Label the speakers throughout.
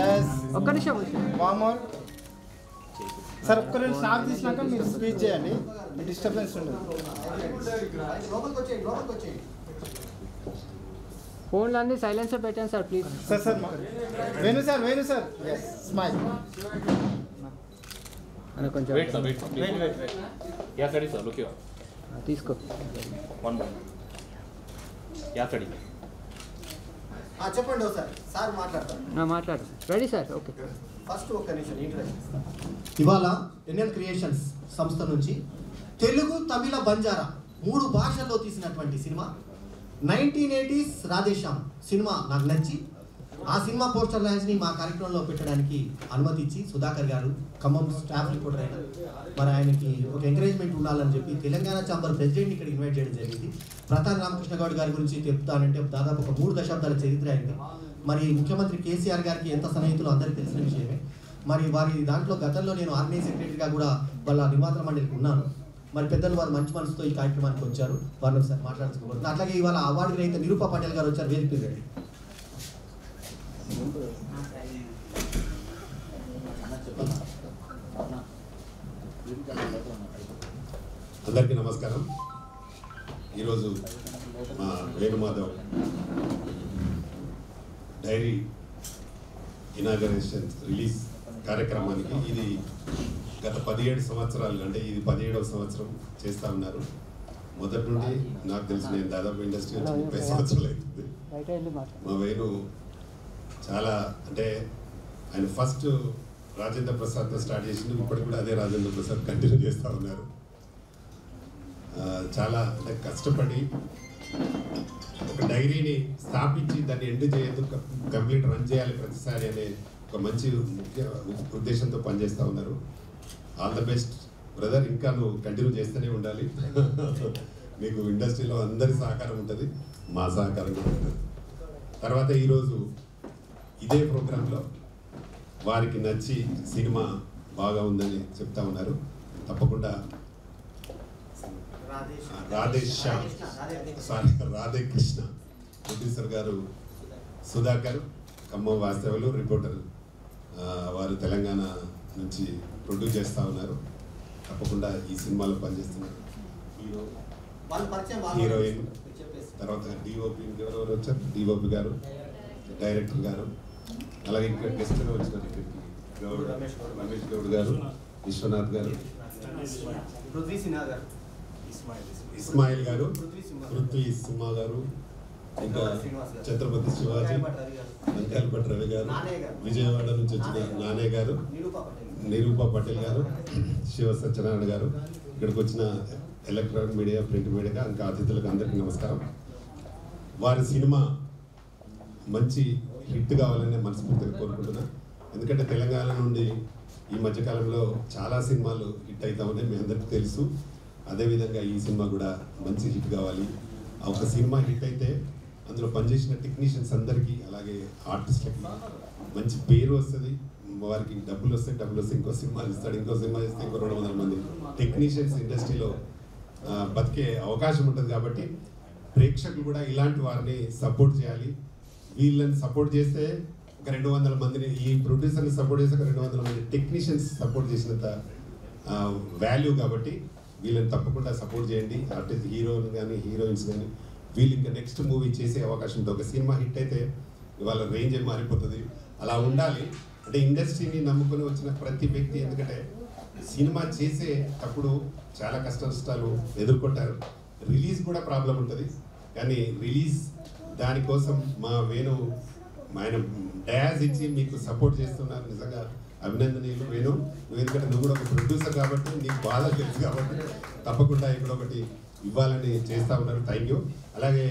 Speaker 1: Yes
Speaker 2: ఒక్క నిమిషం
Speaker 1: వామోర్ sir ఒక్క రెండు స్నాప్ తీసినాక మీరు స్పీచ్ చేయండి డిస్టర్బెన్స్ ఉండదు
Speaker 2: ఫోన్లు అన్నీ సైలెన్సర్ పెట్టండి sir please
Speaker 1: sir sir Venu sir yes smile
Speaker 2: అన్న కొంచెం
Speaker 3: wait ya study sir look
Speaker 2: తీసుకో
Speaker 3: వన్ యా స్టడీ
Speaker 4: చెప్పండి సార్ సార్ మాట్లాడతారు
Speaker 2: మాట్లాడు రెడీ సార్ ఓకే
Speaker 4: ఫస్ట్ ఒక నిమిషం ఇంట్రడక్షన్.
Speaker 5: ఇవాళ ఎన్ఎల్ క్రియేషన్స్ సంస్థ నుంచి తెలుగు తమిళ బంజారా 3 భాషల్లో తీసినటువంటి సినిమా 1980s రాధేశ్యామ్ సినిమా నాకు నచ్చి ఆ సినిమా పోస్టర్ ని మా కార్యక్రమంలో పెట్టడానికి అనుమతి ఇచ్చి సుధాకర్ గారు ఖమ్మం స్టాఫ్ రిపోర్టర్ అయినా మరి ఆయనకి ఒక ఎంకరేజ్మెంట్ ఉండాలని చెప్పి తెలంగాణ ఛాంబర్ ప్రెసిడెంట్ ఇక్కడ ఇన్వైట్ చేయడం జరిగింది. ప్రతాప్ రామకృష్ణ గౌడ్ గారి గురించి చెప్తానంటే దాదాపు ఒక 3 దశాబ్దాల చరిత్ర అయింది. మరి ముఖ్యమంత్రి కేసీఆర్ గారికి ఎంత సన్నిహితులు అందరికీ తెలిసిన విషయమే. మరి వారి దాంట్లో గతంలో నేను ఆర్గనైజ్ సెక్రటరీగా కూడా వాళ్ళ నిర్మాతల మండలికి ఉన్నాను. మరి పెద్దలు వారు మంచి మనసుతో ఈ కార్యక్రమానికి వచ్చారు. వారిని ఒకసారి మాట్లాడుకోబోతున్నారు. అట్లాగే ఇవాళ అవార్డు గ్రహీత నిరూప పటేల్ గారు వచ్చారు. వేదిక రండి.
Speaker 6: అందరికీ నమస్కారం. ఈరోజు మా వేణుమాధవ్ డైరీ ఇనాగరేషన్ రిలీజ్ కార్యక్రమానికి ఇది గత 17 సంవత్సరాలు అంటే ఇది 17వ సంవత్సరం చేస్తూ ఉన్నారు. మొదటి నుండి నాకు తెలిసి నేను దాదాపు ఇండస్ట్రీ వచ్చి 30 సంవత్సరాలు అవుతుంది. మా వేణు చాలా అంటే ఆయన ఫస్ట్ రాజేంద్ర ప్రసాద్తో స్టార్ట్ చేసింది. ఇప్పటికి కూడా అదే రాజేంద్ర ప్రసాద్ కంటిన్యూ చేస్తూ ఉన్నారు. చాలా అంటే కష్టపడి ఒక డైరీని స్థాపించి దాన్ని ఎండ్ చేయొద్దు, కంప్లీట్ రన్ చేయాలి ప్రతిసారి అనే ఒక మంచి ముఖ్య ఉద్దేశంతో పనిచేస్తూ ఉన్నారు. All the best brother. ఇంకా నువ్వు కంటిన్యూ చేస్తూనే ఉండాలి. మీకు ఇండస్ట్రీలో అందరి సహకారం ఉంటుంది, మా సహకారం కూడా ఉంటుంది. తర్వాత ఈరోజు ఇదే ప్రోగ్రాంలో వారికి నచ్చి సినిమా బాగా ఉందని చెప్తా ఉన్నారు. తప్పకుండా రాధే కృష్ణ ప్రొడ్యూసర్ గారు సుధాకర్ ఖమ్మం వాస్తవులు రిపోర్టర్ వారు తెలంగాణ నుంచి ప్రొడ్యూస్ చేస్తూ ఉన్నారు. తప్పకుండా ఈ సినిమాలో పనిచేస్తున్నారు. హీరోయిన్ తర్వాత డిఓపి ఎవరెవరు వచ్చారు, డిఓపి గారు, డైరెక్టర్ గారు, అలాగే ఇక్కడ గెస్ట్గా వచ్చినారు ఇక్కడికి రమేష్ గౌడ్ గారు, విశ్వనాథ్ గారు, ఇస్మాయిల్ గారు, పృథ్వీ సింహ గారు, ఇంకా ఛత్రపతి శివాజీ, నంకాలపట్టి రవి గారు, విజయవాడ నుంచి వచ్చిన నానే గారు, నిరూప పటేల్ గారు, శివ సత్యనారాయణ గారు, ఇక్కడికి వచ్చిన ఎలక్ట్రానిక్ మీడియా, ప్రింట్ మీడియా, ఇంకా అతిథులకు అందరికీ నమస్కారం. వారి సినిమా మంచి హిట్ కావాలని మనస్ఫూర్తిగా కోరుకుంటున్నా. ఎందుకంటే తెలంగాణ నుండి ఈ మధ్యకాలంలో చాలా సినిమాలు హిట్ అవుతా ఉన్నాయి, మీ అందరికీ తెలుసు. అదేవిధంగా ఈ సినిమా కూడా మంచి హిట్ కావాలి. ఒక సినిమా హిట్ అయితే అందులో పనిచేసిన టెక్నీషియన్స్ అందరికీ అలాగే ఆర్టిస్ట్లకి మంచి పేరు వస్తుంది. వారికి డబ్బులు వస్తే ఇంకో సినిమాలు ఇస్తాడు, ఇంకో సినిమా ఇస్తే ఇంకో 200 మంది టెక్నీషియన్స్ ఇండస్ట్రీలో బతికే అవకాశం ఉంటుంది. కాబట్టి ప్రేక్షకులు కూడా ఇలాంటి వారిని సపోర్ట్ చేయాలి. వీళ్ళని సపోర్ట్ చేస్తే ఒక 200 మందిని, ఈ ప్రొడ్యూసర్ని సపోర్ట్ చేస్తే ఒక 200 మంది టెక్నీషియన్స్ సపోర్ట్ చేసినంత వాల్యూ. కాబట్టి వీళ్ళని తప్పకుండా సపోర్ట్ చేయండి. ఆర్టిస్ట్ హీరోలు కానీ హీరోయిన్స్ కానీ వీళ్ళు ఇంకా నెక్స్ట్ మూవీ చేసే అవకాశం ఉంటుంది. ఒక సినిమా హిట్ అయితే ఇవాళ రేంజ్ మారిపోతుంది. అలా ఉండాలి. అంటే ఇండస్ట్రీని నమ్ముకొని వచ్చిన ప్రతి వ్యక్తి, ఎందుకంటే సినిమా చేసేటప్పుడు చాలా కష్టాలు ఎదుర్కొంటారు. రిలీజ్ కూడా ప్రాబ్లం ఉంటుంది. కానీ రిలీజ్ దానికోసం మా వేణు ఆయన డయాస్ ఇచ్చి మీకు సపోర్ట్ చేస్తున్నారు. నిజంగా అభినందనీయులు వేణు. ఎందుకంటే నువ్వు కూడా ఒక ప్రొడ్యూసర్ కాబట్టి నీకు బాగా తెలుసు కాబట్టి తప్పకుండా ఇక్కడ ఒకటి ఇవ్వాలని చేస్తూ ఉన్నారు. Thank you. అలాగే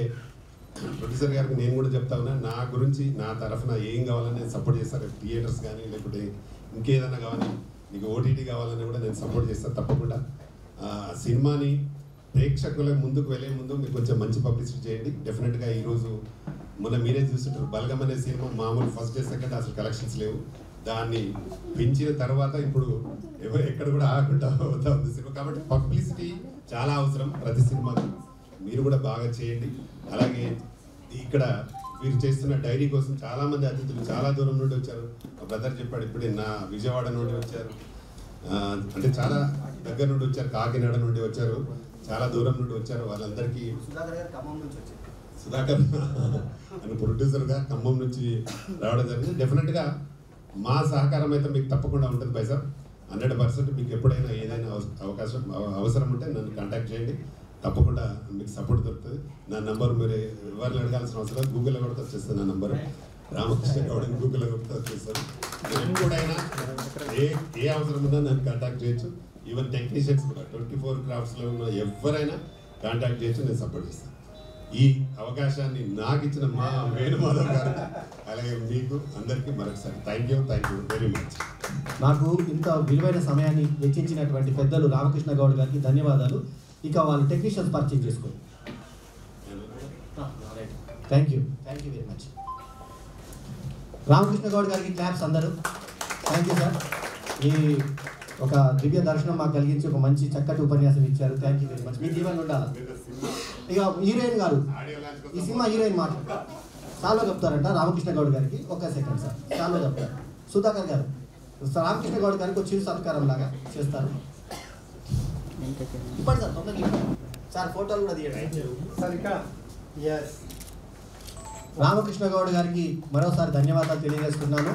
Speaker 6: ప్రొడ్యూసర్ గారికి నేను కూడా చెప్తా ఉన్నా, నా గురించి నా తరఫున ఏం కావాలని సపోర్ట్ చేస్తారు. థియేటర్స్ కానీ లేకపోతే ఇంకేదైనా కావాలి, నీకు ఓటీటీ కావాలని కూడా నేను సపోర్ట్ చేస్తాను. తప్పకుండా సినిమాని ప్రేక్షకుల ముందుకు వెళ్ళే ముందు మీకు కొంచెం మంచి పబ్లిసిటీ చేయండి. డెఫినెట్గా ఈరోజు మొన్న మీరే చూస్తుంటారు, బలగం అనే సినిమా మామూలు ఫస్ట్ డే సెకండ్ అసలు కలెక్షన్స్ లేవు. దాన్ని పెంచిన తర్వాత ఇప్పుడు ఎక్కడ కూడా ఆగకుండా అవుతా ఉంది సినిమా. కాబట్టి పబ్లిసిటీ చాలా అవసరం ప్రతి సినిమాకి. మీరు కూడా బాగా చేయండి. అలాగే ఇక్కడ వీరు చేస్తున్న డైరీ కోసం చాలామంది అతిథులు చాలా దూరం నుండి వచ్చారు. మా బ్రదర్ చెప్పాడు ఇప్పుడే నా విజయవాడ నుండి వచ్చారు, అంటే చాలా దగ్గర నుండి వచ్చారు, కాకినాడ నుండి వచ్చారు, చాలా దూరం నుండి వచ్చారు. వాళ్ళందరికీ సుధాకర్ అని ప్రొడ్యూసర్గా ఖమ్మం నుంచి రావడం జరిగింది. డెఫినెట్గా మా సహకారం అయితే మీకు తప్పకుండా ఉంటుంది బై సార్. 100% మీకు ఎప్పుడైనా ఏదైనా అవసరం ఉంటే నన్ను కాంటాక్ట్ చేయండి, తప్పకుండా మీకు సపోర్ట్ దొరుకుతుంది. నా నంబర్ మీరు ఎవరిని అడగాల్సిన అవసరం, గూగుల్లో కూడా వచ్చేస్తుంది నా నంబరు, రామకృష్ణ గౌడ్ గూగుల్లో కూడా వచ్చేస్తుంది. మీరు ఎప్పుడైనా ఏ అవసరం ఉన్నా నన్ను కాంటాక్ట్ చేయొచ్చు. ఈవెన్ టెక్నీషియన్స్ కూడా 24 క్రాఫ్ట్స్లో ఉన్న ఎవరైనా కాంటాక్ట్ చేయొచ్చు, నేను సపోర్ట్ చేస్తాను. ఈ అవకాశాన్ని నాకు ఇచ్చిన మా వేణుమాధవ్ గారు అలాగే మీకు అందరికీ మరొకసారి థ్యాంక్ యూ వెరీ మచ్.
Speaker 5: నాకు ఇంత విలువైన సమయాన్ని వెచ్చించినటువంటి పెద్దలు రామకృష్ణ గౌడ్ గారికి ధన్యవాదాలు. ఇక వాళ్ళు టెక్నీషియన్స్ పరిచయం చేసుకోండి. Thank you very much. Ramakrishna Goud గారికి క్లాప్స్ అందరూ. Thank you sir. ఈ ఒక దివ్య దర్శనం మాకు కలిగించి ఒక మంచి చక్కటి ఉపన్యాసం ఇచ్చారు. Thank you very much. మీ దీవెనలు ఉండాలి. ఇక హీరోయిన్ గారు, ఈ సినిమా హీరోయిన్ మాట్లాడతారు, సాల్వ చెప్తారంట రామకృష్ణ గౌడ్ గారికి. ఒక సెకండ్ సార్, సాల్వ చెప్తారు. సుధాకర్ గారు రామకృష్ణ గౌడ్ గారికి ఒక చిరు సత్కారం లాగా చేస్తారు. ఇప్పటి సార్ తొందరగా సార్ ఫోటోలు కూడా తీయండి
Speaker 1: సార్. ఇక్కడ
Speaker 5: రామకృష్ణ గౌడ్ గారికి మరోసారి ధన్యవాదాలు తెలియజేస్తున్నాను.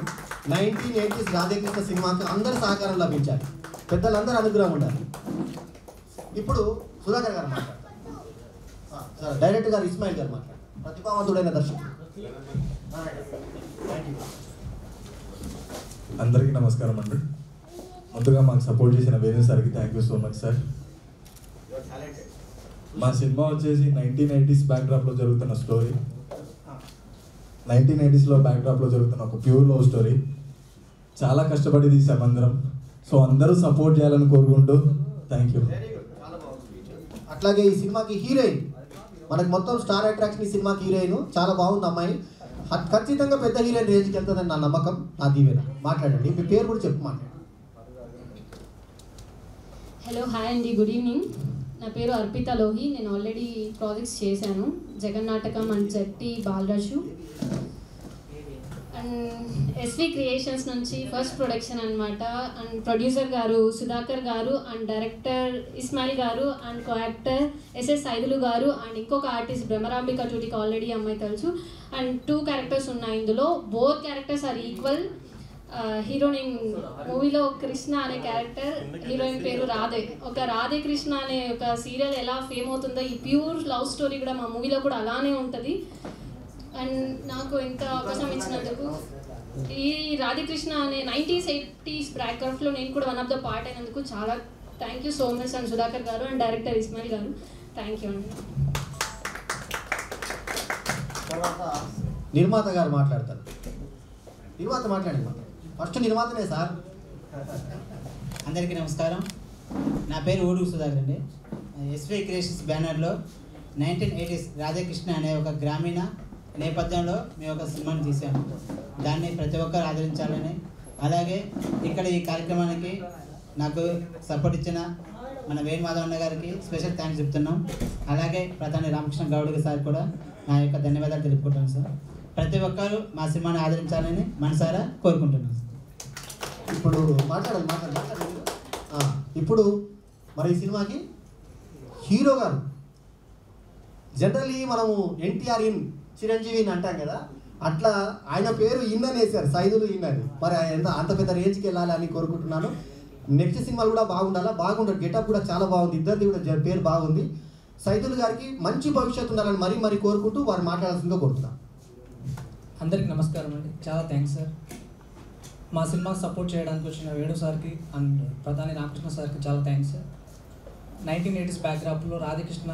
Speaker 5: 1980s రాధాకృష్ణ సినిమాకి అందరి సహకారం లభించాలి, పెద్దలందరూ అనుగ్రహం ఉండాలి. ఇప్పుడు సుధాకర్ గారు మాట్లాడతారు. డైరెక్టర్ గారు ఇస్మాయిల్ గారు మాట్లాడతారు, ప్రతిభావంతుడైన దర్శకుడు.
Speaker 7: అందరికీ నమస్కారం అండి. ముందుగా మాకు సపోర్ట్ చేసిన వేణు సార్కి thank you so much sir. మా సినిమా వచ్చేసి 1980s బ్యాక్డ్రాప్లో జరుగుతున్న స్టోరీ, 1980sలో బ్యాక్డ్రాప్లో జరుగుతున్న ఒక ప్యూర్ లవ్ స్టోరీ. చాలా కష్టపడి తీసాం అందరం. సో అందరూ సపోర్ట్ చేయాలని కోరుకుంటూ థ్యాంక్ యూ.
Speaker 5: అట్లాగే ఈ సినిమాకి హీరోయిన్, మనకు మొత్తం స్టార్ అట్రాక్షన్ ఈ సినిమాకి హీరోయిన్ చాలా బాగుంది అమ్మాయి. ఖచ్చితంగా పెద్ద హీరోయిన్ రేంజ్కి వెళ్తుందని నా నమ్మకం, నా దీవెన. మాట్లాడండి, మీ పేరు కూడా చెప్పు మాట్లాడండి.
Speaker 8: హలో, హాయ్ అండి, గుడ్ ఈవినింగ్. నా పేరు అర్పిత లోహి. నేను ఆల్రెడీ ప్రాజెక్ట్స్ చేశాను, Jagannatakam and Jatti Balaraju and SV creations నుంచి ఫస్ట్ ప్రొడక్షన్ అనమాట. And producer garu Sudhakar garu and director Ismail garu and co actor SS Saidulu garu and ఇంకొక ఆర్టిస్ట్ బ్రహ్మరాంబిక చూటికి ఆల్రెడీ అమ్మాయి తెలుసు. అండ్ 2 క్యారెక్టర్స్ ఉన్నాయి ఇందులో. Both characters are equal. Heroine మూవీలో కృష్ణ అనే క్యారెక్టర్, హీరోయిన్ పేరు రాధే. ఒక రాధే కృష్ణ అనే ఒక సీరియల్ ఎలా ఫేమ్ అవుతుందో ఈ ప్యూర్ లవ్ స్టోరీ కూడా మా మూవీలో కూడా అలానే ఉంటుంది. అండ్ నాకు ఇంత అవకాశం ఇచ్చినందుకు, ఈ రాధాకృష్ణ అనే 90s 80s బ్యాక్గ్రౌండ్లో నేను కూడా వన్ ఆఫ్ ద పార్ట్ అయినందుకు చాలా thank you so much. And Sudhakar garu and director Ismail గారు థ్యాంక్ యూ అండి.
Speaker 5: నిర్మాత గారు మాట్లాడతారు. నిర్మాత మాట్లాడండి. ఫస్ట్ నిర్మాతనే సార్.
Speaker 9: అందరికీ నమస్కారం. నా పేరు ఊడు సుధాకర్ అండి. ఎస్వి క్రియేషన్స్ బ్యానర్లో 1980s రాధాకృష్ణ అనే ఒక గ్రామీణ నేపథ్యంలో మేము ఒక సినిమాని తీసాము. దాన్ని ప్రతి ఒక్కరు ఆదరించాలని, అలాగే ఇక్కడ ఈ కార్యక్రమానికి నాకు సపోర్ట్ ఇచ్చిన మన వేణుమాధవ్ అన్న గారికి స్పెషల్ థ్యాంక్స్ చెప్తున్నాం. అలాగే ప్రధాని రామకృష్ణ గౌడ్ సార్ కూడా నా యొక్క ధన్యవాదాలు తెలుపుకుంటాను సార్. ప్రతి ఒక్కరు మా సినిమాని ఆదరించాలని మనసారా కోరుకుంటున్నాను.
Speaker 5: ఇప్పుడు ఇప్పుడు మరి ఈ సినిమాకి హీరో గారు, జనరల్లీ మనము ఎన్టీఆర్ ఇన్ చిరంజీవి అంటాం కదా, అట్లా ఆయన పేరు ఇన్ అని వేశారు, సైదులు ఇన్ అని. మరి అంత పెద్ద రేంజ్కి వెళ్ళాలి అని కోరుకుంటున్నాను. నెక్స్ట్ సినిమాలు కూడా బాగుంటారు. గెటప్ కూడా చాలా బాగుంది, ఇద్దరిది కూడా పేరు బాగుంది. సైదులు గారికి మంచి భవిష్యత్తు ఉండాలని మరీ కోరుకుంటూ వారు మాట్లాడాల్సిందిగా కోరుతున్నాను.
Speaker 10: అందరికి నమస్కారం అండి. చాలా థ్యాంక్స్ సార్. మా సినిమా సపోర్ట్ చేయడానికి వచ్చిన వేణు సార్కి అండ్ ప్రధాని రామకృష్ణ సార్కి చాలా థ్యాంక్స్ సార్. 1980s బ్యాక్డ్రాప్లో రాధాకృష్ణ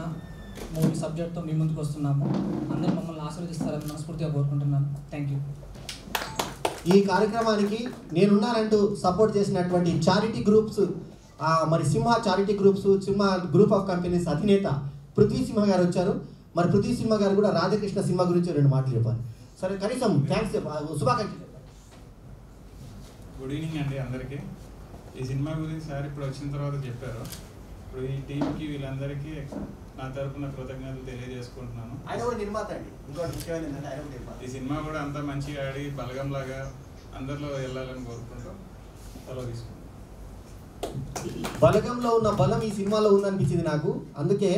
Speaker 10: మూవీ సబ్జెక్ట్తో మీ ముందుకు వస్తున్నాము. అందరూ మమ్మల్ని ఆశీర్వదిస్తారని మనస్ఫూర్తిగా కోరుకుంటున్నాను. Thank you.
Speaker 5: ఈ కార్యక్రమానికి నేనున్నానంటూ సపోర్ట్ చేసినటువంటి చారిటీ గ్రూప్స్, మరి Simha charity groups, Simha group of companies అధినేత పృథ్వీ సింహ గారు వచ్చారు. మరి పృథ్వీ సింహ గారు కూడా రాధాకృష్ణ సినిమా గురించి 2 మాటలు చెప్పాలి. సరే, కనీసం థ్యాంక్స్ శుభాకాంక్షలు.
Speaker 11: గుడ్ ఈవినింగ్ అండి అందరికీ. ఈ సినిమా గురించి సార్ ఇప్పుడు వచ్చిన తర్వాత చెప్పారు. ఇప్పుడు ఈ టీంకి వీళ్ళందరికీ నా తరపున కృతజ్ఞతలు తెలియజేసుకుంటున్నాను.
Speaker 4: ఆయన కూడా నిర్మాత అండి. ఇంకోటి ముఖ్యమైన ఏంటంటే ఆయన కూడా నిర్మాత.
Speaker 11: ఈ సినిమా కూడా అంతా మంచిగా ఆడి బలగం లాగా అందరిలో వెళ్ళాలని కోరుకుంటూ సెలవు తీసుకుంటాం.
Speaker 5: బలగంలో ఉన్న బలం ఈ సినిమాలో ఉందనిపించింది నాకు. అందుకే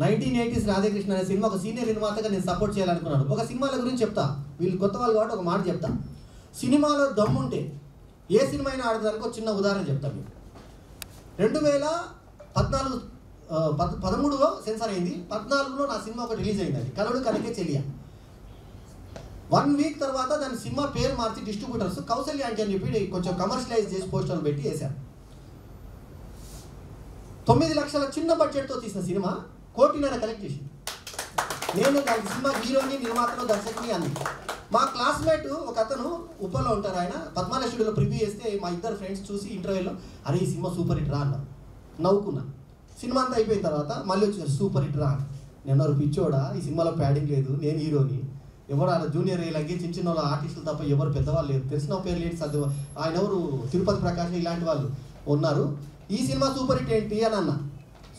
Speaker 5: 1980s రాధాకృష్ణ అనే సినిమా ఒక సీనియర్ నిర్మాతగా నేను సపోర్ట్ చేయాలనుకున్నాను. ఒక సినిమాల గురించి చెప్తా, వీళ్ళు కొత్త వాళ్ళు కాబట్టి ఒక మాట చెప్తా. సినిమాలో దమ్ముంటే ఏ సినిమా అయినా ఆడదానికి ఒక చిన్న ఉదాహరణ చెప్తాను మీకు. 2013లో సెన్సార్ అయింది, 14లో నా సినిమా ఒకటి రిలీజ్ అయింది. అది కలడు కనకే చెలియా. 1 వీక్ తర్వాత దాని సినిమా పేరు మార్చి డిస్ట్రిబ్యూటర్స్ కౌశల్య అంటే అని చెప్పి కొంచెం కమర్షియలైజ్ చేసి పోస్టర్లు పెట్టి వేశారు. 9 లక్షల చిన్న బడ్జెట్తో తీసిన సినిమా 1.5 కోటి కలెక్ట్ చేసింది. నేను దాని సినిమా హీరోని, నిర్మాతను, దర్శకుని అన్ని. మా క్లాస్మేట్ ఒక అతను ఉప్పల్లో ఉంటారు, ఆయన పద్మాల స్టూడియోలో ప్రివ్యూ చేస్తే మా ఇద్దరు ఫ్రెండ్స్ చూసి ఇంటర్వ్యూలో అరే ఈ సినిమా సూపర్ హిట్ రా అన్నారు. నవ్వుకున్నా. సినిమా అంతా అయిపోయిన తర్వాత మళ్ళీ వచ్చారు సూపర్ హిట్ రా. నేను ఎవరు పిచ్చోడా, ఈ సినిమాలో ప్యాడింగ్ లేదు, నేను హీరోని, ఎవరు అలా జూనియర్ ఇలాగే చిన్న చిన్న ఆర్టిస్టులు తప్ప ఎవరు పెద్దవాళ్ళు లేరు, తెలిసిన పేరు లేని చదువు ఆయన ఎవరు తిరుపతి ప్రకాష్ ఇలాంటి వాళ్ళు ఉన్నారు, ఈ సినిమా సూపర్ హిట్ ఏంటి అని అన్న.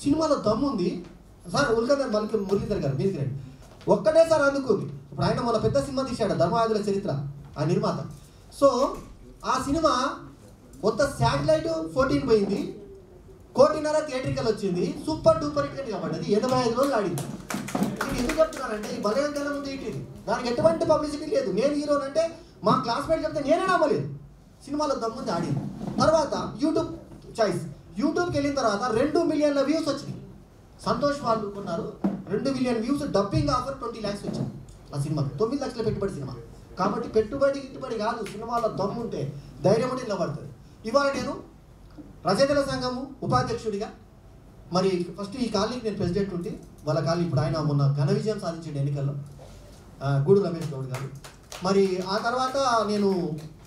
Speaker 5: సినిమాలో దమ్ముంది సార్. ఉల్కర్ మురళీధర్ గారు మీది రండి. ఒక్కటే సార్ అందుకుంది. ఇప్పుడు ఆయన మన పెద్ద సినిమా తీశాడు ధర్మరాజుల చరిత్ర, ఆ నిర్మాత. సో ఆ సినిమా మొత్తం శాటిలైట్ 14 పోయింది, 1.5 కోటి థియేట్రికల్ వచ్చింది, సూపర్ డూపర్ హిట్ కాబట్టిది 85 రోజులు ఆడింది. నేను ఎందుకు చెప్తున్నానంటే ఈ బలగం కన్నా ముందు ఇట్టింది, దానికి ఎటువంటి పబ్లిసిటీ లేదు. నేను హీరోని అంటే మా క్లాస్మేట్ చెప్తే నేనే నమ్మలేదు. సినిమాలో దమ్ముంది ఆడింది. తర్వాత యూట్యూబ్ చాయిస్, యూట్యూబ్కి వెళ్ళిన తర్వాత 2 మిలియన్ల వ్యూస్ వచ్చినాయి. సంతోష్ వాళ్ళు కొన్నారు, 2 million views, dubbing offer 20 lakhs వచ్చింది ఆ సినిమాకి. 9 లక్షల పెట్టుబడి సినిమా కాబట్టి పెట్టుబడి కాదు, సినిమాలో దమ్ముంటే ధైర్యం ఉంటే నిలబడుతుంది. ఇవాళ నేను రచయితల సంఘము ఉపాధ్యక్షుడిగా, మరి ఫస్ట్ ఈ కాలనీకి నేను ప్రెసిడెంట్ ఉంటే వాళ్ళ కాలనీ ఇప్పుడు ఆయన మొన్న ఘన విజయం సాధించిన ఎన్నికల్లో గూడు రమేష్ గౌడ్ గారు. మరి ఆ తర్వాత నేను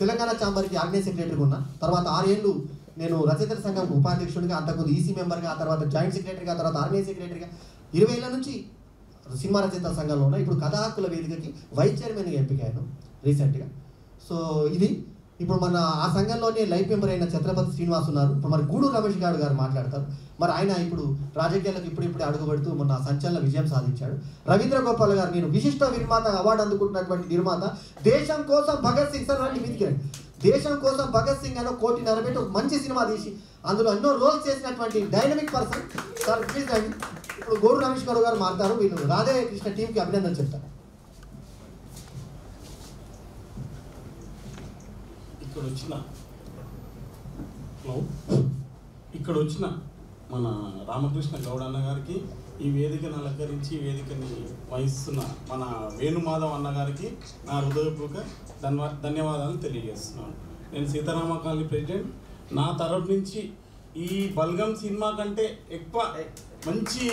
Speaker 5: తెలంగాణ ఛాంబర్కి ఆర్గనైజ్ సెక్రటరీగా ఉన్నా. తర్వాత 6 ఏళ్ళు నేను రచయితల సంఘం ఉపాధ్యక్షుడిగా, అంతకుముందు ఈసీ మెంబర్గా, ఆ తర్వాత జాయింట్ సెక్రటరీగా, ఆ తర్వాత ఆర్గనైజ్ సెక్రటరీగా 20 ఏళ్ళ నుంచి సినిమా రచయితల సంఘంలో ఉన్నా. ఇప్పుడు కథా హక్కుల వేదికకి వైస్ చైర్మన్గా ఎంపికయ్యాను రీసెంట్గా. సో ఇది ఇప్పుడు మన ఆ సంఘంలోనే లైఫ్ మెంబర్ అయిన ఛత్రపతి శ్రీనివాస్ ఉన్నారు. ఇప్పుడు మరి గూడు రమేష్ గారు మాట్లాడతారు. మరి ఆయన ఇప్పుడు రాజకీయాలకు ఇప్పుడిప్పుడే అడుగుపడుతూ మొన్న సంచలన విజయం సాధించాడు. రవీంద్ర గోపాల్ గారు, నేను విశిష్ట నిర్మాత అవార్డు అందుకుంటున్నటువంటి నిర్మాత, దేశం కోసం భగత్ సింగ్ సార్ లాంటి మీదికి దేశం కోసం భగత్ సింగ్ అని 1.5 కోటి పెట్టి ఒక మంచి సినిమా తీసి అందులో ఎన్నో రోల్స్ చేసినటువంటి డైనమిక్ పర్సన్ సార్. ప్లీజ్ అండి, ఇప్పుడు గోడు రమేష్ గారు మాట్లాడతారు. వీళ్ళు రాధాకృష్ణ టీంకి అభినందనలు చెప్తారు.
Speaker 12: ఇక్కడ వచ్చిన మన రామకృష్ణ గౌడ్ అన్న గారికి, ఈ వేదికను అలంకరించి వేదికని వహిస్తున్న మన వేణుమాధవ్ అన్న గారికి నా హృదయపూర్వక ధన్యవాదాలు తెలియజేస్తున్నాను. నేను సీతారామ కాలనీ ప్రెసిడెంట్. నా తరఫు నుంచి ఈ బల్గం సినిమా కంటే ఎక్కువ మంచి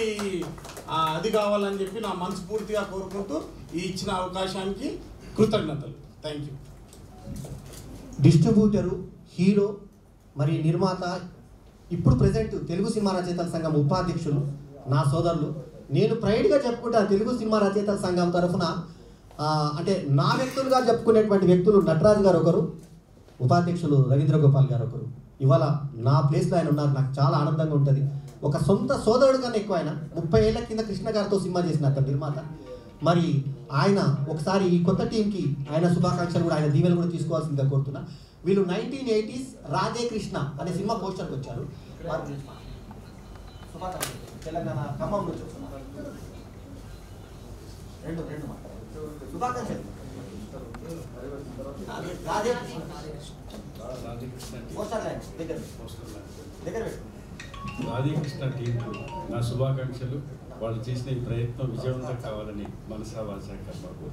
Speaker 12: అది కావాలని చెప్పి నా మనస్ఫూర్తిగా కోరుకుంటూ ఈ ఇచ్చిన అవకాశానికి కృతజ్ఞతలు. Thank you.
Speaker 5: డిస్ట్రిబ్యూటరు, హీరో, మరి నిర్మాత, ఇప్పుడు ప్రజెంట్ తెలుగు సినిమా రచయితల సంఘం ఉపాధ్యక్షులు నా సోదరులు. నేను ప్రైడ్గా చెప్పుకుంటా తెలుగు సినిమా రచయితల సంఘం తరఫున అంటే నా వ్యక్తులుగా చెప్పుకునేటువంటి వ్యక్తులు నటరాజు గారు ఒకరు, ఉపాధ్యక్షులు రవీంద్ర గోపాల్ గారు ఒకరు. ఇవాళ నా ప్లేస్లో ఆయన ఉన్నారు. నాకు చాలా ఆనందంగా ఉంటుంది. ఒక సొంత సోదరుడు కన్నా ఎక్కువ ఆయన 30 ఏళ్ల కింద కృష్ణ గారితో సినిమా చేసిన అతను నిర్మాత. మరి ఆయన ఒకసారి ఈ కొత్త టీంకి ఆయన శుభాకాంక్షలు కూడా, ఆయన దీవెలు కూడా తీసుకోవాల్సిందిగా కోరుతున్నా. వీళ్ళు 1980s రాధాకృష్ణ అనే సినిమా పోస్టర్కి వచ్చారు.
Speaker 4: తెలంగాణ ఖమ్మం నుంచి రెండు శుభాకాంక్షలు.
Speaker 13: రాధాకృష్ణ టీంకు నా శుభాకాంక్షలు. వాళ్ళు చేసిన ఈ ప్రయత్నం విజయవంతం కావాలని మనసా వాచా కర్మకు.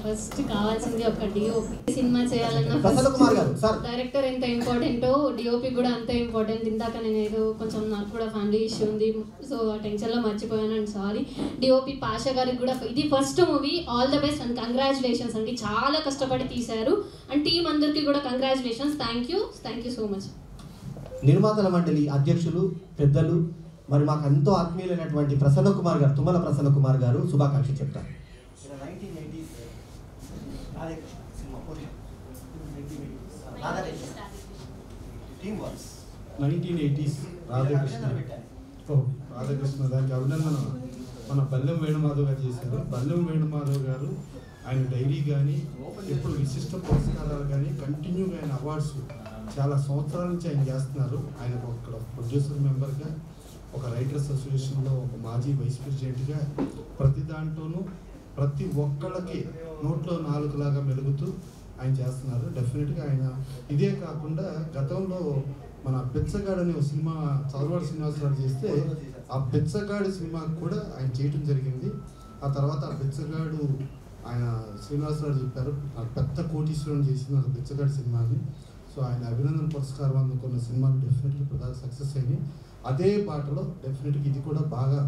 Speaker 8: ఫస్ట్ కావాల్సింది ఒక డిఓపి. సినిమా చేయాలన్నా డైరెక్టర్ ఎంత ఇంపార్టెంటో డిఓపి కూడా అంతే ఇంపార్టెంట్. ఇందాక నేను ఏదో కొంచెం నాకు కూడా ఫ్యామిలీ ఇష్యూ ఉంది, సో ఆ టెన్షన్లో మర్చిపోయాను అండ్ సారీ. డిఓపి పాషా గారికి కూడా ఇది first movie, all the best and congratulations అండి. చాలా కష్టపడి తీశారు అండ్ టీం అందరికీ కూడా congratulations. Thank you so much.
Speaker 5: నిర్మాతల మండలి అధ్యక్షులు, పెద్దలు, మరి మాకు ఎంతో ఆత్మీయులైనటువంటి ప్రసన్న కుమార్ గారు, తుమ్మల ప్రసన్న కుమార్ గారు శుభాకాంక్షలు చెప్తారు.
Speaker 4: 1980s cinema team works
Speaker 14: 1980s Radhakrishna దానికి అభినందన మన బల్లెం వేణుమాధవ్ గారు చేశారు. బల్లెం వేణుమాధవ్ గారు ఆయన డైరీ కానీ ఎప్పుడు విశిష్ట పురస్కారాలు కానీ కంటిన్యూగా ఆయన అవార్డ్స్ చాలా సంవత్సరాల నుంచి ఆయన చేస్తున్నారు. ఆయన ఒక ప్రొడ్యూసర్ మెంబర్గా, ఒక రైటర్స్ అసోసియేషన్లో ఒక మాజీ వైస్ ప్రెసిడెంట్గా ప్రతి దాంట్లోనూ ప్రతి ఒక్కళ్ళకి నోట్లో నాలుగులాగా మెలుగుతూ ఆయన చేస్తున్నారు. డెఫినెట్గా ఆయన ఇదే కాకుండా గతంలో మన బిచ్చగాడు అనే ఒక సినిమా చదవాడు శ్రీనివాసరావు చేస్తే ఆ బిచ్చగాడు సినిమాకు కూడా ఆయన చేయటం జరిగింది. ఆ తర్వాత ఆ బిచ్చగాడు ఆయన శ్రీనివాసరావు చెప్పారు నాకు పెద్ద కోటీశ్వరుని చేసింది ఆ బిచ్చగాడు సినిమాని. సో ఆయన అభినందన పురస్కారం అందుకున్న సినిమాలు డెఫినెట్లీ ప్రధాన సక్సెస్ అయినాయి. అదే బాటలో డెఫినెట్గా ఇది కూడా బాగా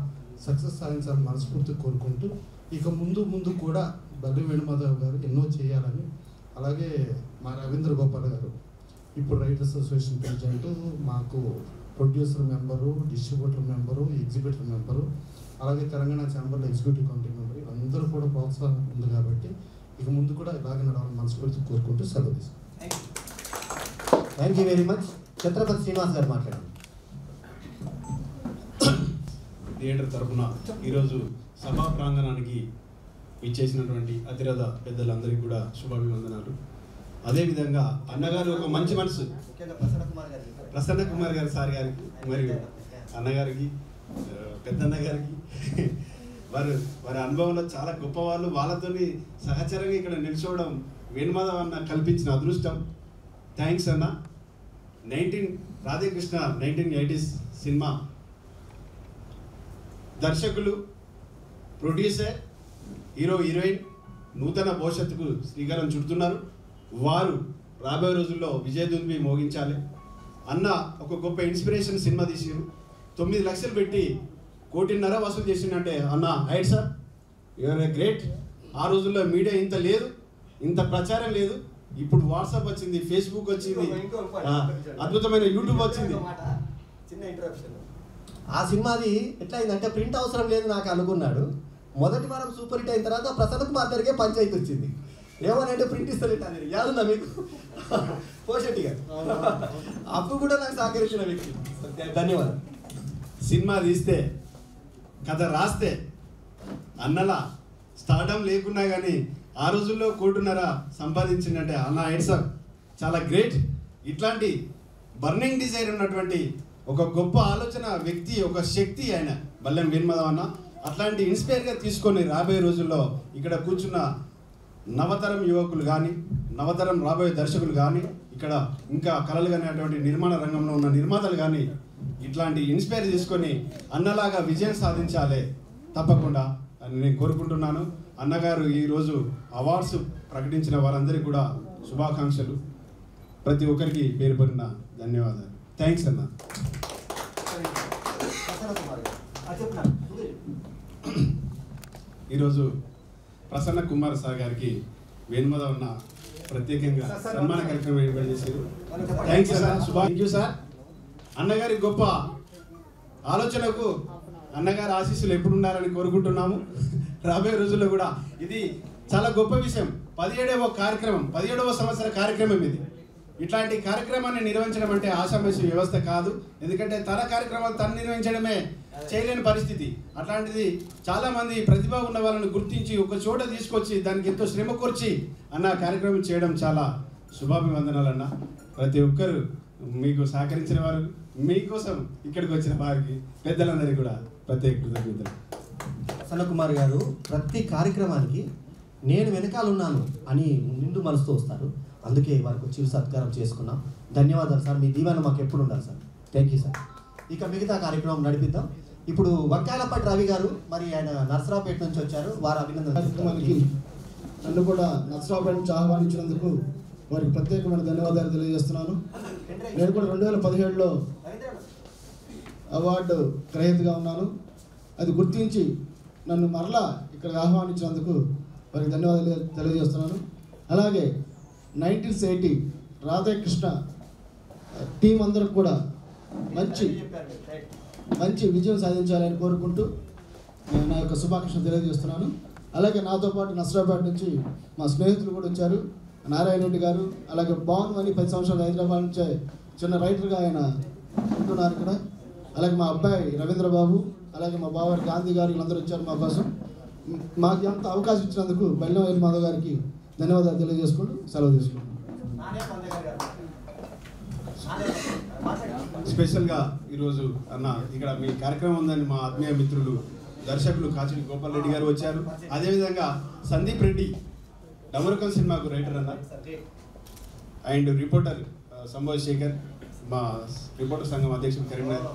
Speaker 14: సక్సెస్ సాధించాలని మనస్ఫూర్తిగా కోరుకుంటూ ఇక ముందు కూడా బల్లెం వేణుమాధవ్ గారు ఎన్నో చేయాలని, అలాగే మా రవీంద్ర గోపాల్ గారు ఇప్పుడు రైటర్స్ అసోసియేషన్ ప్రెసిడెంట్, మాకు producer member, distributor member, executive member, అలాగే తెలంగాణ ఛాంబర్లో ఎగ్జిక్యూటివ్ కమిటీ మెంబర్, అందరూ కూడా ప్రోత్సాహం ఉంది కాబట్టి ఇక ముందు కూడా ఇలాగే నడవాలని మనస్ఫూర్తి కోరుకుంటూ సెలవు తీసుకుంటాం.
Speaker 5: Thank you very much. Chhatrapati Srinivas గారు మాట్లాడండి.
Speaker 12: థియేటర్ తరఫున ఈరోజు సభా ప్రాంగణానికి ఇచ్చేసినటువంటి అతిరథ పెద్దలందరికీ కూడా శుభాభివందనాలు. అదేవిధంగా అన్నగారు ఒక మంచి మనసు, ప్రసన్న కుమార్ గారు సార్ గారికి మరియు అన్నగారికి పెద్దన్న గారికి వారి అనుభవంలో చాలా గొప్పవాళ్ళు, వాళ్ళతో సహచరంగా ఇక్కడ నిల్చోవడం వేణుమాధవ్ అన్న కల్పించిన అదృష్టం. థ్యాంక్స్ అన్న. రాధాకృష్ణ 1980s సినిమా దర్శకులు, ప్రొడ్యూసర్, హీరో, హీరోయిన్ నూతన భవిష్యత్తుకు శ్రీకారం చుడుతున్నారు. వారు రాబోయే రోజుల్లో విజయదుంబి మోగించాలి. అన్న ఒక గొప్ప ఇన్స్పిరేషన్ సినిమా తీసారు. 9 లక్షలు పెట్టి 1.5 కోటి వసూలు చేసిందంటే అన్న height sir, you are a great. ఆ రోజుల్లో మీడియా ఇంత లేదు, ఇంత ప్రచారం లేదు. ఇప్పుడు వాట్సాప్ వచ్చింది, ఫేస్బుక్ వచ్చింది, అద్భుతమైన యూట్యూబ్ వచ్చింది.
Speaker 4: చిన్న ఇంటరప్షన్.
Speaker 5: ఆ సినిమాది ఎట్లా అయిందంటే ప్రింట్ అవసరం లేదు నాకు అనుకున్నాడు. మొదటి వారం సూపర్ హిట్ అయిన తర్వాత ప్రసన్న కుమార్ గారికే పంచాయతీ వచ్చింది. ఏమనంటే ప్రింట్ ఇస్తలేట అనేది యాదుందా మీకు? పోషెట్టి గారు అప్పుడు కూడా నాకు సహకరించిన వ్యక్తి. ధన్యవాదాలు.
Speaker 12: సినిమా తీస్తే, కథ రాస్తే అన్నలా స్టార్డమ్ లేకున్నా కానీ ఆ రోజుల్లో 1.5 కోటి సంపాదించిందంటే అన్న హెడ్సప్ చాలా గ్రేట్. ఇట్లాంటి బర్నింగ్ డిజైర్ ఉన్నటువంటి ఒక గొప్ప ఆలోచన వ్యక్తి, ఒక శక్తి ఆయన బల్లెం వేణుమాధవ్ అన్న. అట్లాంటి ఇన్స్పైర్గా తీసుకొని రాబోయే రోజుల్లో ఇక్కడ కూర్చున్న నవతరం యువకులు కానీ, నవతరం రాబోయే దర్శకులు కానీ, ఇక్కడ ఇంకా కళలు అనేటువంటి నిర్మాణ రంగంలో ఉన్న నిర్మాతలు కానీ ఇట్లాంటి ఇన్స్పైర్ తీసుకొని అన్నలాగా విజయం సాధించాలి తప్పకుండా అని నేను కోరుకుంటున్నాను. అన్నగారు ఈరోజు అవార్డ్స్ ప్రకటించిన వారందరికీ కూడా శుభాకాంక్షలు. ప్రతి ఒక్కరికి పేరు పేరున ధన్యవాదాలు. థ్యాంక్స్ అన్న. ఈరోజు ప్రసన్న కుమార్ సార్ గారికి వేణుమాధవ్ అన్న ప్రత్యేకంగా సన్మాన కార్యక్రమం ఏర్పాటు చేశారు. Thank you sir. Thank you sir. అన్నగారి గొప్ప ఆలోచనకు అన్నగారి ఆశీస్సులు ఎప్పుడు ఉండాలని కోరుకుంటున్నాము. రాబోయే రోజుల్లో కూడా ఇది చాలా గొప్ప విషయం. 17వ సంవత్సర కార్యక్రమం ఇది. ఇట్లాంటి కార్యక్రమాన్ని నిర్వహించడం అంటే ఆషామాషి వ్యవస్థ కాదు. ఎందుకంటే తన కార్యక్రమాలు తను నిర్వహించడమే చేయలేని పరిస్థితి. అట్లాంటిది చాలామంది ప్రతిభ ఉన్న వాళ్ళని గుర్తించి ఒక చోట తీసుకొచ్చి దానికి ఎంతో శ్రమ కూర్చి అన్న కార్యక్రమం చేయడం చాలా శుభాభివందనాలు అన్న. ప్రతి ఒక్కరు మీకు సహకరించిన వారు, మీకోసం ఇక్కడికి వచ్చిన వారికి, పెద్దలందరికీ కూడా ప్రత్యేక కృతజ్ఞతలు.
Speaker 5: ప్రసన్న కుమార్ గారు ప్రతి కార్యక్రమానికి నేను వెనకాల ఉన్నాను అని నిండు మనసుతో వస్తారు. అందుకే వారికి చిరు సత్కారం చేసుకున్నాం. ధన్యవాదాలు సార్. మీ దీవెన మాకు ఎప్పుడు ఉండాలి సార్. Thank you sir. ఇక మిగతా కార్యక్రమం నడిపిద్దాం. ఇప్పుడు వంకాయలపాటి రవి గారు, మరి ఆయన నర్సరావుపేట నుంచి వచ్చారు. వారు
Speaker 15: కార్యక్రమానికి నన్ను కూడా నర్సరావుపేట నుంచి ఆహ్వానించినందుకు వారికి ప్రత్యేకమైన ధన్యవాదాలు తెలియజేస్తున్నాను. నేను కూడా 2017లో అవార్డు గ్రహీతగా ఉన్నాను. అది గుర్తించి నన్ను మరలా ఇక్కడ ఆహ్వానించినందుకు వారికి ధన్యవాదాలు తెలియజేస్తున్నాను. అలాగే 1980 రాధాకృష్ణ టీం అందరూ కూడా మంచి విజయం సాధించాలని కోరుకుంటూ నా యొక్క శుభాకాంక్షలు తెలియజేస్తున్నాను. అలాగే నాతో పాటు నర్సరావుపేట నుంచి మా స్నేహితులు కూడా వచ్చారు. నారాయణ రెడ్డి గారు, అలాగే బాన్ అని 10 సంవత్సరాలు హైదరాబాద్ నుంచే చిన్న రైటర్గా ఆయన ఉంటున్నారు ఇక్కడ. అలాగే మా అబ్బాయి రవీంద్ర బాబు, అలాగే మా బావారి గాంధీ గారు, వీళ్ళందరూ వచ్చారు మా కోసం. మాకు ఎంత అవకాశం ఇచ్చినందుకు బెల్లం వేణు మాధవ్ గారికి ధన్యవాదాలు తెలియజేసుకుంటూ సెలవు తీసుకుంటాం.
Speaker 14: స్పెషల్గా ఈరోజు అన్న ఇక్కడ మీ కార్యక్రమం ఉందని మా ఆత్మీయ మిత్రులు దర్శకులు కాచిడి గోపాల్ రెడ్డి గారు వచ్చారు. అదేవిధంగా సందీప్ రెడ్డి డమరుకం సినిమాకు రైటర్ అన్న అండ్ రిపోర్టర్ సంభవ్ శేఖర్, మా రిపోర్టర్ సంఘం అధ్యక్షుడు Karimnagar.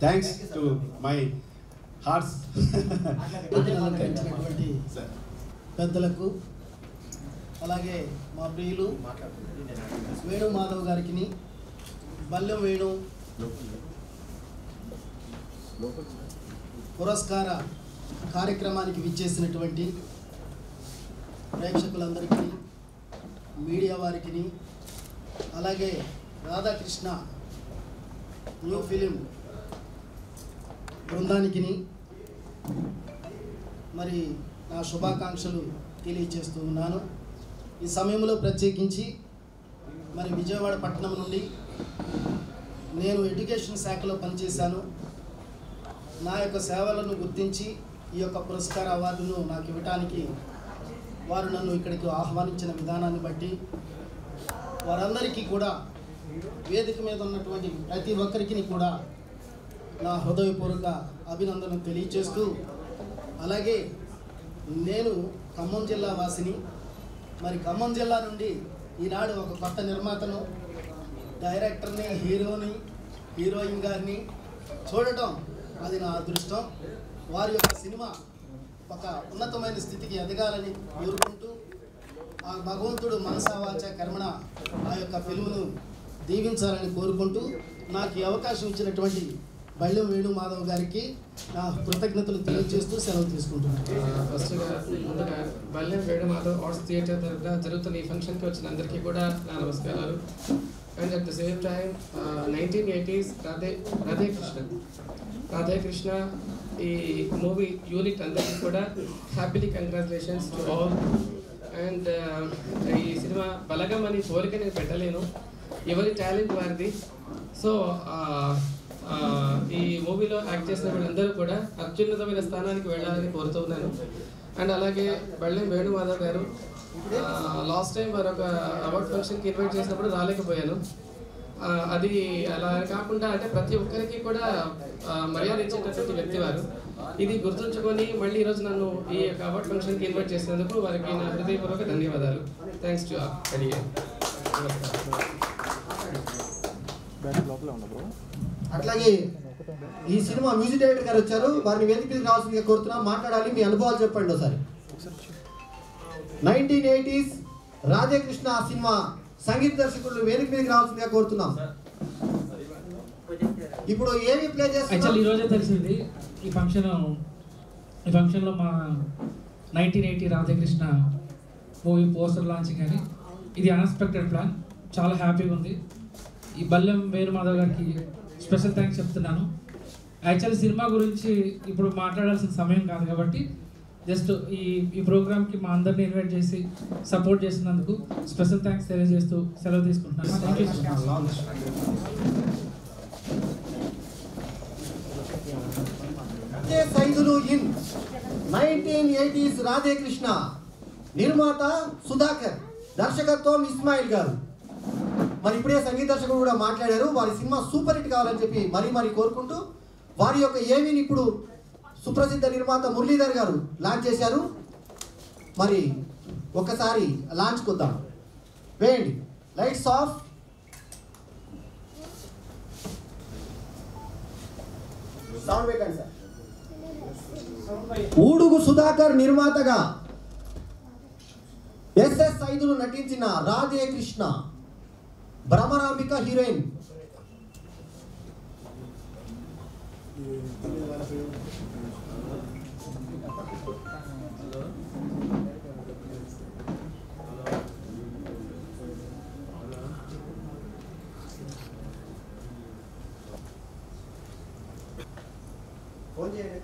Speaker 14: Thanks to my hearts
Speaker 15: పెద్దలకు, అలాగే మా ప్రియులు వేణు మాధవ్ గారికి, బల్లెం వేణు పురస్కార కార్యక్రమానికి విచ్చేసినటువంటి ప్రేక్షకులందరికీ, మీడియా వారికి, అలాగే రాధాకృష్ణ న్యూ ఫిలిం బృందానికి మరి నా శుభాకాంక్షలు తెలియజేస్తూ ఉన్నాను. ఈ సమయంలో ప్రత్యేకించి మరి విజయవాడ పట్టణం నుండి నేను ఎడ్యుకేషన్ శాఖలో పనిచేశాను. నా యొక్క సేవలను గుర్తించి ఈ యొక్క పురస్కార అవార్డును నాకు ఇవ్వటానికి వారు నన్ను ఇక్కడికి ఆహ్వానించిన విధానాన్ని బట్టి వారందరికీ కూడా, వేదిక మీద ఉన్నటువంటి ప్రతి ఒక్కరికి కూడా నా హృదయపూర్వక అభినందనలు తెలియజేస్తూ, అలాగే నేను ఖమ్మం జిల్లా వాసిని. మరి ఖమ్మం జిల్లా నుండి ఈనాడు ఒక కొత్త నిర్మాతను, డైరెక్టర్ని, హీరోయిన్ గారిని చూడటం అది నా అదృష్టం. వారి యొక్క సినిమా ఒక ఉన్నతమైన స్థితికి ఎదగాలని కోరుకుంటూ, ఆ భగవంతుడు మనసా వాచా కర్మణ ఆ యొక్క ఫిల్మ్ను దీవించాలని కోరుకుంటూ, నాకు ఈ అవకాశం ఇచ్చినటువంటి బల్లెం వేణు మాధవ్ గారికి నా కృతజ్ఞతలు తెలియజేస్తూ సెలవు తీసుకుంటున్నాను.
Speaker 16: ఫస్ట్గా ముందుగా బల్లెం వేణు మాధవ్ ఆర్ట్స్ థియేటర్ తరఫున జరుగుతున్న ఈ ఫంక్షన్కి వచ్చిన అందరికీ కూడా నా నమస్కారాలు. And at the same time 1980s Radhe Krishna ఈ మూవీ యూనిట్ అందరికీ కూడా happily congratulations to all. And ఈ సినిమా బలగం అని పోలిక నేను పెట్టలేను, ఎవరి టాలెంట్ వారిది. సో ఈ మూవీలో యాక్ట్ చేసిన వీళ్ళందరూ కూడా అత్యున్నతమైన స్థానానికి వెళ్ళాలని కోరుతున్నాను. అండ్ అలాగే బల్లెం వేణు మాధవ్ గారు లాస్ట్ టైం మరొక అవార్డ్ ఫంక్షన్కి ఇన్వైట్ చేసినప్పుడు రాలేకపోయాను. అది అలా కాకుండా అంటే ప్రతి ఒక్కరికి కూడా మర్యాద ఇచ్చేటటువంటి వ్యక్తి వారు. ఇది గుర్తుంచుకొని మళ్ళీ ఈరోజు నన్ను ఈ యొక్క అవార్డ్ ఫంక్షన్కి ఇన్వైట్ చేసినందుకు వారికి నా హృదయపూర్వక ధన్యవాదాలు. Thanks to all.
Speaker 5: అట్లాగే ఈ సినిమా మ్యూజిక్ డైరెక్టర్ గారు వచ్చారు, వారిని వేదిక మీద రావాల్సిందిగా కోరుతున్నాం. మాట్లాడాలి, మీ అనుభవాలు చెప్పండి ఒకసారి. 1980s రాధాకృష్ణ సినిమా సంగీత దర్శకులు వేదిక మీదకి రావాల్సిందిగా కోరుతున్నాం. ఇప్పుడు ఏమి ప్లే చేస్తున్నారు?
Speaker 10: ఈ రోజే తెలిసింది ఈ ఫంక్షన్లో మా 1980 రాధాకృష్ణ మూవీ పోస్టర్ లాంచింగ్ అని. ఇది అన్ఎక్స్పెక్టెడ్ ప్లాన్, చాలా హ్యాపీగా ఉంది. ఈ బల్లెం వేణు మాధవ్ గారికి స్పెషల్ థ్యాంక్స్ చెప్తున్నాను. యాక్చువల్లీ సినిమా గురించి ఇప్పుడు మాట్లాడాల్సిన సమయం కాదు కాబట్టి జస్ట్ ఈ ప్రోగ్రామ్కి మా అందరిని ఇన్వైట్ చేసి సపోర్ట్ చేసినందుకు స్పెషల్ థ్యాంక్స్ తెలియజేస్తూ సెలవు తీసుకుంటున్నాను. Thank you so much.
Speaker 5: Saidulu in 1980s Radhakrishna, నిర్మాత సుధాకర్, దర్శకత్వం ఇస్మాయిల్ గారు. మరి ఇప్పుడే సంగీత దర్శకుడు కూడా మాట్లాడారు, వారి సినిమా సూపర్ హిట్ కావాలని చెప్పి మరీ కోరుకుంటూ వారి యొక్క ఏవిని ఇప్పుడు సుప్రసిద్ధ నిర్మాత మురళీధర్ గారు లాంచ్ చేశారు. మరి ఒక్కసారి లాంచ్ కొద్దాం. వేయండి, లైట్స్ ఆఫ్. సౌండ్ పెట్టండి సార్. ఊడుగు సుధాకర్ నిర్మాతగా ఎస్ఎస్ సైదులు నటించిన రాధేకృష్ణ, భ్రమరాంబిక హీరోయిన్. ఫోన్ చేయండి.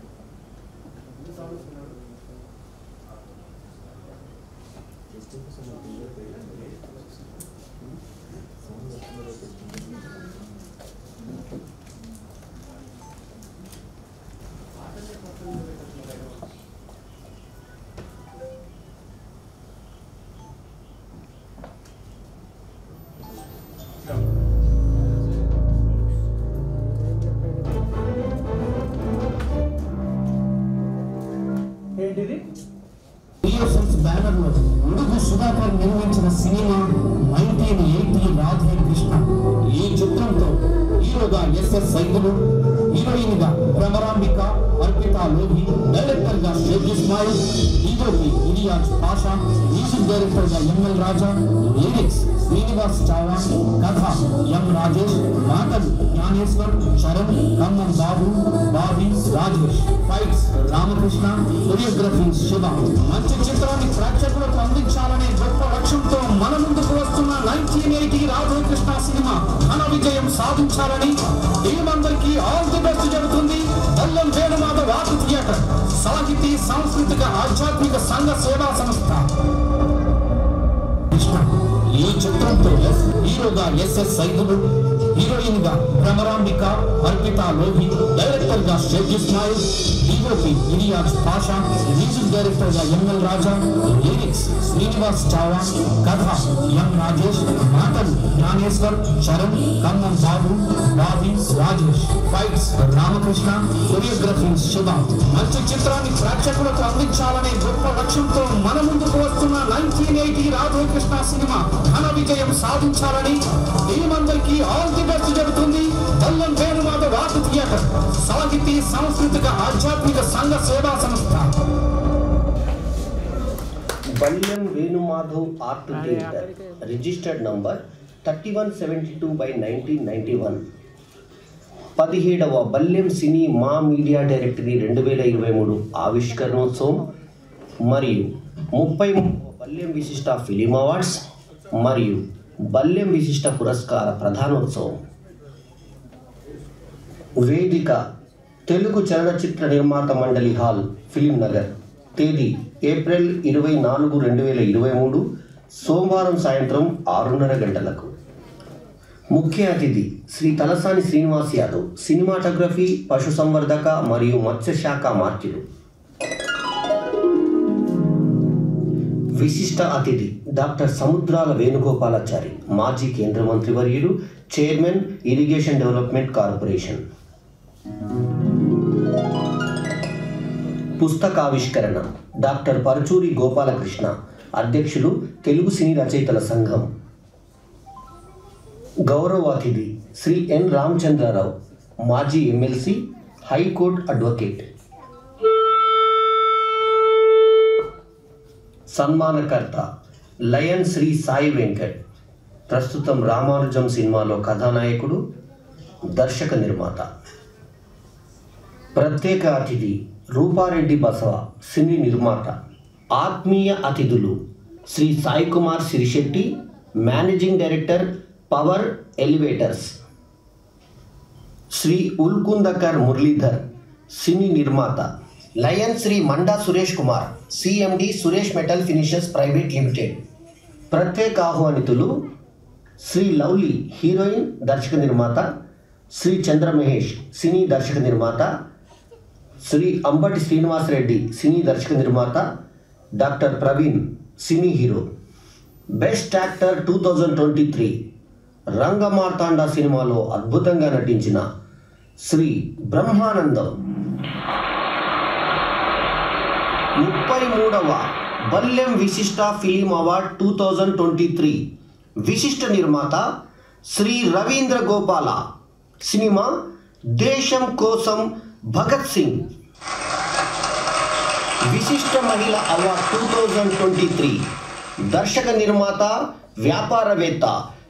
Speaker 17: బ్యానర్లో ఉడుగు సుధాకర్ నిర్మించిన సినిమా 1980 రాధే కృష్ణ. ఈ చిత్రంతో హీరోగా ఎస్ఎస్ సైదులు, హీరోయిన్ గా భ్రమరాంబిక, అర్పితా లోహి, డైరెక్టర్ గా షేక్ ఇస్మాయిల్, హీరోకి ఇలియాజ్ పాషా, మ్యూజిక్ డైరెక్టర్ గా ఎంఎల్ రాజా, లిరిక్స్ శ్రీనివాస్ చావా, కథ ఎం రాజేష్, మాటలు జ్ఞానేశ్వర్, శరణ్, ఖమ్మం బాబు, బాబీ, రాజేష్, ఫైట్స్ రామకృష్ణ, కొరియోగ్రఫీ శివ. మంచి చిత్రాన్ని ప్రేక్షకులకు అందించాలనే గొప్ప లక్ష్యంతో మన ముందుకు వస్తున్న 1980 రాధాకృష్ణ సినిమా ఘన విజయం సాధించాలని టీమందరికీ ఆల్ ది బెస్ట్ చెబుతుంది బెల్లం వేణుమాధవ్ ఆర్ట్ థియేటర్, సాహితీ సాంస్కృతిక ఆధ్యాత్మిక సంఘ సేవా సంస్థ. ఈ చిత్రంతో హీరోగా ఎస్ఎస్ సైదులు, హీరోయిన్ గా భ్రమరాంబిక, అర్పితా లోహి, డైరెక్టర్ గా షేక్ ఇస్మాయిల్, హీరోకి ఇలియాజ్ పాషా, మ్యూజిక్ డైరెక్టర్ గా ఎంఎల్ రాజా, లిరిక్స్ శ్రీనివాస్ చావా, కథ ఎం రాజేష్, మాటలు జ్ఞానేశ్వర్, శరణ్, ఖమ్మం బాబు, బాబీ, రాజేష్, ఫైట్స్ రామకృష్ణ, కొరియోగ్రఫీ శివ. మంచి చిత్రాన్ని ప్రేక్షకులకు అందించాలనే గొప్ప లక్ష్యంతో మన ముందుకు వస్తున్న 1980 రాధాకృష్ణ సినిమా ఘన విజయం సాధించాలని టీమందరికీ ఆల్ ది బెస్ట్ చెబుతుంది బెల్లం వేణుమాధవ్ ఆర్ట్ థియేటర్, సాహితీ సాంస్కృతిక ఆధ్యాత్మిక సంఘ సేవా సంస్థ.
Speaker 18: Balyam Venumadhav art theatre, registered number 3172/1991. 17వ బల్యం సినీ మా మీడియా డైరెక్టరీ 2023 ఆవిష్కరణోత్సవం మరియు 30వ బల్యం విశిష్ట ఫిలిం అవార్డ్స్ మరియు బల్యం విశిష్ట పురస్కార ప్రధానోత్సవం. వేదిక తెలుగు చలనచిత్ర నిర్మాత మండలి హాల్, ఫిలిం నగర్. తేదీ ఏప్రిల్ 24, 2023 సోమవారం సాయంత్రం 6:30 గంటలకు. ముఖ్య అతిథి శ్రీ తలసాని శ్రీనివాస్ యాదవ్, సినిమాటోగ్రఫీ, పశుసంవర్ధక మరియు మత్స్యశాఖ మార్చులు. విశిష్ట అతిథి డాక్టర్ సముద్రాల వేణుగోపాలాచారి, మాజీ కేంద్ర మంత్రివర్యులు, చైర్మన్ ఇరిగేషన్ డెవలప్మెంట్ కార్పొరేషన్. పుస్తకావిష్కరణ డాక్టర్ పరచూరి గోపాలకృష్ణ, అధ్యక్షులు తెలుగు సినీ రచయితల సంఘం. గౌరవ అతిథి శ్రీ ఎన్ రామచంద్రరావు, మాజీ ఎమ్మెల్సీ, హైకోర్టు అడ్వకేట్. సన్మానకర్త లయన్ శ్రీ సాయి వెంకట్, ప్రస్తుతం రామానుజం సినిమాలో కథానాయకుడు, దర్శక నిర్మాత. ప్రత్యేక అతిథి రూపారెడ్డి బసవ, సినీ నిర్మాత. ఆత్మీయ అతిథులు Shri Sai Kumar Sirisetti, managing director, power elevators. Shri Ulkundakar Muralidhar, cine నిర్మాత. Lion Shri Manda Suresh Kumar, CMD Suresh metal finishers private limited. ప్రత్యేక ఆహ్వానితులు శ్రీ లవ్లీ, హీరోయిన్, దర్శక నిర్మాత. శ్రీ చంద్రమహేష్, సినీ దర్శక నిర్మాత. శ్రీ అంబటి శ్రీనివాసరెడ్డి, సినీ దర్శక నిర్మాత. Doctor Praveen, cine hero. Best actor 2023 Rangamarthanda సినిమాలో అద్భుతంగా నటించిన శ్రీ బ్రహ్మానందం. 33వ బల్యం విశిష్ట ఫిలిం అవార్డ్ 2023 విశిష్ట నిర్మాత శ్రీ రవీంద్ర గోపాల, సినిమా దేశం కోసం భగత్ సింగ్. విశిష్ట మహిళ అవార్డ్ 2023 దర్శక నిర్మాత, వ్యాపారవేత్త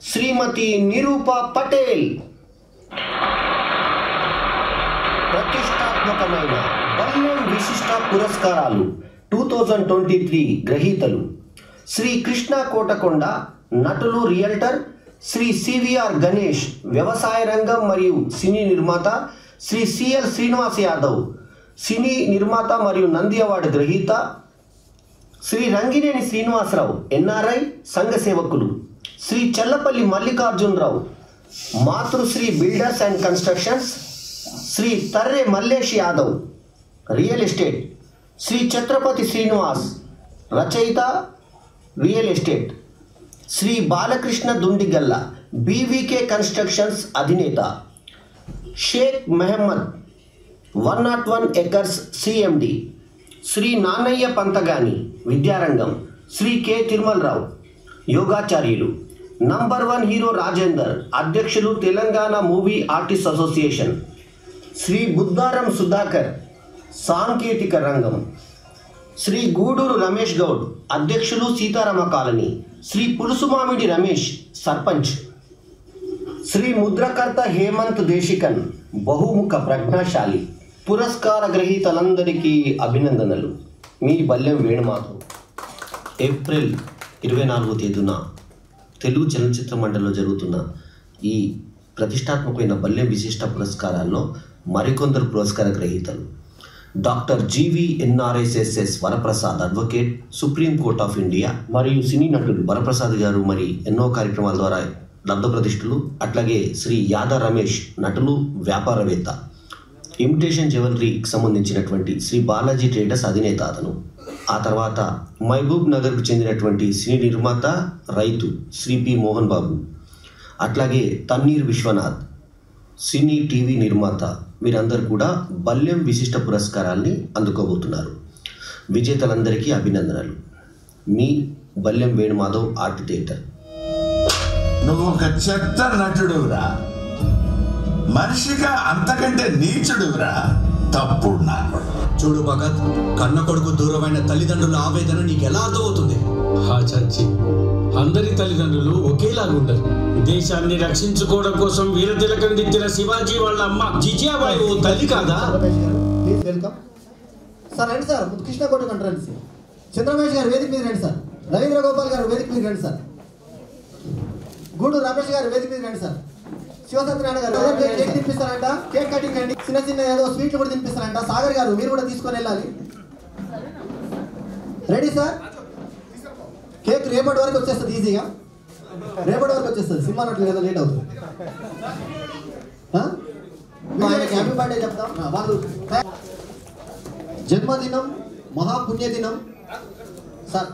Speaker 18: శ్రీమతి నిరూప పటేల్. ప్రతిష్టాత్మకమైన బల్యం విశిష్ట పురస్కారాలు 2023 గ్రహీతలు శ్రీ కృష్ణ కోటకొండ, నటులు, రియల్టర్. శ్రీ సివిఆర్ గణేష్, వ్యవసాయ రంగం మరియు సినీ నిర్మాత. శ్రీ సిఎల్ శ్రీనివాస్ యాదవ్, సినీ నిర్మాత మరియు నంది అవార్డు గ్రహీత. శ్రీ రంగినేని శ్రీనివాసరావు, ఎన్ఆర్ఐ సంఘ సేవకులు. Shri Challapalli Mallikarjunarao, Matrusri builders and constructions. Shri Tarre Mallesh Yadav, real estate. Shri Chhatrapati Srinivas, రచయిత, real estate. Shri Balakrishna Dundigalla, BVK constructions అధినేత. Sheikh Mohammed, 101 acres CMD. శ్రీ నాన్నయ్య పంతగాని, విద్యారంగం. శ్రీ కె తిరుమలరావు యోగాచార్యులు, నంబర్ 1 హీరో రాజేందర్, అధ్యక్షులు Telangana movie artist association, Shri Buddharam Sudhakar సాంకేతిక రంగం, శ్రీ గూడూరు రమేష్ గౌడ్ అధ్యక్షులు సీతారామ కాలనీ, శ్రీ పులుసుమామిడి రమేష్ సర్పంచ్, శ్రీ ముద్రకర్త హేమంత్ దేశికన్ బహుముఖ ప్రజ్ఞాశాలి. పురస్కార గ్రహీతలందరికీ అభినందనలు. మీ బల్లెం వేణుమాధవ్. ఏప్రిల్ 24వ తేదీన తెలుగు చలనచిత్ర మండలిలో జరుగుతున్న ఈ ప్రతిష్టాత్మకమైన బల్లెం విశిష్ట పురస్కారాల్లో మరికొందరు పురస్కార గ్రహీతలు: doctor GVNRSSS Varaprasad, advocate, supreme court of India, మరియు సినీ నటుడు వరప్రసాద్ గారు మరి ఎన్నో కార్యక్రమాల ద్వారా లబ్ధప్రతిష్ఠులు. అట్లాగే శ్రీ యాదా రమేష్, నటులు, వ్యాపారవేత్త. ఇమిటేషన్ జ్యువెలరీకి సంబంధించినటువంటి శ్రీ బాలాజీ ట్రేడర్స్ అధినేత అతను. ఆ తర్వాత మహబూబ్ నగర్కు చెందినటువంటి సినీ నిర్మాత, రైతు శ్రీ పి మోహన్ బాబు. అట్లాగే తన్నీర్ విశ్వనాథ్, సినీ టీవీ నిర్మాత. వీరందరూ కూడా బల్లెం విశిష్ట పురస్కారాల్ని అందుకోబోతున్నారు. విజేతలందరికీ అభినందనలు. మీ బల్లెం వేణుమాధవ్, ఆర్ట్ థియేటర్.
Speaker 19: నువ్వు ఒక చెత్త నటుడురా, మనిషిగా అంతకంటే నీచుడురా, తప్పుడు నాకు.
Speaker 20: చూడు భగత్, కన్న కొడుకు దూరమైన తల్లిదండ్రుల ఆవేదన నీకు ఎలా అర్థమవుతుంది?
Speaker 13: చాచి, అందరి తల్లిదండ్రులు ఒకేలాగా ఉండరు. దేశాన్ని రక్షించుకోవడం కోసం వీర తిలకం దిద్దిన శివాజీ వాళ్ళ అమ్మ జిజియాబాయి ఓ తల్లి కాదా?
Speaker 5: Please welcome sir. రండి సార్, కృష్ణ కోట కంట్రన్సీ. చంద్రమేష్ గారు వేదిక మీద రండి సార్. రవీంద్ర గోపాల్ గారు వేదిక మీద రండి సార్. గూడూరు రమేష్ గారు వేదిక మీద రండి సార్. శివసత్యనారాయణ గారు కేక్ తినిపిస్తారంట. కేక్ కటింగ్ అండి. చిన్న చిన్న ఏదో స్వీట్లు కూడా తినిపిస్తారంట. సాగర్ గారు మీరు కూడా తీసుకొని వెళ్ళాలి. Ready sir? కేక్ రేపటి వరకు వచ్చేస్తుంది, ఈజీగా రేపటి వరకు వచ్చేస్తుంది. సినిమా నట్లు ఏదో లేట్ అవుతుంది. ఆయనకి హ్యాపీ బర్త్డే చెప్తాం. వాళ్ళు జన్మదినం, మహాపుణ్యదినం సార్.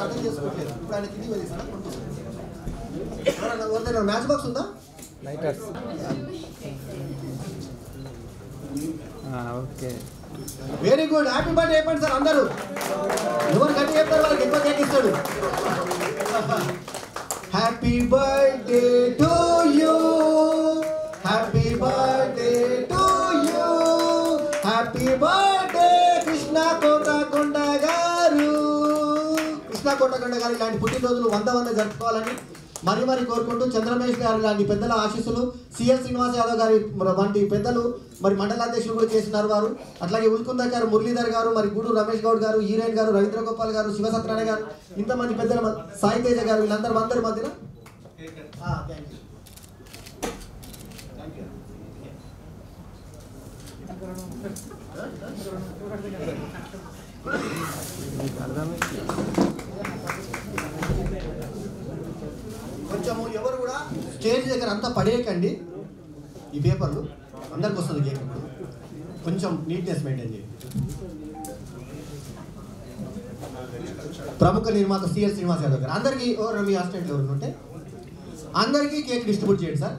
Speaker 5: అర్థం చేసుకోవట్లేదు. ఇప్పుడు ఆయన కింది వెళ్ళి మ్యాచ్ బాక్స్ ఉందా?
Speaker 2: Okay,
Speaker 5: very good. Happy birthday చెప్పండి సార్ అందరూ. ఎవరు గట్టి చెప్తారు వాళ్ళకి ఎక్కువ కేక్ ఇస్తాడు. Happy birthday to you, happy birthday to you, happy birthday Krishna Kotakonda గారు. కృష్ణ కోటకొండ గారు ఇలాంటి పుట్టినరోజులు 100 జరుపుకోవాలని మరి కోరుకుంటూ, చంద్రమేష్ గారు లాంటి పెద్దల ఆశీస్సులు, సిఎల్ శ్రీనివాస్ యాదవ్ గారి వంటి పెద్దలు మరి మండలాధ్యక్షులు కూడా చేసినారు వారు. అట్లాగే ఉల్కుంద గారు, మురళీధర్ గారు, మరి గూడూరు రమేష్ గౌడ్ గారు, హీరోయిన్ గారు, రవీంద్ర గోపాల్ గారు, శివసత్యనారాయణ గారు, ఇంతమంది పెద్దల, సాయి తేజ గారు, వీళ్ళందరి మధ్యన కొంచెము ఎవరు కూడా స్టేజ్ దగ్గర అంతా పడేయకండి. ఈ పేపర్లు అందరికి వస్తుంది కేక్. కొంచెం నీట్నెస్ మెయింటైన్ చేయండి. ప్రముఖ నిర్మాత సిఎల్ శ్రీనివాస్ యాదవ్ గారు అందరికీ, మీ అసిస్టెంట్లు ఎవరు ఉంటే అందరికీ కేక్ డిస్ట్రిబ్యూట్ చేయండి సార్.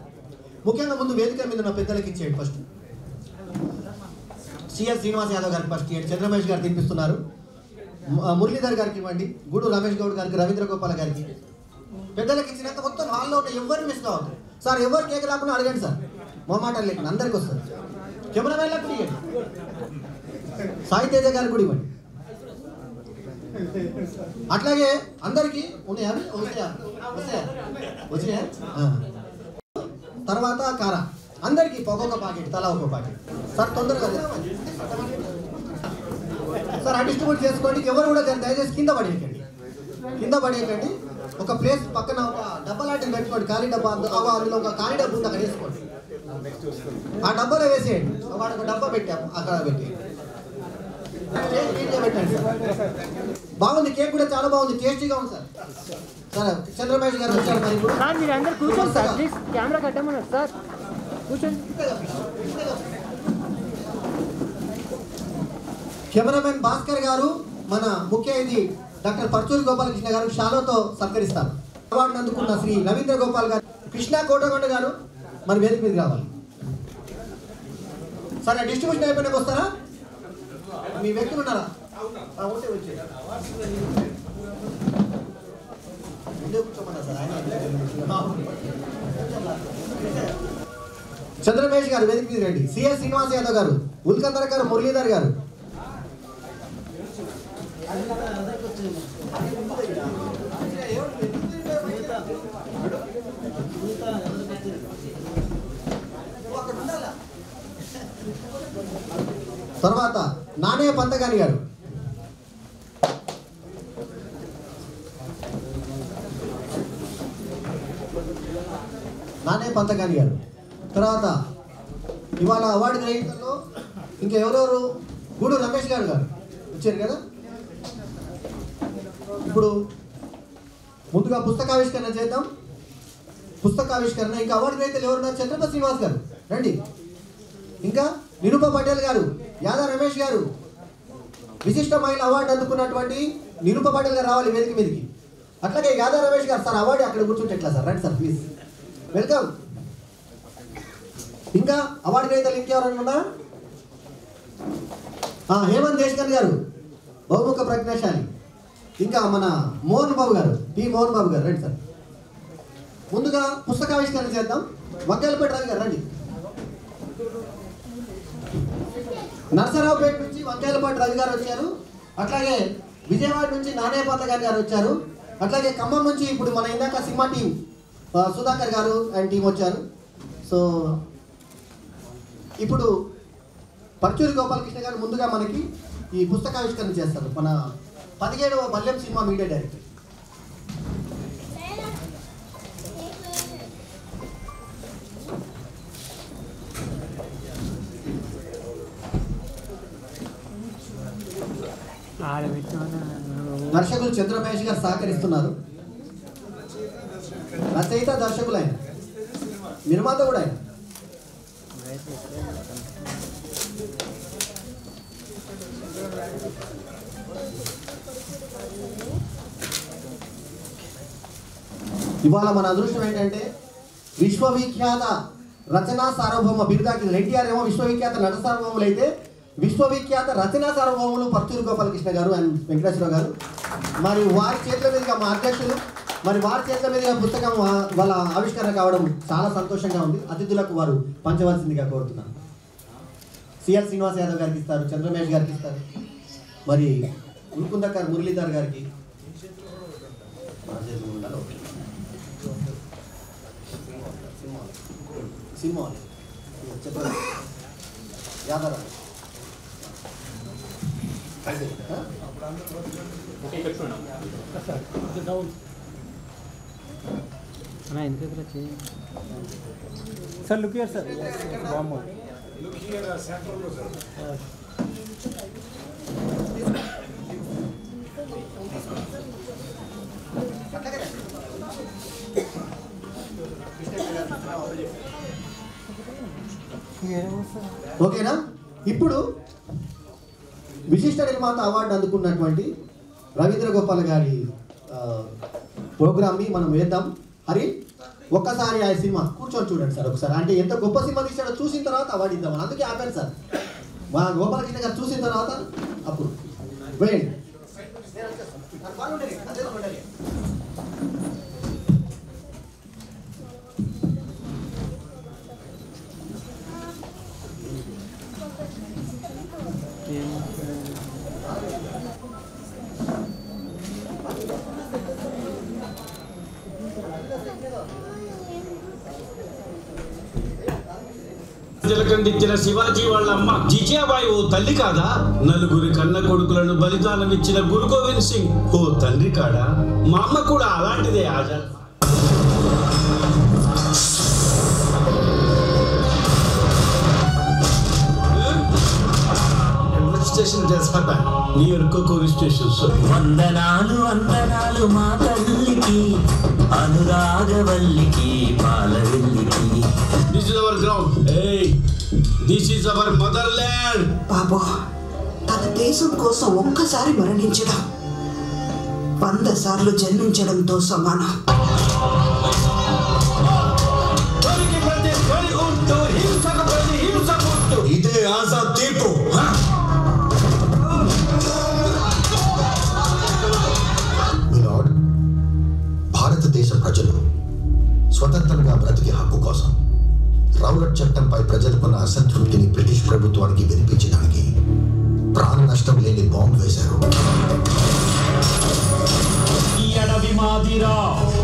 Speaker 5: ముఖ్యంగా ముందు వేదిక మీద ఉన్న పెద్దలకి ఇచ్చేయండి. ఫస్ట్ సిఎల్ శ్రీనివాస్ యాదవ్ గారికి ఫస్ట్ ఇవ్వండి. చంద్రమేష్ గారు తినిపిస్తున్నారు. మురళీధర్ గారికి ఇవ్వండి. గూడూరు రమేష్ గౌడ్ గారికి, రవీంద్ర గోపాల్ గారికి. పెద్దలకి ఇచ్చినాక మొత్తం హాల్లో ఉన్న ఎవరిని మిస్ కావద్దు సార్. ఎవరు కేక్ రాకుండా అడగండి సార్. మొహమాటం లేకుండా అందరికి వస్తుంది. కెమెరామెన్లకు కూడా ఇవ్వండి. సాయి తేజ గారికి కూడా ఇవ్వండి. అట్లాగే అందరికీ ఉన్నాయా? వచ్చినాయా? తర్వాత కార అందరికీ ఒక్కొక్క ప్యాకెట్, తలా ఒక్కొక్క ప్యాకెట్ సార్. తొందరగా సార్ డిస్ట్రిబ్యూట్ చేసుకోండి. ఎవరు కూడా దయచేసి కింద పడేయకండి. ఒక ప్లేస్ పక్కన ఒక డబ్బా లాంటిది పెట్టుకోండి. ఖాళీ డబ్బా, అందులో ఒక ఖాళీ డబ్బా ఉంది, అక్కడ వేసుకోండి. ఆ డబ్బాలో వేసేయండి. వాడు ఒక డబ్బా పెట్టాము, అక్కడ పెట్టేయండి. పెట్టండి సార్. బాగుంది, కేక్ కూడా చాలా బాగుంది, టేస్టీగా ఉంది సార్. సార్ చంద్రమేష్ గారు వచ్చారు. మరి ఇప్పుడు
Speaker 2: మీరు అందరు కూర్చోండి సార్, ప్లీజ్. కెమెరా కట్టమన్నారు సార్, కూర్చోండి.
Speaker 5: కెమెరామెన్ భాస్కర్ గారు, మన ముఖ్య అతిథి డాక్టర్ పర్చూరి గోపాలకృష్ణ గారు షాలోతో సత్కరిస్తారు. అవార్డు అందుకున్న శ్రీ రవీంద్ర గోపాల్ గారు, కృష్ణ కోటగొండ గారు మరి వేదిక మీదకి రావాలి. సరే డిస్ట్రిబ్యూషన్ అయిపోయినాక వస్తారా? మీ వ్యక్తులు ఉన్నారా? ఉంటే వచ్చే చంద్రమేష్ గారు వేదిక మీద రండి. సిఎస్ శ్రీనివాస్ యాదవ్ గారు, ఉల్కందర్ గారు, మురళీధర్ గారు. తర్వాత నానే పంతగాని గారు, నానే పంతగాని గారు. తర్వాత ఇవాళ అవార్డు గ్రహీతల్లో ఇంకా ఎవరెవరు? గూడు రమేష్ గారు వచ్చారు కదా. ఇప్పుడు ముందుగా పుస్తకావిష్కరణ చేద్దాం. పుస్తకావిష్కరణ ఇంకా అవార్డు గ్రహీతలు ఎవరున్నారు? ఛత్రపతి శ్రీనివాస్ గారు రండి. ఇంకా నిరూప పటేల్ గారు, యాదా రమేష్ గారు, విశిష్ట మహిళ అవార్డు అందుకున్నటువంటి నిరూప పటేల్ గారు రావాలి వేదిక మీదకి. అట్లాగే యాదా రమేష్ గారు సార్ అవార్డు అక్కడ కూర్చుంటే ఎట్లా సార్? రండి సార్ ప్లీజ్, వెల్కమ్. ఇంకా అవార్డు గ్రహీతలు ఇంకెవరైనా ఉన్నా? హేమంత్ దేశ్కర్ గారు, బహుముఖ ప్రజ్ఞాశాలి. ఇంకా మన మోహన్ బాబు గారు, పి మోహన్ బాబు గారు రండి సార్. ముందుగా పుస్తకావిష్కరణ చేద్దాం. వంకాయలపేట రాజు గారు రండి. నర్సరావుపేట నుంచి వంకాయలపాటి రవి గారు వచ్చారు. అట్లాగే విజయవాడ నుంచి నానే పంతగారి గారు వచ్చారు. అట్లాగే ఖమ్మం నుంచి ఇప్పుడు మన ఇందాక cinema team Sudhakar garu and team వచ్చారు. సో ఇప్పుడు పర్చూరి గోపాలకృష్ణ గారు ముందుగా మనకి ఈ పుస్తకావిష్కరణ చేస్తారు. మన 17వ బల్యం సినిమా మీడియా డైరెక్టర్. దర్శకులు చంద్రమేష్ గారు సహకరిస్తున్నారు. రచయిత దర్శకులు ఆయన, నిర్మాత కూడా ఆయన. ఇవాళ మన అదృష్టం ఏంటంటే విశ్వవిఖ్యాత రచనా సార్వభౌమ బిరుదాకి ఎన్టీఆర్ ఏమో విశ్వవిఖ్యాత నట సార్వభౌములు అయితే విశ్వవిఖ్యాత రచనా సార్వభౌములు పర్చూరి గోపాలకృష్ణ గారు అండ్ వెంకటేశ్వరరావు గారు. మరి వారి చేతుల మీదుగా మా అధ్యక్షులు మరి వారి చేతుల మీదుగా పుస్తకం వాళ్ళ ఆవిష్కరణ కావడం చాలా సంతోషంగా ఉంది. అతిథులకు వారు పంచవలసిందిగా కోరుతున్నాను. సిఎల్ శ్రీనివాస్ యాదవ్ గారికి ఇస్తారు, చంద్రమేష్ గారికి ఇస్తారు, మరి ఉల్కుందకర్ మురళీధర్ గారికి. సినిమా చెప్పండి Yadav
Speaker 1: sir look here sir.
Speaker 5: ఓకేనా? ఇప్పుడు విశిష్ట నిర్మాత అవార్డు అందుకున్నటువంటి రవీంద్ర గోపాల్ గారి ప్రోగ్రామ్ని మనం వేద్దాం. హరి ఒక్కసారి ఆ సినిమా కూర్చొని చూడండి సార్ ఒకసారి. అంటే ఎంత గొప్ప సినిమా తీసాడో చూసిన తర్వాత అవార్డు ఇద్దామని అందుకే ఆపాను సార్. మా గోపాలకృష్ణ గారు చూసిన తర్వాత అప్పుడు వేయండి.
Speaker 13: తిలకందించిన శివాజీ వాళ్ళ అమ్మ జిజియాబాయి ఓ తల్లి కాదా? నలుగురి కన్న కొడుకులను బలిదానం ఇచ్చిన గురు గోవింద్ సింగ్ ఓ తండ్రి కాడా? మా అమ్మ కూడా అలాంటిదే. Azad station near Kokuri station.
Speaker 21: వందనాలు వందనాలు మా తల్లికి, అనురాగవల్లికి, పాలవెల్లికి.
Speaker 13: This is our ground. Hey, this is our motherland.
Speaker 22: బాబు, తన దేశం కోసం ఒక్కసారి మరణించడం
Speaker 3: 100 సార్లు జన్మించడంతో సమానం.
Speaker 20: ఇదే ఆజాద్ తీర్పు.
Speaker 22: మిలార్డ్, భారతదేశ ప్రజలు స్వతంత్రంగా బ్రతికే హక్కు కోసం రౌలట్ చట్టంపై ప్రజలకున్న అసంతృప్తిని బ్రిటిష్ ప్రభుత్వానికి వినిపించడానికి ప్రాణ నష్టం లేని బాంబు వేశారు.
Speaker 21: ఈ అడవి మాదిరా,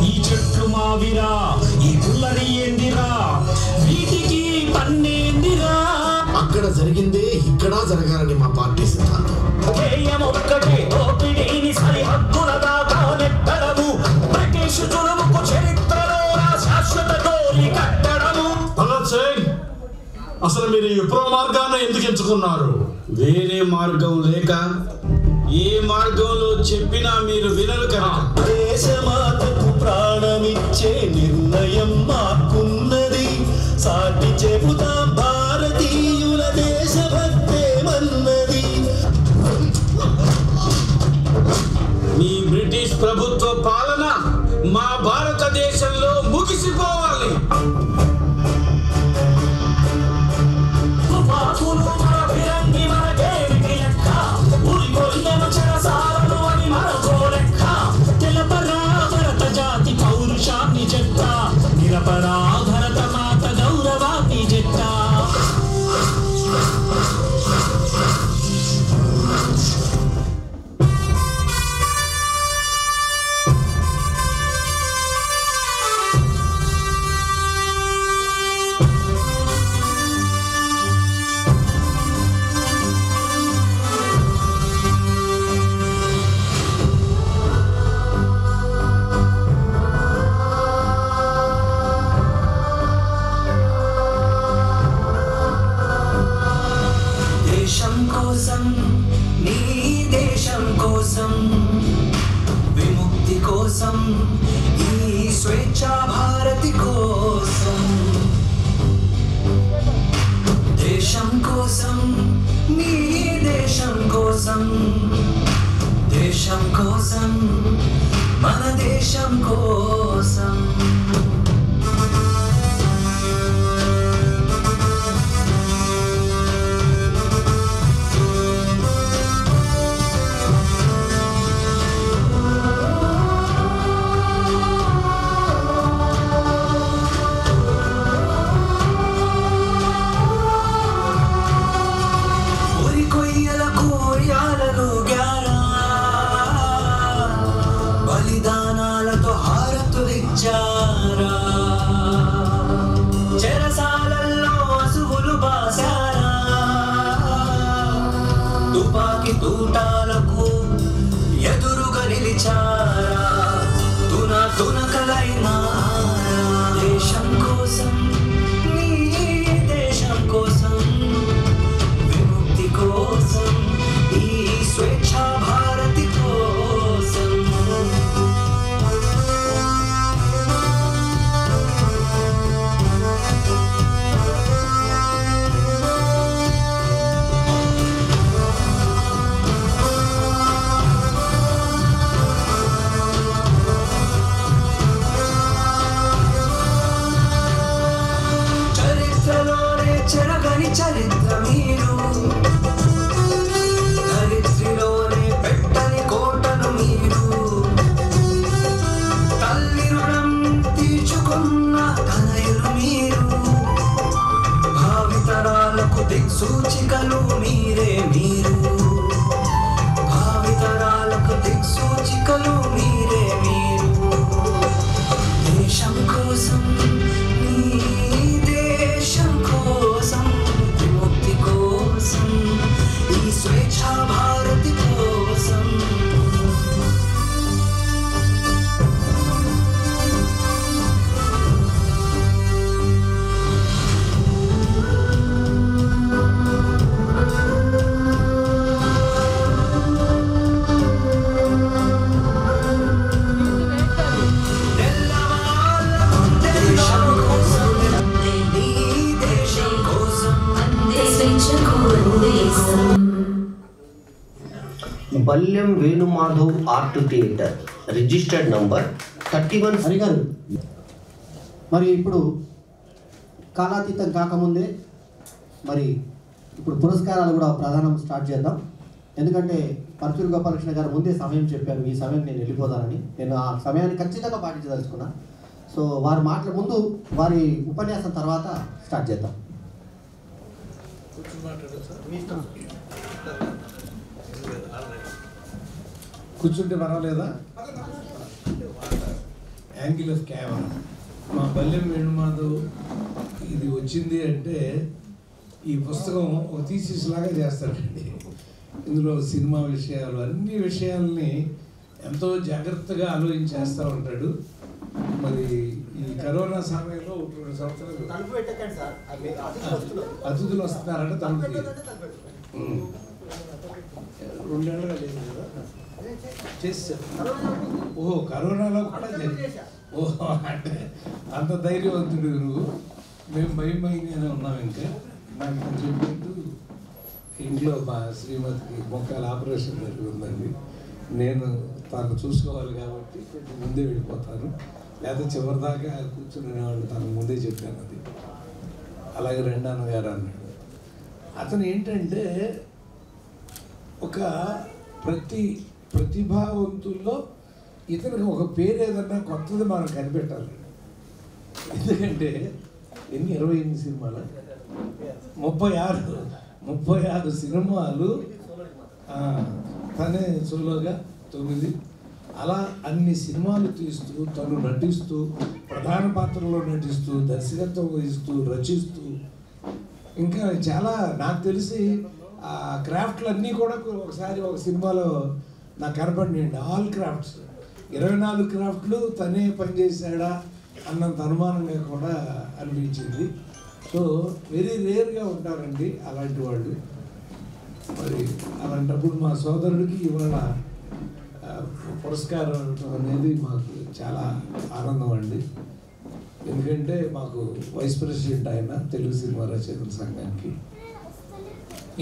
Speaker 21: ఈ చెట్లు మావిరా, ఈ పుల్లరి ఏందిరా, వీటికి పన్నేందిరా.
Speaker 22: అక్కడ జరిగిందే ఇక్కడ జరగాలని మా పార్టీ సిద్ధాంతం.
Speaker 21: ఒక్కటే దోపిడీని సరిహద్దుల దాకా నెట్టడము, బ్రిటిష్ తురుముకు చరిత్రలో శాశ్వత గోలి కట్టడము.
Speaker 13: భగత్ సింగ్, అసలు మీరు ఈ విప్లవ మార్గాన్ని ఎందుకు ఎంచుకున్నారు? వేరే మార్గం లేక ఏ మార్గంలో చెప్పినా మీరు వినరు కదా.
Speaker 21: దేశమాతకు ప్రాణమిచ్చే నిర్ణయం మాకున్నది. సాటి చెబుతాం భారతీయుల దేశభక్తేమన్నది.
Speaker 13: మీ బ్రిటిష్ ప్రభుత్వ పాలన మా భారతదేశంలో ముగిసిపోవాలి.
Speaker 21: తెలపరా భరత జాతి పౌరుషాన్ని చెత్త, నిరపరా భరత మాత గౌరవాన్ని చెత్త. దేశం కోసం, నీ దేశం కోసం, విముక్తి కోసం, ఈ స్వేచ్ఛా భారతి కోసం. దేశం కోసం, నీ దేశం కోసం, దేశం కోసం, మన దేశం కోసం. బలిదానాలతో హారతులిచ్చా
Speaker 18: Balyam Venumadhav art theatre, registered number 31.
Speaker 5: Hari garu, మరి ఇప్పుడు కాలాతీతం కాకముందే మరి ఇప్పుడు పురస్కారాలు కూడా ప్రదానం స్టార్ట్ చేద్దాం. ఎందుకంటే పరచూరు గోపాలకృష్ణ గారు ముందే సమయం చెప్పారు, ఈ సమయం నేను వెళ్ళిపోతానని. నేను ఆ సమయాన్ని ఖచ్చితంగా పాటించదలుచుకున్నా. సో వారి మాటల ముందు వారి ఉపన్యాసం తర్వాత స్టార్ట్ చేద్దాం.
Speaker 6: కూర్చుంటే పర్వాలేదా? యాంగిల్ ఆఫ్ కెమెరా మా బల్యం వేణుమాధవ్ ఇది వచ్చింది అంటే ఈ పుస్తకం ఒక థీసిస్ లాగా చేస్తాడండి. ఇందులో సినిమా విషయాలు అన్ని విషయాల్ని ఎంతో జాగ్రత్తగా ఆలోచించేస్తూ ఉంటాడు. మరి ఈ కరోనా సమయంలో 2 సంవత్సరాలు అతిథులు వస్తున్నారంటే తలుపు 2 ఏళ్ళుగా లేదు కదా చేశారు. ఓహో కరోనాలో కూడా ఓహో అంటే అంత ధైర్యవంతుడు నువ్వు. మేము భయంగానే ఉన్నాం. ఇంకా నాకు చెప్పినట్టు ఇంట్లో మా శ్రీమతికి మొక్కల ఆపరేషన్ జరిగిందండి. నేను తను చూసుకోవాలి కాబట్టి కొంచెం ముందే వెళ్ళిపోతాను, లేకపోతే చివరిదాకా కూర్చునేవాళ్ళు తనకు ముందే చెప్పాను. అది అలాగే రెండన్నగారు అన్నాడు. అతను ఏంటంటే ఒక ప్రతిభావంతుల్లో ఇతనికి ఒక పేరు ఏదన్నా కొత్తది మనం కనిపెట్టాలి. ఎందుకంటే 28 సినిమాలు 36 సినిమాలు తనే సోలోగా 9 అలా అన్ని సినిమాలు తీస్తూ తను నటిస్తూ ప్రధాన పాత్రలో నటిస్తూ దర్శకత్వం వహిస్తూ రచిస్తూ ఇంకా చాలా నాకు తెలిసి ఆ క్రాఫ్ట్లు అన్నీ కూడా ఒకసారి ఒక సినిమాలో నాకు కనపడినాయండి. ఆల్ క్రాఫ్ట్స్ 24 క్రాఫ్ట్లు తనే పనిచేశాడా అన్నంత అనుమానంగా కూడా అనిపించింది. సో వెరీ రేర్గా ఉంటారండి అలాంటి వాళ్ళు. మరి అలాంటప్పుడు మా సోదరుడికి ఇవాళ పురస్కారం అనేది మాకు చాలా ఆనందం అండి. ఎందుకంటే మాకు వైస్ ప్రెసిడెంట్ ఆయన తెలుగు సినిమా రచయితల సంఘానికి.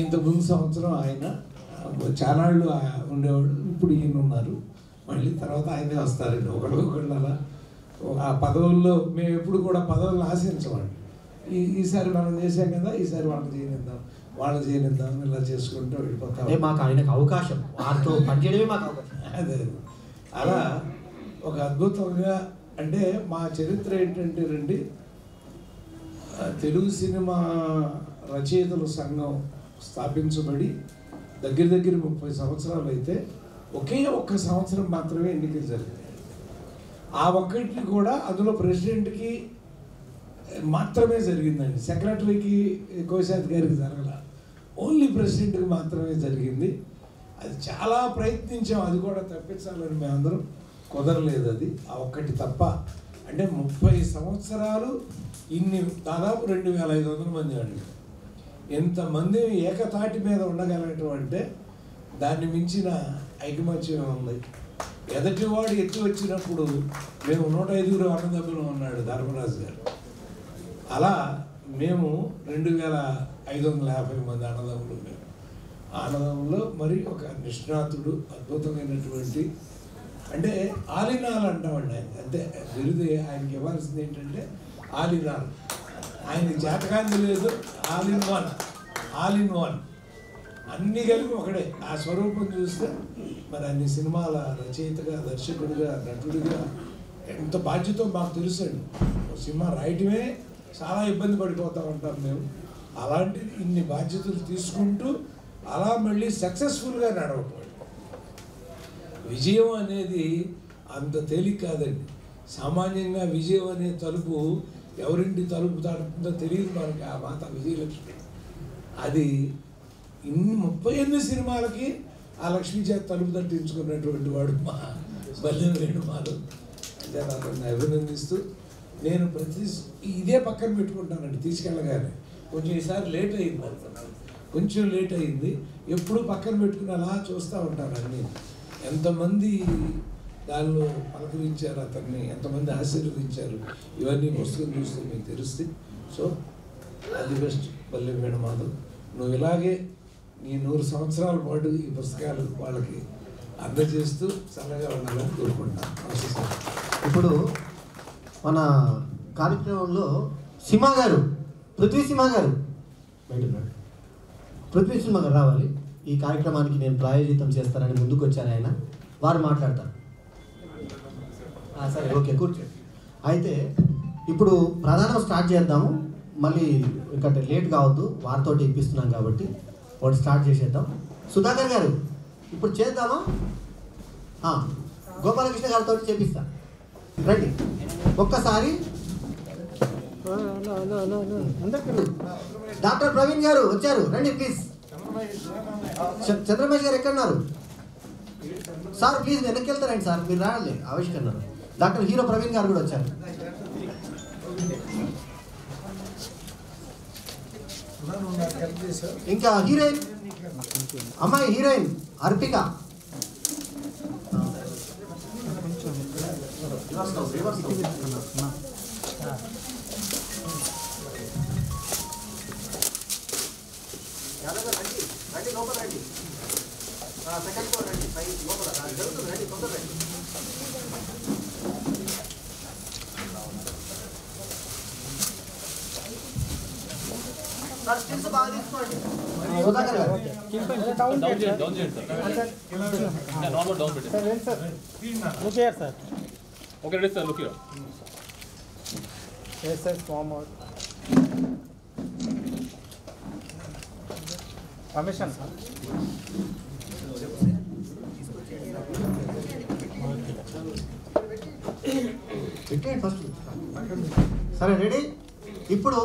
Speaker 6: ఇంతకుముందు సంవత్సరం ఆయన చాలాళ్ళు ఉండేవాళ్ళు, ఇప్పుడు ఈయన ఉన్నారు. మళ్ళీ తర్వాత ఆయనే వస్తారండి. ఒకళ్ళు అలా ఆ పదవుల్లో మేము ఎప్పుడు కూడా పదవులను ఆశించమండి. ఈసారి మనం చేసాం కదా, ఈసారి వాళ్ళు చేయనిద్దాం ఇలా చేసుకుంటూ వెళ్ళిపోతాం.
Speaker 5: మాకు ఆయనకు అవకాశం, వారితో పనిచేయడమే మాకు అవకాశం.
Speaker 6: అదే అలా ఒక అద్భుతంగా. అంటే మా చరిత్ర ఏంటంటే రండి, తెలుగు సినిమా రచయితల సంఘం స్థాపించబడి దగ్గర 30 సంవత్సరాలు అయితే ఒకే ఒక్క సంవత్సరం మాత్రమే ఎన్నికలు జరిగాయి. ఆ ఒక్కటిని కూడా అందులో ప్రెసిడెంట్కి మాత్రమే జరిగిందండి. సెక్రటరీకి కోశాధికారికి జరగల, ఓన్లీ ప్రెసిడెంట్కి మాత్రమే జరిగింది. అది చాలా ప్రయత్నించాం, అది కూడా తప్పించాలని మేమందరం, కుదరలేదు అది. ఆ ఒక్కటి తప్ప. అంటే 30 సంవత్సరాలు ఇన్ని దాదాపు 2500 మంది అండి. ఎంతమంది ఏకతాటి మీద ఉండగలగటం అంటే దాన్ని మించిన ఐకమత్యం ఉంది. ఎదటివాడు ఎత్తి వచ్చినప్పుడు మేము 105 అన్నదమ్ములు ఉన్నాడు ధర్మరాజు గారు. అలా మేము 2550 మంది అన్నదమ్ములు. మేము అన్నదమ్ములో మరి ఒక నిష్ణాతుడు, అద్భుతమైనటువంటి, అంటే ఆలినాల్ అంటామండి ఆయన. అంతే బిరుదు ఆయనకి ఇవ్వాల్సింది ఏంటంటే ఆలినాల్. ఆయనకి జాతకాంతి లేదు, ఆల్ ఇన్ వన్ అన్నీ కలిపి ఒకడే. ఆ స్వరూపం చూస్తే మరి అన్ని సినిమాల రచయితగా, దర్శకుడిగా, నటుడిగా ఎంత బాధ్యతో మాకు తెలుసండి. సినిమా రాయటమే చాలా ఇబ్బంది పడిపోతూ ఉంటాం మేము. అలాంటిది ఇన్ని బాధ్యతలు తీసుకుంటూ అలా మళ్ళీ సక్సెస్ఫుల్గా నడవటం. విజయం అనేది అంత తేలిక కాదండి. సామాన్యంగా విజయం అనే తలుపు ఎవరింటి తలుపు తడుపుతుందో తెలియదు మనకి. ఆ మాత విజయలక్ష్మి. అది 38 సినిమాలకి ఆ లక్ష్మీ చేత తలుపు తట్టించుకున్నటువంటి వాడు మా బల్యం వేణుమాధవ్. అంటే అతన్ని అభినందిస్తూ నేను ఇదే పక్కన పెట్టుకుంటానండి తీసుకెళ్ళగానే. కొంచెం ఈసారి లేట్ అయింది, కొంచెం లేట్ అయింది. ఎప్పుడు పక్కన పెట్టుకుని అలా చూస్తూ ఉంటాను అన్నీ. ఎంతమంది దానిలో పలకరించారు అతన్ని, ఎంతమంది ఆశీర్వదించారు, ఇవన్నీ పుస్తకం చూస్తే మీకు తెలుస్తుంది. సో అది బెస్ట్ బల్యం వేణుమాధవ్. నువ్వు ఇలాగే ఈ 100 సంవత్సరాల పాటు ఈ పుస్తకాలు వాళ్ళకి అందజేస్తూ చల్లగా ఉండాలని కోరుకుంటున్నాను.
Speaker 5: ఇప్పుడు మన కార్యక్రమంలో సింహ గారు, పృథ్వీ సింహ గారు పృథ్వీ సింహ గారు రావాలి. ఈ కార్యక్రమానికి నేను ప్రాయోజితం చేస్తానని ముందుకు వచ్చాను ఆయన. వారు మాట్లాడతారు. సరే, ఓకే, కూర్చోండి. అయితే ఇప్పుడు ప్రధానం స్టార్ట్ చేద్దాము. మళ్ళీ ఇక్కడ లేట్ కావద్దు, వారితో ఇప్పిస్తున్నాం కాబట్టి ఒకటి స్టార్ట్ చేసేద్దాం. సుధాకర్ గారు ఇప్పుడు చేద్దామా? గోపాలకృష్ణ గారితో చేపిస్తా. రండి ఒక్కసారి. డాక్టర్ ప్రవీణ్ గారు వచ్చారు, రండి ప్లీజ్. చంద్రమేష్ గారు ఎక్కడున్నారు సార్? ప్లీజ్ వెనక్కి వెళ్తారండి సార్, మీరు రావాలి. ఆవిష్కరణ డాక్టర్ హీరో ప్రవీణ్ గారు కూడా వచ్చారు. ఇంకా హీరోయిన్, అమ్మాయి heroine Arpika.
Speaker 7: Okay, ready, sir. Look here.
Speaker 1: Yes, sir. Forward. Permission.
Speaker 5: First సరే, రెడీ. ఇప్పుడు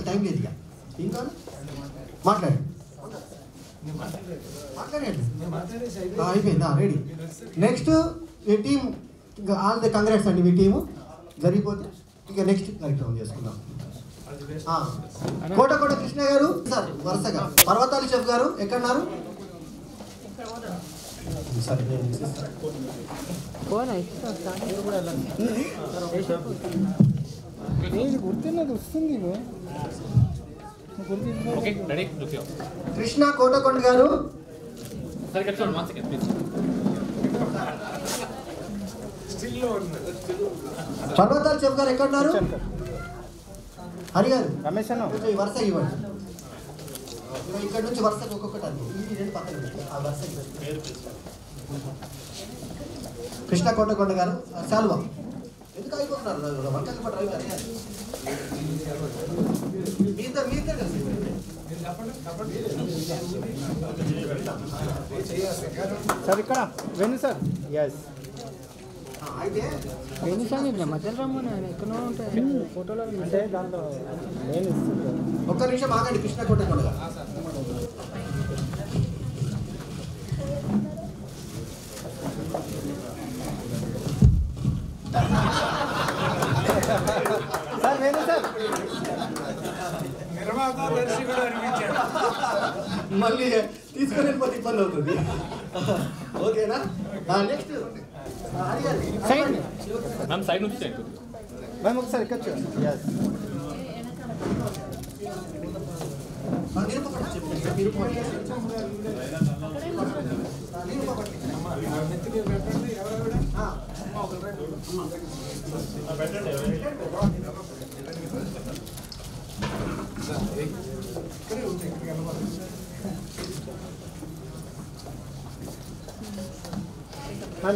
Speaker 5: టైం లేదు, ఇక ఇంకా మాట్లాడండి. అయిపోయిందా? రెడీ. నెక్స్ట్ ఈ టీం, ఆల్ ది కంగ్రాట్స్ అండి. మీ టీము జరిగిపోతే ఇక నెక్స్ట్ కార్యక్రమం చేసుకుందాం. కోటకోట కృష్ణ గారు సార్, వరుసగా పర్వతాలి చెఫ్ గారు ఎక్కడున్నారు? సరే,
Speaker 1: గుర్తున్నది వస్తుంది.
Speaker 5: కృష్ణ కోటకొండ గారు. పర్వతాలు చెఫ్ గారు ఎక్కడున్నారు? హరి గారు,
Speaker 1: రమేష్ అన్న
Speaker 5: వరుస ఇవ్వండి. ఇక్కడ నుంచి వరుసకు ఒక్కొక్కటి అండి. ఈ రెండు పక్కన పెట్టి ఆ వరుస కృష్ణ కోటకొండ గారు. శాలువా ఎందుకు అయిపోతున్నారు? వంటలు పట్టు రవి గారు మీతో కలిసి
Speaker 1: సార్ ఇక్కడ వెను సార్. ఎస్ ఫోటోలో అంటే దాంట్లో నేను
Speaker 5: ఒక్క నిమిషం ఆగండి. కృష్ణ కోటకొండ గారు
Speaker 1: సార్ వేణు సార్.
Speaker 5: మళ్ళీ తీసుకొని వెళ్ళిపోతే ఇబ్బంది అవుతుంది. ఓకేనా? నెక్స్ట్
Speaker 7: మ్యామ్ సైడ్ నుంచి
Speaker 1: మ్యామ్ ఒకసారి ఇక్కడ చూడండి. ఎస్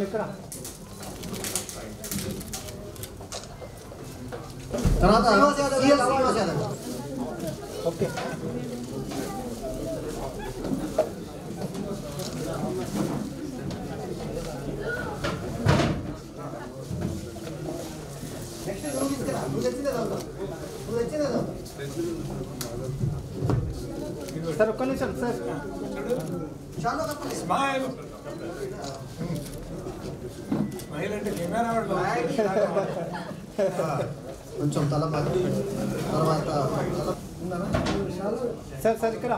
Speaker 1: ఇక్కడ
Speaker 5: తర్వాత
Speaker 1: ఓకే. సార్ ఒక్క నిమిషం సార్.
Speaker 6: స్మైల్ స్మైల్ అంటే కెమెరా
Speaker 5: కొంచెం తల తర్వాత
Speaker 1: సార్ సార్ ఇక్కడ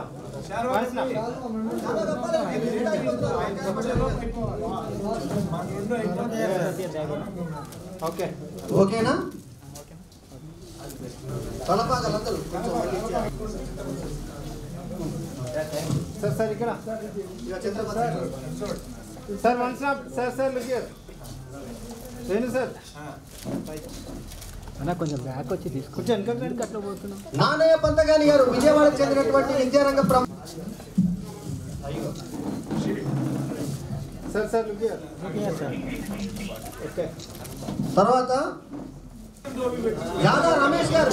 Speaker 1: ఓకే.
Speaker 5: ఓకేనా? తలపాగలందరూ కొంచెం
Speaker 1: సార్ సార్ ఇక్కడ sir one stop sir sir look here Venu sir
Speaker 2: అన్న కొంచెం బ్యాక్ వచ్చి తీసుకొచ్చి వెనక అట్లా పోతున్నాం.
Speaker 5: నానయ్య పంతగాని గారు విజయవాడకు చెందినటువంటి విద్యారంగ
Speaker 1: sir sir look here sir okay.
Speaker 5: తర్వాత యాదా రమేష్ గారు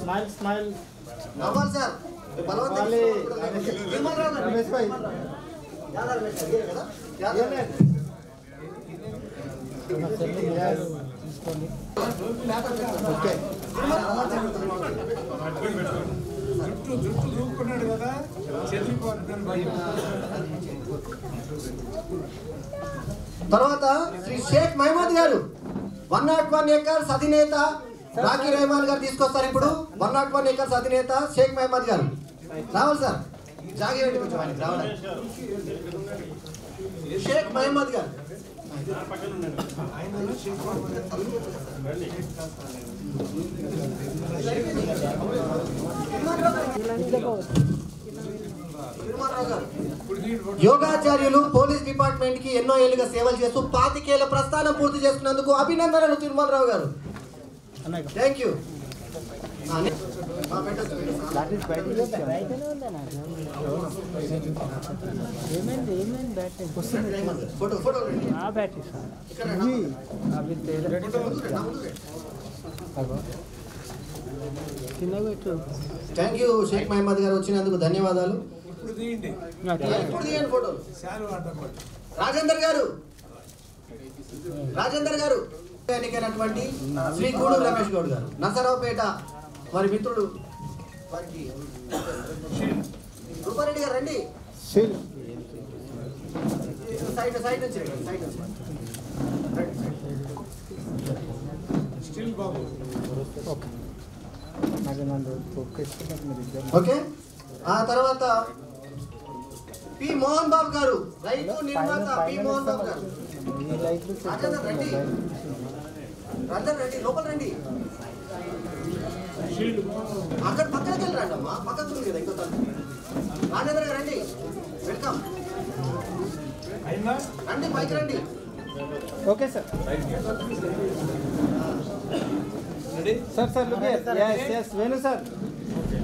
Speaker 1: స్మైల్ స్మైల్
Speaker 5: నవ్వాలి సార్
Speaker 1: రమేష్ భాయ్ ఓకే
Speaker 5: తర్వాత శ్రీ షేక్ మహమ్మద్ గారు 101 ఏకర్స్ అధినేత రాకీ రెహమాన్ గారు తీసుకొస్తారు. ఇప్పుడు 101 ఏకర్స్ అధినేత షేక్ మహమ్మద్ గారు రావాలి సార్. జాగేయండి కొంచెం ఆయనకి రావాలి. షేక్ మహమ్మద్ గారు యోగాచార్యులు పోలీస్ డిపార్ట్మెంట్ కి ఎన్నో ఏళ్ళుగా సేవలు చేస్తూ 25 ఏళ్ల ప్రస్థానం పూర్తి చేసుకున్నందుకు అభినందనలు తిరుమలరావు గారు. Thank you. Thank you Sheikh Mohammed గారు వచ్చినందుకు ధన్యవాదాలు. రాజేందర్ గారు ఎన్నికైనటువంటి శ్రీ గూడూరు రమేష్ గౌడ్ గారు నసరావుపేట వారి మిత్రుడు వారికి రూపారెడ్డి గారు రండి. సైడ్ సైడ్ నుంచి సైడ్ నుంచి ఓకే. ఆ తర్వాత పి మోహన్ బాబు గారు రైతు నిర్మాత పి మోహన్ బాబు గారు రండి రండి లోపల రండి. అక్కడ పక్కనకి వెళ్ళి రండి అమ్మా పక్కకు ఉంది కదా ఇంకో రాజేంద్ర గారు రండి వెల్కమ్ రండి పైకి రండి.
Speaker 1: Okay sir sir sir look here Venu sir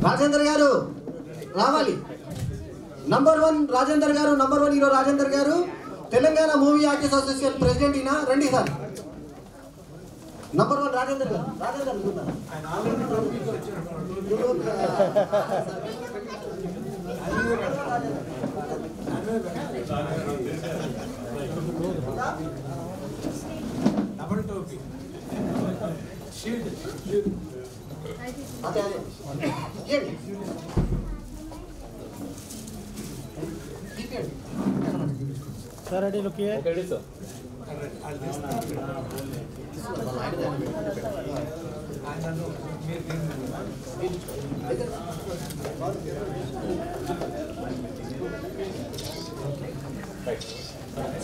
Speaker 5: Rajender గారు రావాలి. నంబర్ 1 రాజేందర్ గారు number 1 hero Rajender garu Telangana movie artist association president ఈయన రండి sir. Number 1 Rajender garu
Speaker 1: sir ready look here
Speaker 7: ready sir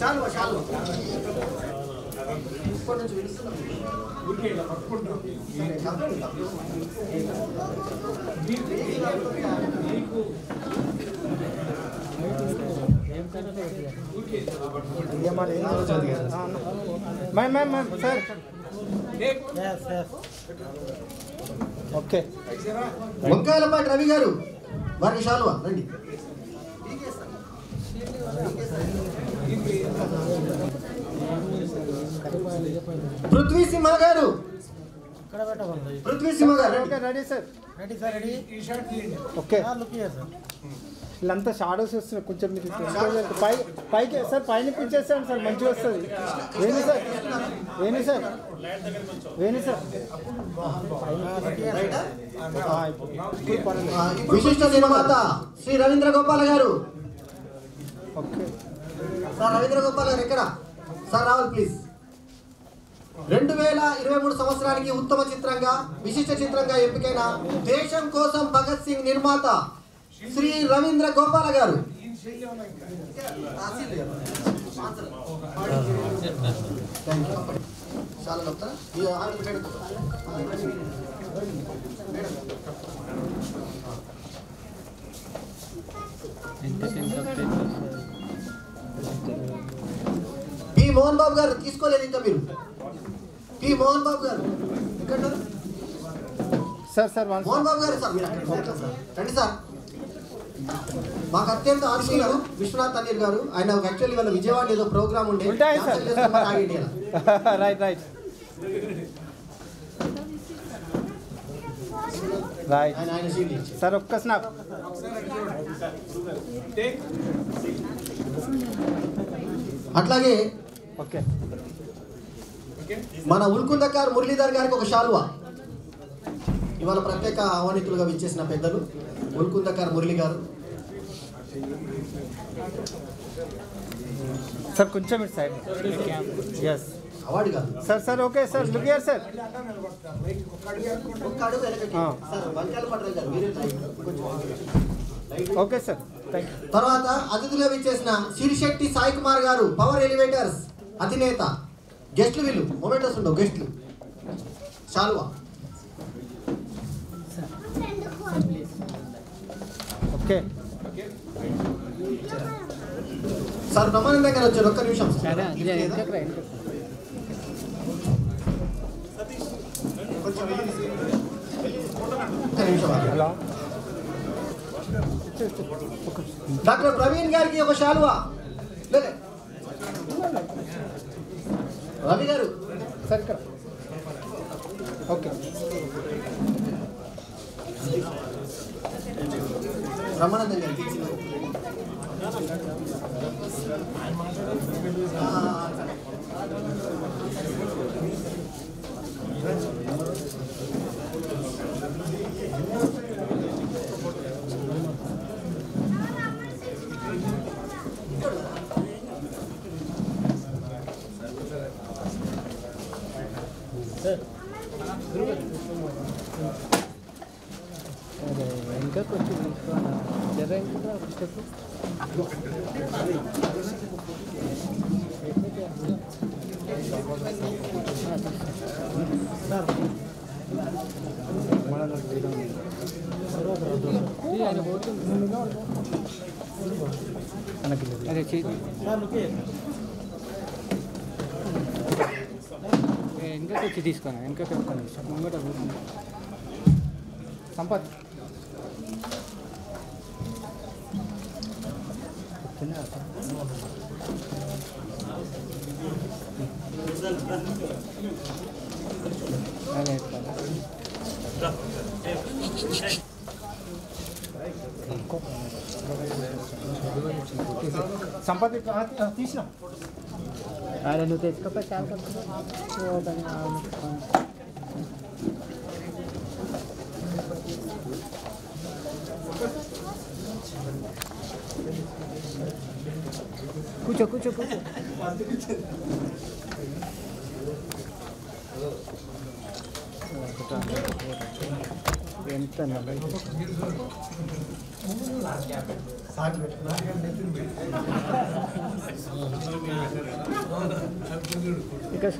Speaker 5: చాలు చాలు ఇప్పటి నుంచి విడుస్తున్నాం.
Speaker 1: Sir okay.
Speaker 5: వంకాయలపాటి రవి గారు వారికి శాలువా రండి. పృథ్వీ సింహ గారు పృథ్వీ సింహ గారు
Speaker 1: రెడీ సార్ రెడీ ఓకే. వీళ్ళంతా షాడోస్ వస్తున్నాయి కొంచెం మీరు పైకి సార్ పైన పిచ్చేస్తాను సార్ మంచిగా వస్తుంది. Venu sir Venu sir Venu sir
Speaker 5: విశిష్ట నిర్మాత శ్రీ రవీంద్ర గోపాల్ గారు.
Speaker 1: ఓకే
Speaker 5: సార్ రవీంద్ర గోపాల్ గారు ఎక్కడ సార్ రావాలి ప్లీజ్. 2023 సంవత్సరానికి ఉత్తమ చిత్రంగా విశిష్ట చిత్రంగా ఎంపికైన దేశం కోసం భగత్ సింగ్ నిర్మాత శ్రీ రవీంద్ర గోపాల గారు. చాలా పి మోహన్ బాబు గారు తీసుకోలేదు ఇంకా మీరు. పి మోహన్ బాబు గారు ఇక్కడ
Speaker 1: సార్
Speaker 5: మోహన్ బాబు గారు సార్ మీరు రండి సార్. మాకు అత్యంత ఆత్మీయులు విశ్వనాథ్ తన్నీర్ గారు. ఆయన యాక్చువల్లీ వాళ్ళ విజయవాడ ఏదో ప్రోగ్రామ్ ఉండే
Speaker 1: రైట్ సార్ ఒక్క స్నాప్.
Speaker 5: అట్లాగే
Speaker 1: ఓకే
Speaker 5: మన ఉల్కుందకార్ మురళీధర్ గారికి ఒక శాలువా. ఇవాళ ప్రత్యేక ఆహ్వానితులుగా విచ్చేసిన పెద్దలు ఉల్కుందకార్ మురళి గారు.
Speaker 1: సార్ కొంచెం ఇటు సైడ్. ఎస్
Speaker 5: అవార్డు కాదు
Speaker 1: sir okay sir look here sir. Okay sir thank you.
Speaker 5: తర్వాత అతిథులుగా విచ్చేసిన సిరిశెట్టి సాయి కుమార్ గారు, పవర్ ఎలివేటర్స్ అధినేత. గెస్ట్లు వీళ్ళు మొమెంటస్ ఉండవు, గెస్ట్లు శాలువా.
Speaker 1: ఓకే
Speaker 5: సార్ బ్రహ్మానందం గారు వచ్చారు, ఒక్క నిమిషం. డాక్టర్ ప్రవీణ్ గారికి ఒక శాలువా. రవి గారు
Speaker 1: సార్ ఇక్కడ ఓకే.
Speaker 5: బ్రహ్మానందం గారికి
Speaker 2: ఇంకా కొంచెం జర ఇంకా స్టెప్ అరే ఇంకా వచ్చి తీసుకున్నా ఇంకా పెట్టుకోండి ముంగట సంపత్
Speaker 1: సంపత్ తీసిన
Speaker 2: అరే నువ్వు తెచ్చుకోపా చాలా కూర్చో కూర్చో కూర్చో ఎంత ఇక్కడ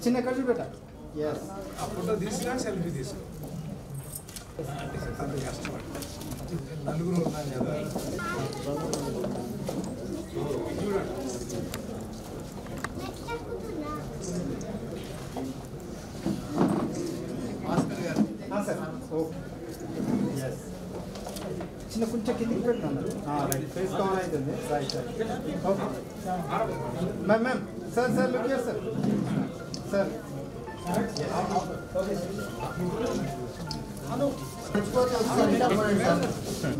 Speaker 1: చిన్న ఖర్చు పెట్ట
Speaker 6: ఆ ఫోటో తీసుకున్నా సెల్ఫీ తీసుకో. కష్టపడి నలుగురు ఉన్నాం కదా.
Speaker 1: చిన్న కొంచెం కిందికి పెట్టినాను. రైట్ ఫేస్ కవర్ అవుతుంది. Right okay ma'am sir look here sir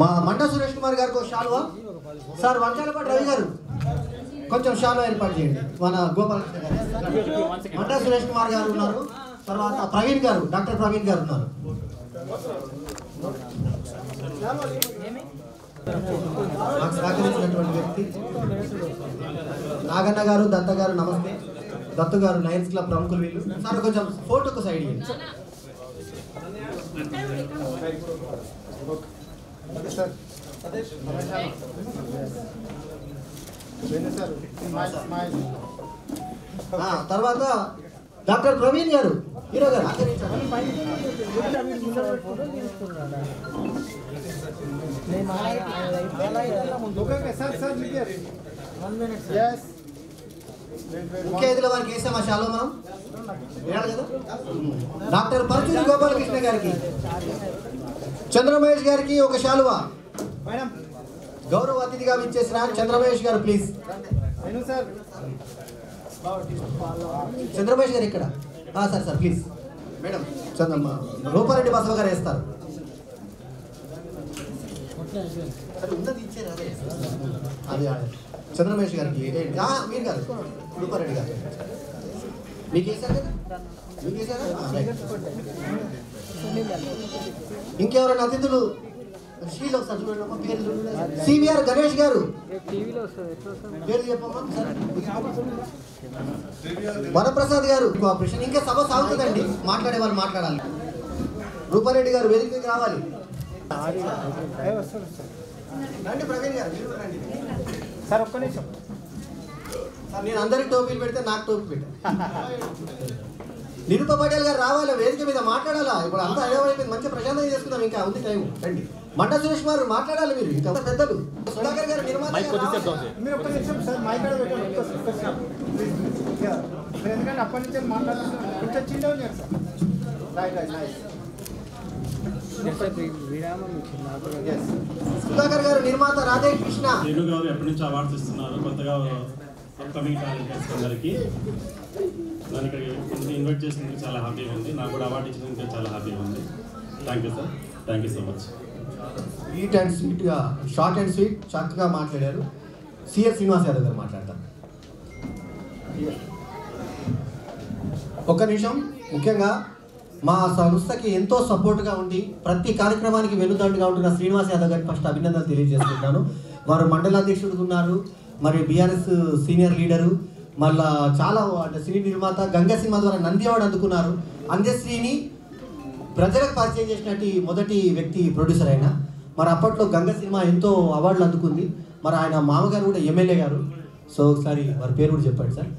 Speaker 5: మా మంట సురేష్ కుమార్ గారికి ఒక శాలువా. సార్ వంచాలపాటి రవి గారు కొంచెం శాలువా ఏర్పాటు చేయండి. మన గోపాలకృష్ణ గారు, మంట సురేష్ కుమార్ గారు ఉన్నారు. తర్వాత ప్రవీణ్ గారు, డాక్టర్ ప్రవీణ్ గారు ఉన్నారు. నాకు సహకరించినటువంటి వ్యక్తి నాగన్న గారు, దత్త గారు, నమస్తే. దత్తు గారు లయన్స్ క్లబ్ ప్రముఖులు వీళ్ళు. సార్ కొంచెం ఫోటోకు సైడ్ ఇవ్వండి. తర్వాత డాక్టర్ ప్రవీణ్ గారు, హీరో గారు ముఖ్య అతిథుల వారికి వేసామా షాలో మనం డాక్టర్ పరచూరి గోపాలకృష్ణ గారికి, చంద్రమహేష్ గారికి ఒక శాలువా. మేడం గౌరవ అతిథిగా విచ్చేసిన చంద్రమహేష్ గారు ప్లీజ్. చంద్రమహేష్ గారు ఇక్కడ sir sir please. Madam Chandramma Rupa Reddy Basava గారు వేస్తారు. ఉన్నది ఇచ్చారు అది చంద్రమహేష్ గారికి మీరు గారు రూపారెడ్డి గారు మీకు వేసారు కదా, మీకు వేసారా? ఇంకెవరైనా అతిథులు శ్రీలో ఒకసారి చూడండి పేరు. సివిఆర్ గణేష్ గారు పేరు చెప్పమ్మా. వరప్రసాద్ గారు కోఆపరేషన్. ఇంకా సభ సాగుతుందండి, మాట్లాడే వాళ్ళు మాట్లాడాలి. రూపారెడ్డి గారు వేదికకి రావాలి. రండి ప్రవీణ్ గారు
Speaker 1: సార్ ఒక్క నిమిషం.
Speaker 5: నేను అందరికి టోపీలు పెడితే నాకు టోపీ పెట్టాను. నిరుప పటేల్ గారు రావాలి, వేదిక మీద మాట్లాడాలా. ఇప్పుడు అంతా అయిపోయింది, మంచి ప్రశాంతంగా చేసుకుందాం. ఇంకా ఉంది టైం. రండి. మంట సురేష్ గారు మాట్లాడాలి. మీరు ఇంకా పెద్దలు. సుధాకర్ గారు నిర్మాత
Speaker 1: మీరు ఒక్క నిమిషం సార్ మైక్ ఎందుకంటే అప్పటి నుంచి మాట్లాడుతున్నారు. కొంచెం చిన్న ఉన్నారు సార్.
Speaker 5: సుధాకర్ గారు నిర్మాత రాధేష్ కృష్ణ
Speaker 12: గారు ఎప్పటి నుంచి అవార్డ్స్ ఇస్తున్నారు కొత్తగా అప్కమింగ్ టాలెంటర్స్ అందరికీ. నన్ను ఇక్కడ ఇన్వైట్ చేసినందుకు చాలా హ్యాపీగా ఉంది. నాకు కూడా అవార్డు ఇచ్చినందుకు చాలా హ్యాపీగా ఉంది. Thank you sir, thank you so much.
Speaker 5: Sweet and స్వీట్గా, షార్ట్ అండ్ స్వీట్ చక్కగా మాట్లాడారు. సిఎస్ శ్రీనివాస్ యాదవ్ గారు మాట్లాడతారు. ఒక్క నిమిషం. ముఖ్యంగా మా సంస్థకి ఎంతో సపోర్ట్గా ఉండి ప్రతి కార్యక్రమానికి వెనుదండుగా ఉంటున్న శ్రీనివాస్ యాదవ్ గారికి ఫస్ట్ అభినందనలు తెలియజేసుకుంటాను. వారు మండల అధ్యక్షుడు ఉన్నారు, మరి బీఆర్ఎస్ సీనియర్ లీడరు, మళ్ళా చాలా అంటే సినీ నిర్మాత. గంగా సినిమా ద్వారా నంది అవార్డు అందుకున్నారు. అందశ్రీని ప్రజలకు పరిచయం చేసినట్టు మొదటి వ్యక్తి ప్రొడ్యూసర్ అయినా. మరి అప్పట్లో గంగ సినిమా ఎంతో అవార్డులు అందుకుంది. మరి ఆయన మామగారు కూడా ఎమ్మెల్యే గారు. సో ఒకసారి వారి పేరు కూడా చెప్పండి సార్.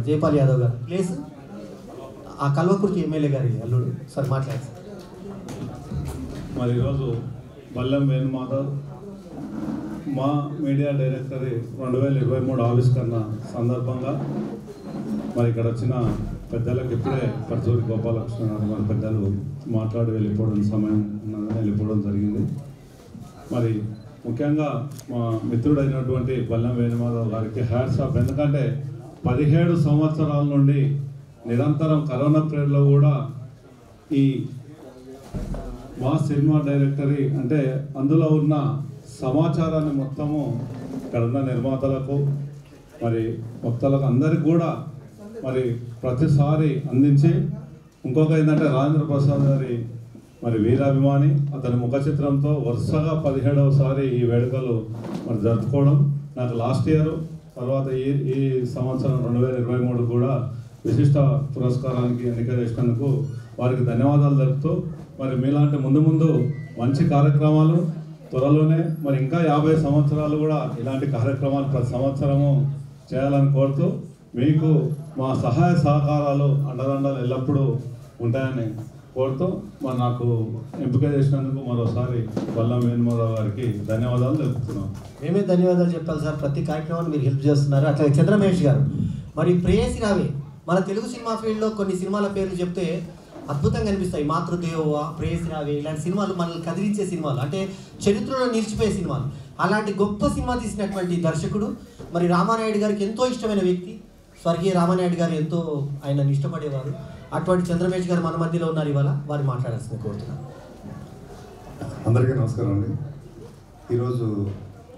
Speaker 5: జైపాల్ యాదవ్ గారు ప్లేస్ ఆ కల్వకుర్తి ఎమ్మెల్యే గారి అల్లుడు. సార్ మాట్లాడారు సార్.
Speaker 14: మరి ఈరోజు బల్లెం వేణుమాధవ్ మా మీడియా డైరెక్టర్ 2023 ఆవిష్కరణ సందర్భంగా మరి ఇక్కడ వచ్చిన పెద్దలకు ఇప్పుడే పరచూరి గోపాలకృష్ణ గారు మన పెద్దలు మాట్లాడి వెళ్ళిపోవడం సమయం వెళ్ళిపోవడం జరిగింది. మరి ముఖ్యంగా మా మిత్రుడైనటువంటి బల్లెం వేణుమాధవ్ గారికి హ్యాట్స్ ఆఫ్. ఎందుకంటే 17 సంవత్సరాల నుండి నిరంతరం కరోనా పీరియడ్లో కూడా ఈ మా సినిమా డైరెక్టరీ అంటే అందులో ఉన్న సమాచారాన్ని మొత్తము ఇక్కడ ఉన్న నిర్మాతలకు మరి మొత్తాలకు అందరికి కూడా మరి ప్రతిసారి అందించి, ఇంకొక ఏంటంటే రాజేంద్ర ప్రసాద్ గారి మరి వీరాభిమాని, అతని ముఖ చిత్రంతో వరుసగా 17వసారి ఈ వేడుకలు మరి జరుపుకోవడం. నాకు లాస్ట్ ఇయర్ తర్వాత ఈ సంవత్సరం 2023 కూడా విశిష్ట పురస్కారానికి ఎన్నిక చేసినందుకు వారికి ధన్యవాదాలు తెలుపుతూ, మరి మీలాంటి ముందు ముందు మంచి కార్యక్రమాలు త్వరలోనే మరి ఇంకా 50 సంవత్సరాలు కూడా ఇలాంటి కార్యక్రమాలు ప్రతి సంవత్సరము చేయాలని కోరుతూ, మీకు మా సహాయ సహకారాలు అండదండలు ఎల్లప్పుడూ ఉంటాయని కోరుతూ మరి నాకు ఎంపిక చేసినందుకు మరోసారి బల్లెం వేణుమాధవ్ గారికి ధన్యవాదాలు తెలుపుతున్నాం.
Speaker 5: మేమే ధన్యవాదాలు చెప్పాలి సార్. ప్రతి కార్యక్రమాన్ని మీరు హెల్ప్ చేస్తున్నారు. అట్లా చంద్రమహేష్ గారు మరి ప్రేయసి రావే. మన తెలుగు సినిమా ఫీల్డ్లో కొన్ని సినిమాల పేర్లు చెప్తే అద్భుతంగా అనిపిస్తాయి. మాతృదేవోవా, ప్రేయసి రావే ఇలాంటి సినిమాలు మనల్ని కదిలించే సినిమాలు, అంటే చరిత్రలో నిలిచిపోయే సినిమాలు. అలాంటి గొప్ప సినిమా తీసినటువంటి దర్శకుడు మరి రామానాయుడు గారికి ఎంతో ఇష్టమైన వ్యక్తి. స్వర్గీయ రామానాయుడు గారు ఎంతో ఆయనను ఇష్టపడేవారు. అటువంటి చంద్రమహేష్ గారు మన మధ్యలో ఉన్నారు. ఇవాళ వారు మాట్లాడాల్సింది కోరుతున్నాను.
Speaker 9: అందరికీ నమస్కారం అండి. ఈరోజు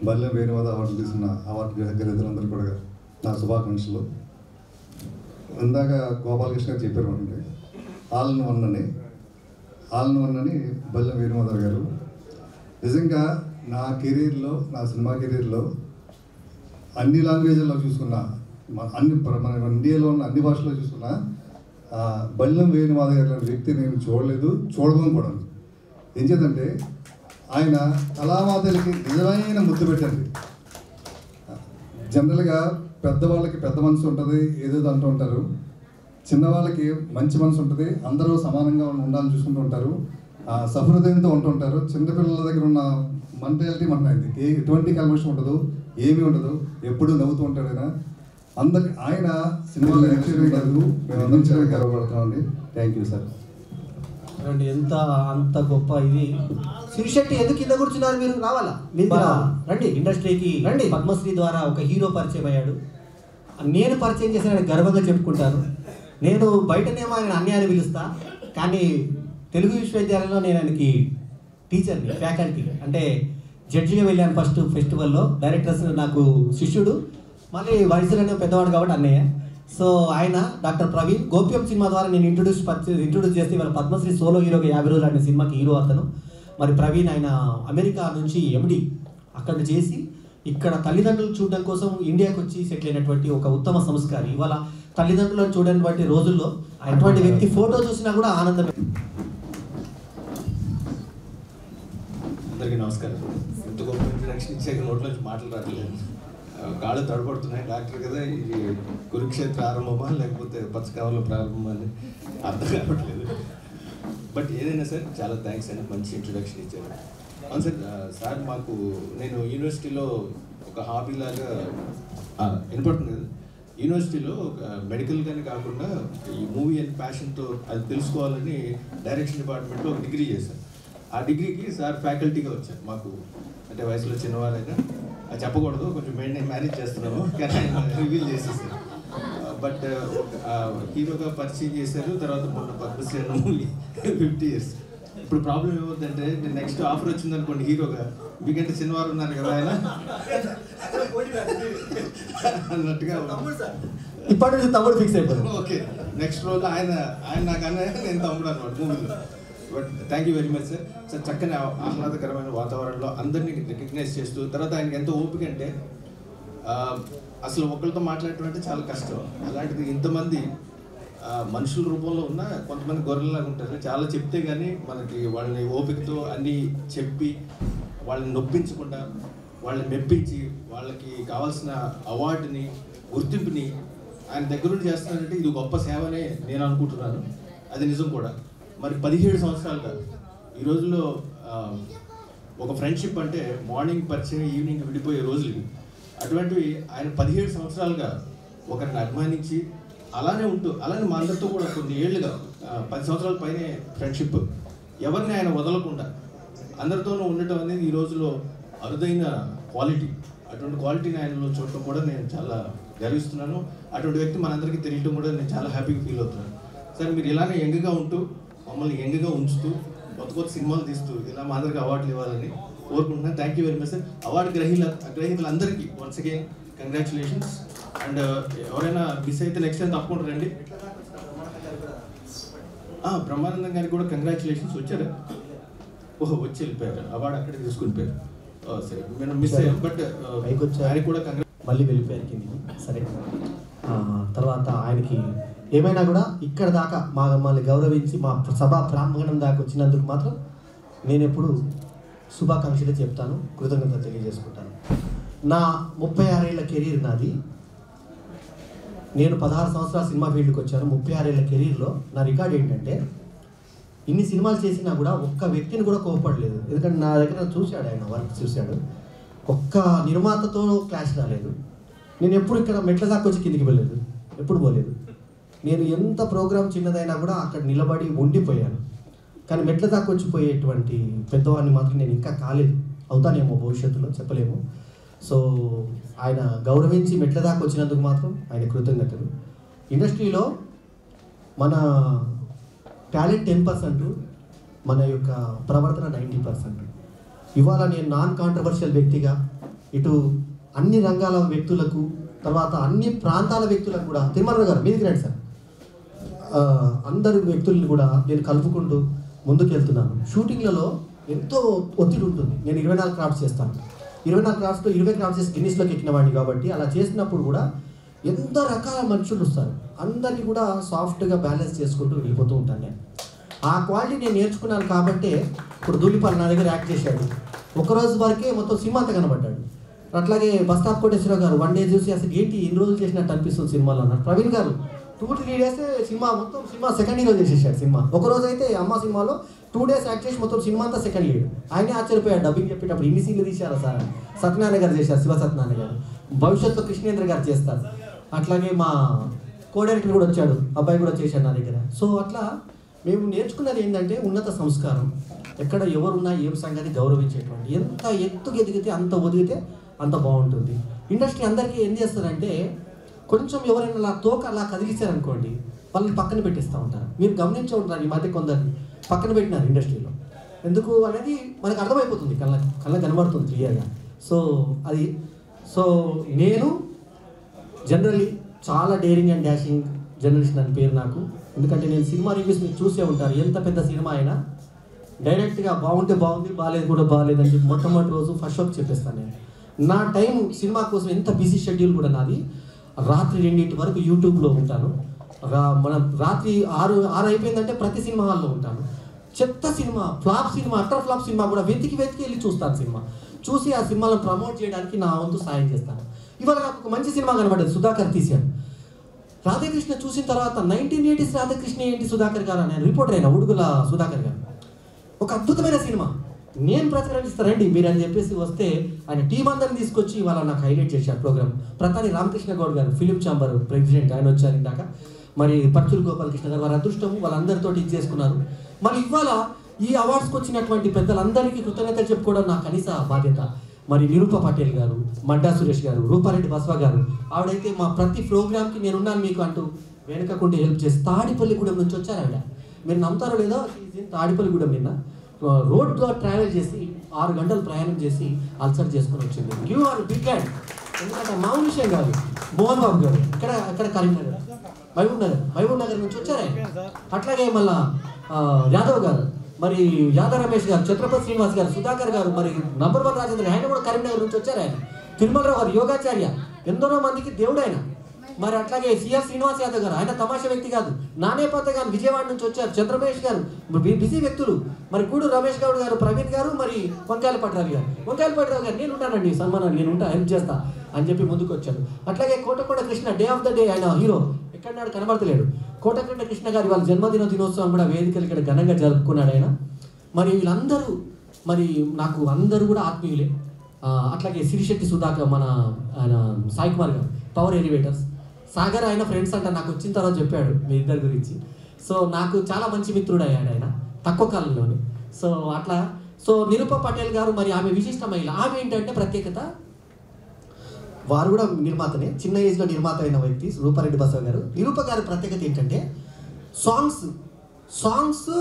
Speaker 9: బల్లెం వేణుమాధవ్ అవార్డు తీసుకున్న అవార్డు గ్రహీతలందరూ కూడా నా శుభాకాంక్షలు. ఇందాక గోపాలకృష్ణ గారు చెప్పారు అంటే ఆల్ ఇన్ వన్ అని బల్లెం వేణుమాధవ్ గారు. నిజంగా నా కెరీర్లో, నా సినిమా కెరీర్లో అన్ని లాంగ్వేజ్లో చూసుకున్న మన ఇండియాలో ఉన్న అన్ని భాషల్లో చూసుకున్నా బల్లం వేణుమాధవ్ గారు లాంటి వ్యక్తి నేను చూడలేదు, చూడడం కూడా. ఏం చేద్దంటే ఆయన కళామాతలకి నిజమైన ముద్దు పెట్టండి. జనరల్గా పెద్దవాళ్ళకి పెద్ద మనసు ఉంటుంది, ఏదేదో అంటూ ఉంటారు. చిన్నవాళ్ళకి మంచి మనసు ఉంటుంది, అందరూ సమానంగా ఉండాలని చూసుకుంటూ ఉంటారు, సహృదయంతో ఉంటుంటారు. చిన్నపిల్లల దగ్గర ఉన్న మెంటాలిటీ మనది ఎటువంటి కల్మషం ఉండదు, ఏమీ ఉండదు, ఎప్పుడూ నవ్వుతూ ఉంటాడు ఆయన. అందరికి ఆయన సినిమాలో యాక్చువల్గా కాదు, మేము అందరం చాలా గర్వపడుతున్నామండి. Thank you sir.
Speaker 5: అండి ఎంత అంత గొప్ప ఇది. శిరిశెట్టి ఎందుకు కింద కూర్చున్నారు మీరు? రావాలా మీరు రండి, ఇండస్ట్రీకి రండి. పద్మశ్రీ ద్వారా ఒక హీరో పరిచయం అయ్యాడు. నేను పరిచయం చేసిన గర్వంగా చెప్పుకుంటాను. నేను బయటనేమో ఆయన అన్యాయాన్ని పిలుస్తా, కానీ తెలుగు విశ్వవిద్యాలయంలో నేను ఆయనకి టీచర్ని, ఫ్యాకల్టీ అంటే జడ్జిగా వెళ్ళాను ఫస్ట్ ఫెస్టివల్లో. డైరెక్టర్స్ నాకు శిష్యుడు, మళ్ళీ వయసులోనే పెద్దవాడు కాబట్టి అన్నయ్య. సో ఆయన డాక్టర్ ప్రవీణ్ గోప్యం సినిమా ద్వారా నేను ఇంట్రొడ్యూస్ చేస్తే ఇవాళ పద్మశ్రీ సోలో హీరోగా 50 రోజులు అనే సినిమాకి హీరో అతను. మరి ప్రవీణ్ ఆయన అమెరికా నుంచి ఎండి అక్కడ చేసి ఇక్కడ తల్లిదండ్రులు చూడడం కోసం ఇండియాకి వచ్చి సెటిల్ అయినటువంటి ఒక ఉత్తమ సంస్కారి. ఇవాళ తల్లిదండ్రులను చూడనటువంటి రోజుల్లో అటువంటి వ్యక్తి ఫోటో చూసినా కూడా ఆనందమే.
Speaker 8: అందరికీ నమస్కారం. ఎంత గొప్ప ఇంట్రడక్షన్ ఇచ్చాక నోట్లోంచి మాటలు రావట్లేదు, కాళ్ళు తడబడుతున్నాయి. డాక్టర్ కదా, ఇది కురుక్షేత్ర ఆరంభమా లేకపోతే పచ్చకావలో ప్రారంభమా అని అర్థం కావట్లేదు. బట్ ఏదైనా సార్ చాలా థ్యాంక్స్ అండి, మంచి ఇంట్రడక్షన్ ఇచ్చారు. అవును సార్, సార్ మాకు నేను యూనివర్సిటీలో ఒక హాబీ లాగా వినపడుతుంది కదా, యూనివర్సిటీలో మెడికల్ కానీ కాకుండా ఈ మూవీ అండ్ ప్యాషన్తో అది తెలుసుకోవాలని డైరెక్షన్ డిపార్ట్మెంట్లో ఒక డిగ్రీ చేశాను. ఆ డిగ్రీకి సార్ ఫ్యాకల్టీగా వచ్చారు. మాకు అంటే వయసులో చిన్నవారైనా అది చెప్పకూడదు, కొంచెం మేనేజ్ చేస్తున్నాము, కానీ ఆయన రివీల్ చేసేసారు. బట్ హీరోగా పరిచయం చేశారు. తర్వాత మొన్న పద్మశ్రీ అన్న మూవీ 50 years. ఇప్పుడు ప్రాబ్లం ఏమవుతుందంటే నెక్స్ట్ ఆఫర్ వచ్చింది అనుకోండి హీరోగా, మీకంటే చిన్నవారు ఉన్నారు కదా ఆయన అన్నట్టుగా
Speaker 5: ఇప్పటి నుంచి తమ్ముడు ఫిక్స్ అయిపోయింది.
Speaker 8: ఓకే, నెక్స్ట్ రోజు ఆయన నాకన్నా నేను తమ్ముడు అనమాట మూవీలో. But thank you very much sir. Sir చక్కని ఆహ్లాదకరమైన వాతావరణంలో అందరినీ రికగ్నైజ్ చేస్తూ, తర్వాత ఆయనకి ఎంతో ఓపిక అంటే అసలు ఒకరితో మాట్లాడటం అంటే చాలా కష్టం. అలాంటిది ఇంతమంది మనుషుల రూపంలో ఉన్న కొంతమంది గొర్రెలాగా ఉంటారు. చాలా చెప్తే కానీ మనకి వాళ్ళని ఓపికతో అన్నీ చెప్పి వాళ్ళని నొప్పించకుండా వాళ్ళని మెప్పించి వాళ్ళకి కావాల్సిన అవార్డుని గుర్తింపుని ఆయన దగ్గర నుండి చేస్తున్నారంటే ఇది గొప్ప సేవనే నేను అనుకుంటున్నాను. అది నిజం కూడా. మరి 17 సంవత్సరాలుగా ఈ రోజుల్లో ఒక ఫ్రెండ్షిప్ అంటే మార్నింగ్ పరిచయం ఈవినింగ్ విడిపోయే రోజులు. అటువంటివి ఆయన 17 సంవత్సరాలుగా ఒకరిని అభిమానించి అలానే ఉంటూ, అలానే మా అందరితో కూడా కొన్ని ఏళ్ళుగా 10 సంవత్సరాల పైనే ఫ్రెండ్షిప్, ఎవరిని ఆయన వదలకుండా అందరితోనూ ఉండటం అనేది ఈ రోజులో అరుదైన క్వాలిటీ. అటువంటి క్వాలిటీని ఆయనలో చూడటం కూడా నేను చాలా గర్విస్తున్నాను. అటువంటి వ్యక్తి మనందరికీ తెలియటం కూడా నేను చాలా హ్యాపీగా ఫీల్ అవుతున్నాను. సార్ మీరు ఇలానే యంగ్గా ఉంటూ మమ్మల్ని యంగ్గా ఉంచుతూ కొత్త కొత్త సినిమాలు తీస్తూ ఇలా మా అందరికీ అవార్డులు ఇవ్వాలని కోరుకుంటున్నాను. Thank you very much sir. Award గ్రహీతలందరికీ వన్స్ అగైన్ కంగ్రాచులేషన్స్. అండ్ ఎవరైనా మిస్ అయితే నెక్స్ట్ టైం తప్పకుండా రండి. బ్రహ్మానందం గారికి కూడా కంగ్రాచులేషన్స్. వచ్చారా? ఓహో, వచ్చి వెళ్ళిపోయారు, అవార్డు అక్కడే తీసుకుని పోయారు. సరే, మేము మిస్ అయ్యాం. బట్ ఆయనకి కూడా
Speaker 5: మళ్ళీ వెళ్ళిపోయారు కిందికి. సరే, తర్వాత ఆయనకి ఏమైనా కూడా ఇక్కడ దాకా మమ్మల్ని గౌరవించి మా సభా ప్రాంగణం దాకా వచ్చినందుకు మాత్రం నేను ఎప్పుడు శుభాకాంక్షలు చెప్తాను, కృతజ్ఞత తెలియజేసుకుంటాను. నా 36 ఏళ్ల కెరీర్ నాది. నేను 16 సంవత్సరాల సినిమా ఫీల్డ్కి వచ్చాను. 36 ఏళ్ల కెరీర్లో నా రికార్డ్ ఏంటంటే ఇన్ని సినిమాలు చేసినా కూడా ఒక్క వ్యక్తిని కూడా కోపడలేదు. ఎందుకంటే నా దగ్గర చూశాడు, ఆయన వర్క్ చూశాడు. ఒక్క నిర్మాతతో క్లాష్ రాలేదు. నేను ఎప్పుడు ఇక్కడ మెట్ల దాకా వచ్చి కిందికి వెళ్ళలేదు, ఎప్పుడు పోలేదు. నేను ఎంత ప్రోగ్రామ్ చిన్నదైనా కూడా అక్కడ నిలబడి ఉండిపోయాను. కానీ మెట్ల దాకా వచ్చిపోయేటువంటి పెద్దవాడిని మాత్రం నేను ఇంకా కాలేదు. అవుతానేమో భవిష్యత్తులో, చెప్పలేము. సో ఆయన గౌరవించి మెట్ల దాకా వచ్చినందుకు మాత్రం ఆయన కృతజ్ఞతలు. ఇండస్ట్రీలో మన టాలెంట్ 10%, మన యొక్క ప్రవర్తన 90%. ఇవాళ నేను నాన్ కాంట్రవర్షియల్ వ్యక్తిగా ఇటు అన్ని రంగాల వ్యక్తులకు, తర్వాత అన్ని ప్రాంతాల వ్యక్తులకు కూడా, తిరుమల గారు మీదికి రండి సార్, అందరి వ్యక్తులను కూడా నేను కలుపుకుంటూ ముందుకు వెళ్తున్నాను. షూటింగ్లలో ఎంతో ఒత్తిడి ఉంటుంది. నేను 24 క్రాఫ్ట్స్ చేస్తాను. 24 క్రాఫ్ట్స్లో 20 క్రాఫ్ట్స్ చేసి గిన్నీస్లోకి ఎక్కిన వాడిని కాబట్టి అలా చేసినప్పుడు కూడా ఎంత రకాల మనుషులు వస్తారు, అందరినీ కూడా సాఫ్ట్గా బ్యాలెన్స్ చేసుకుంటూ వెళ్ళిపోతూ ఉంటాను నేను. ఆ క్వాలిటీ నేను నేర్చుకున్నాను కాబట్టి ఇప్పుడు ధూళిపాల్ నా దగ్గర యాక్ట్ చేశాడు. ఒకరోజు వరకే మొత్తం సినిమా అంతా కనబడ్డాడు. అట్లాగే బస్తాప్ కోటేశ్వరరావు గారు 1 డే చూసి అసలు ఏంటి ఇన్ని రోజులు చేసినట్టు అనిపిస్తుంది సినిమాలో అన్నారు. ప్రవీణ్ గారు 2-3 డేస్ సినిమా మొత్తం సినిమా సెకండ్ హీరో చేసేసాడు సినిమా. ఒకరోజు అయితే అమ్మ సినిమాలో 2 డేస్ యాక్ట్ చేసి మొత్తం సినిమా అంతా సెకండ్ లీడ్. ఆయనే ఆశ్చర్యపోయాడు డబ్బింగ్ చెప్పేటప్పుడు ఇన్ని సీన్లు తీశారా సార్. సత్యనారాయణ గారు చేశారు, శివ సత్యనారాయణ గారు. భవిష్యత్తులో కృష్ణేంద్ర గారు చేస్తారు. అట్లాగే మా కో డైరెక్టర్ కూడా వచ్చాడు, అబ్బాయి కూడా చేశాడు నా దగ్గర. సో అట్లా మేము నేర్చుకున్నది ఏంటంటే ఉన్నత సంస్కారం, ఎక్కడ ఎవరున్నా ఏం సంగతి గౌరవించేటువంటి, ఎంత ఎత్తుకు ఎదిగితే అంత ఒదిగితే అంత బాగుంటుంది. ఇండస్ట్రీ అందరికీ ఏం చేస్తారంటే కొంచెం ఎవరైనా అలా తోక అలా కదిలిస్తారనుకోండి వాళ్ళని పక్కన పెట్టేస్తూ ఉంటారు. మీరు గమనించే ఉంటారు ఈ మధ్య కొందరిని పక్కన పెట్టినారు ఇండస్ట్రీలో. ఎందుకు అనేది మనకు అర్థమైపోతుంది, కళ్ళ కనబడుతుంది క్లియర్గా. సో నేను జనరల్లీ చాలా డేరింగ్ అండ్ డాషింగ్ జర్నలిస్ట్ అని పేరు నాకు. ఎందుకంటే నేను సినిమా రివ్యూస్ మీరు చూసే ఉంటారు, ఎంత పెద్ద సినిమా అయినా డైరెక్ట్గా బాగుంటే బాగుంది, బాగాలేదు కూడా బాగాలేదు అని చెప్పి మొట్టమొదటి రోజు ఫస్ట్ షోకి చెప్పేస్తాను నేను. నా టైం సినిమా కోసం ఎంత బిజీ షెడ్యూల్ కూడా నాది. రాత్రి 2 వరకు యూట్యూబ్లో ఉంటాను. మనం రాత్రి 6 అయిపోయిందంటే ప్రతి సినిమా హాల్లో ఉంటాను. చెత్త cinema, flop cinema, utter flop cinema కూడా వెతికి వెళ్ళి చూస్తాను. సినిమా చూసి ఆ సినిమాలను ప్రమోట్ చేయడానికి నా వంతు సాయం చేస్తాను. ఇవాళ నాకు ఒక మంచి సినిమా కనబడ్డది, సుధాకర్ తీశాడు. రాధాకృష్ణ చూసిన తర్వాత 1980s రాధాకృష్ణ ఏంటి సుధాకర్ గారు అని రిపోర్టర్ అయినా ఉడుగుల సుధాకర్ గారు. ఒక అద్భుతమైన సినిమా, నేను ప్రచురణిస్తారండి మీరు అని చెప్పేసి వస్తే ఆయన టీం అందరిని తీసుకొచ్చి ఇవాళ నాకు హైలైట్ చేశారు ప్రోగ్రామ్. ప్రధాని రామకృష్ణ గౌడ్ గారు ఫిలిం ఛాంబర్ ప్రెసిడెంట్, ఆయన వచ్చారు ఇందాక. మరి పర్చూరు గోపాలకృష్ణ గారు, వారి అదృష్టం వాళ్ళందరితో ఇది చేసుకున్నారు. మరి ఇవాళ ఈ అవార్డ్స్కి వచ్చినటువంటి పెద్దలందరికీ కృతజ్ఞతలు చెప్పుకోవడం నా కనీస బాధ్యత. మరి నిరూప పటేల్ గారు, మడ్డా సురేష్ గారు, రూపారెడ్డి బస్వా గారు, ఆవిడైతే మా ప్రతి ప్రోగ్రామ్కి నేనున్నాను మీకు అంటూ వెనకకుంటే హెల్ప్ చేసి తాడిపల్లిగూడెం నుంచి వచ్చారు ఆవిడ. మీరు నమ్ముతారో లేదో, తాడిపల్లిగూడెం నిన్న రోడ్లో ట్రావెల్ చేసి 6 గంటలు ప్రయాణం చేసి అల్సర్ చేసుకొని వచ్చింది. Give our big hand. ఎందుకంటే మామూలు విషయం కాదు. మోహన్ బాబు గారు ఇక్కడ కరీంనగర్, మహబూబ్ నగర్ నుంచి వచ్చారు ఆయన. అట్లాగే మళ్ళా యాదవ్ గారు, మరి యాదవ్ రమేష్ గారు, ఛత్రపతి శ్రీనివాస్ గారు, సుధాకర్ గారు, మరి నంబర్ 1 రాజేంద్ర, ఆయన కూడా కరీంనగర్ నుంచి వచ్చారు ఆయన. తిరుమలరావు గారు యోగాచార్య, ఎందరో మందికి దేవుడు ఆయన. మరి అట్లాగే సిఆర్ శ్రీనివాస్ యాదవ్ గారు, ఆయన తమాషా వ్యక్తి కాదు. నానేపత గారు విజయవాడ నుంచి వచ్చారు. చంద్రమేష్ గారు బిజీ వ్యక్తులు. మరి కూడు రమేష్ గౌడ్ గారు, ప్రవీణ్ గారు, మరి వంకాయలపట్రావు గారు నేను ఉంటానండి సన్మానం, నేను ఉంటా, హెల్ప్ చేస్తా అని చెప్పి ముందుకు వచ్చారు. అట్లాగే Kotakonda Krishna, day of the day ఆయన హీరో, ఎక్కడన్నాడు కనబడతలేడు. కోటకొండ కృష్ణ గారి వాళ్ళ దినోత్సవం కూడా వేదికలు ఇక్కడ ఘనంగా జరుపుకున్నాడు ఆయన. మరి వీళ్ళందరూ మరి నాకు అందరూ కూడా ఆత్మీయులే. అట్లాగే సిరిశెట్టి సుధాకర్, మన ఆయన సాయి కుమార్ గారు, పవర్ ఎలివేటర్స్, సాగర్ ఆయన ఫ్రెండ్స్ అంట, నాకు వచ్చిన తర్వాత చెప్పాడు మీ ఇద్దరి గురించి. సో నాకు చాలా మంచి మిత్రుడు అయ్యాడు ఆయన తక్కువ కాలంలోనే. సో అట్లా నిరూప పటేల్ గారు, మరి ఆమె విశిష్ట మహిళ. ఆమె ఏంటంటే ప్రత్యేకత, వారు కూడా నిర్మాతనే, చిన్న ఏజ్లో నిర్మాత అయిన వ్యక్తి రూపారెడ్డి బసవ గారు. నిరూప గారి ప్రత్యేకత ఏంటంటే సాంగ్స్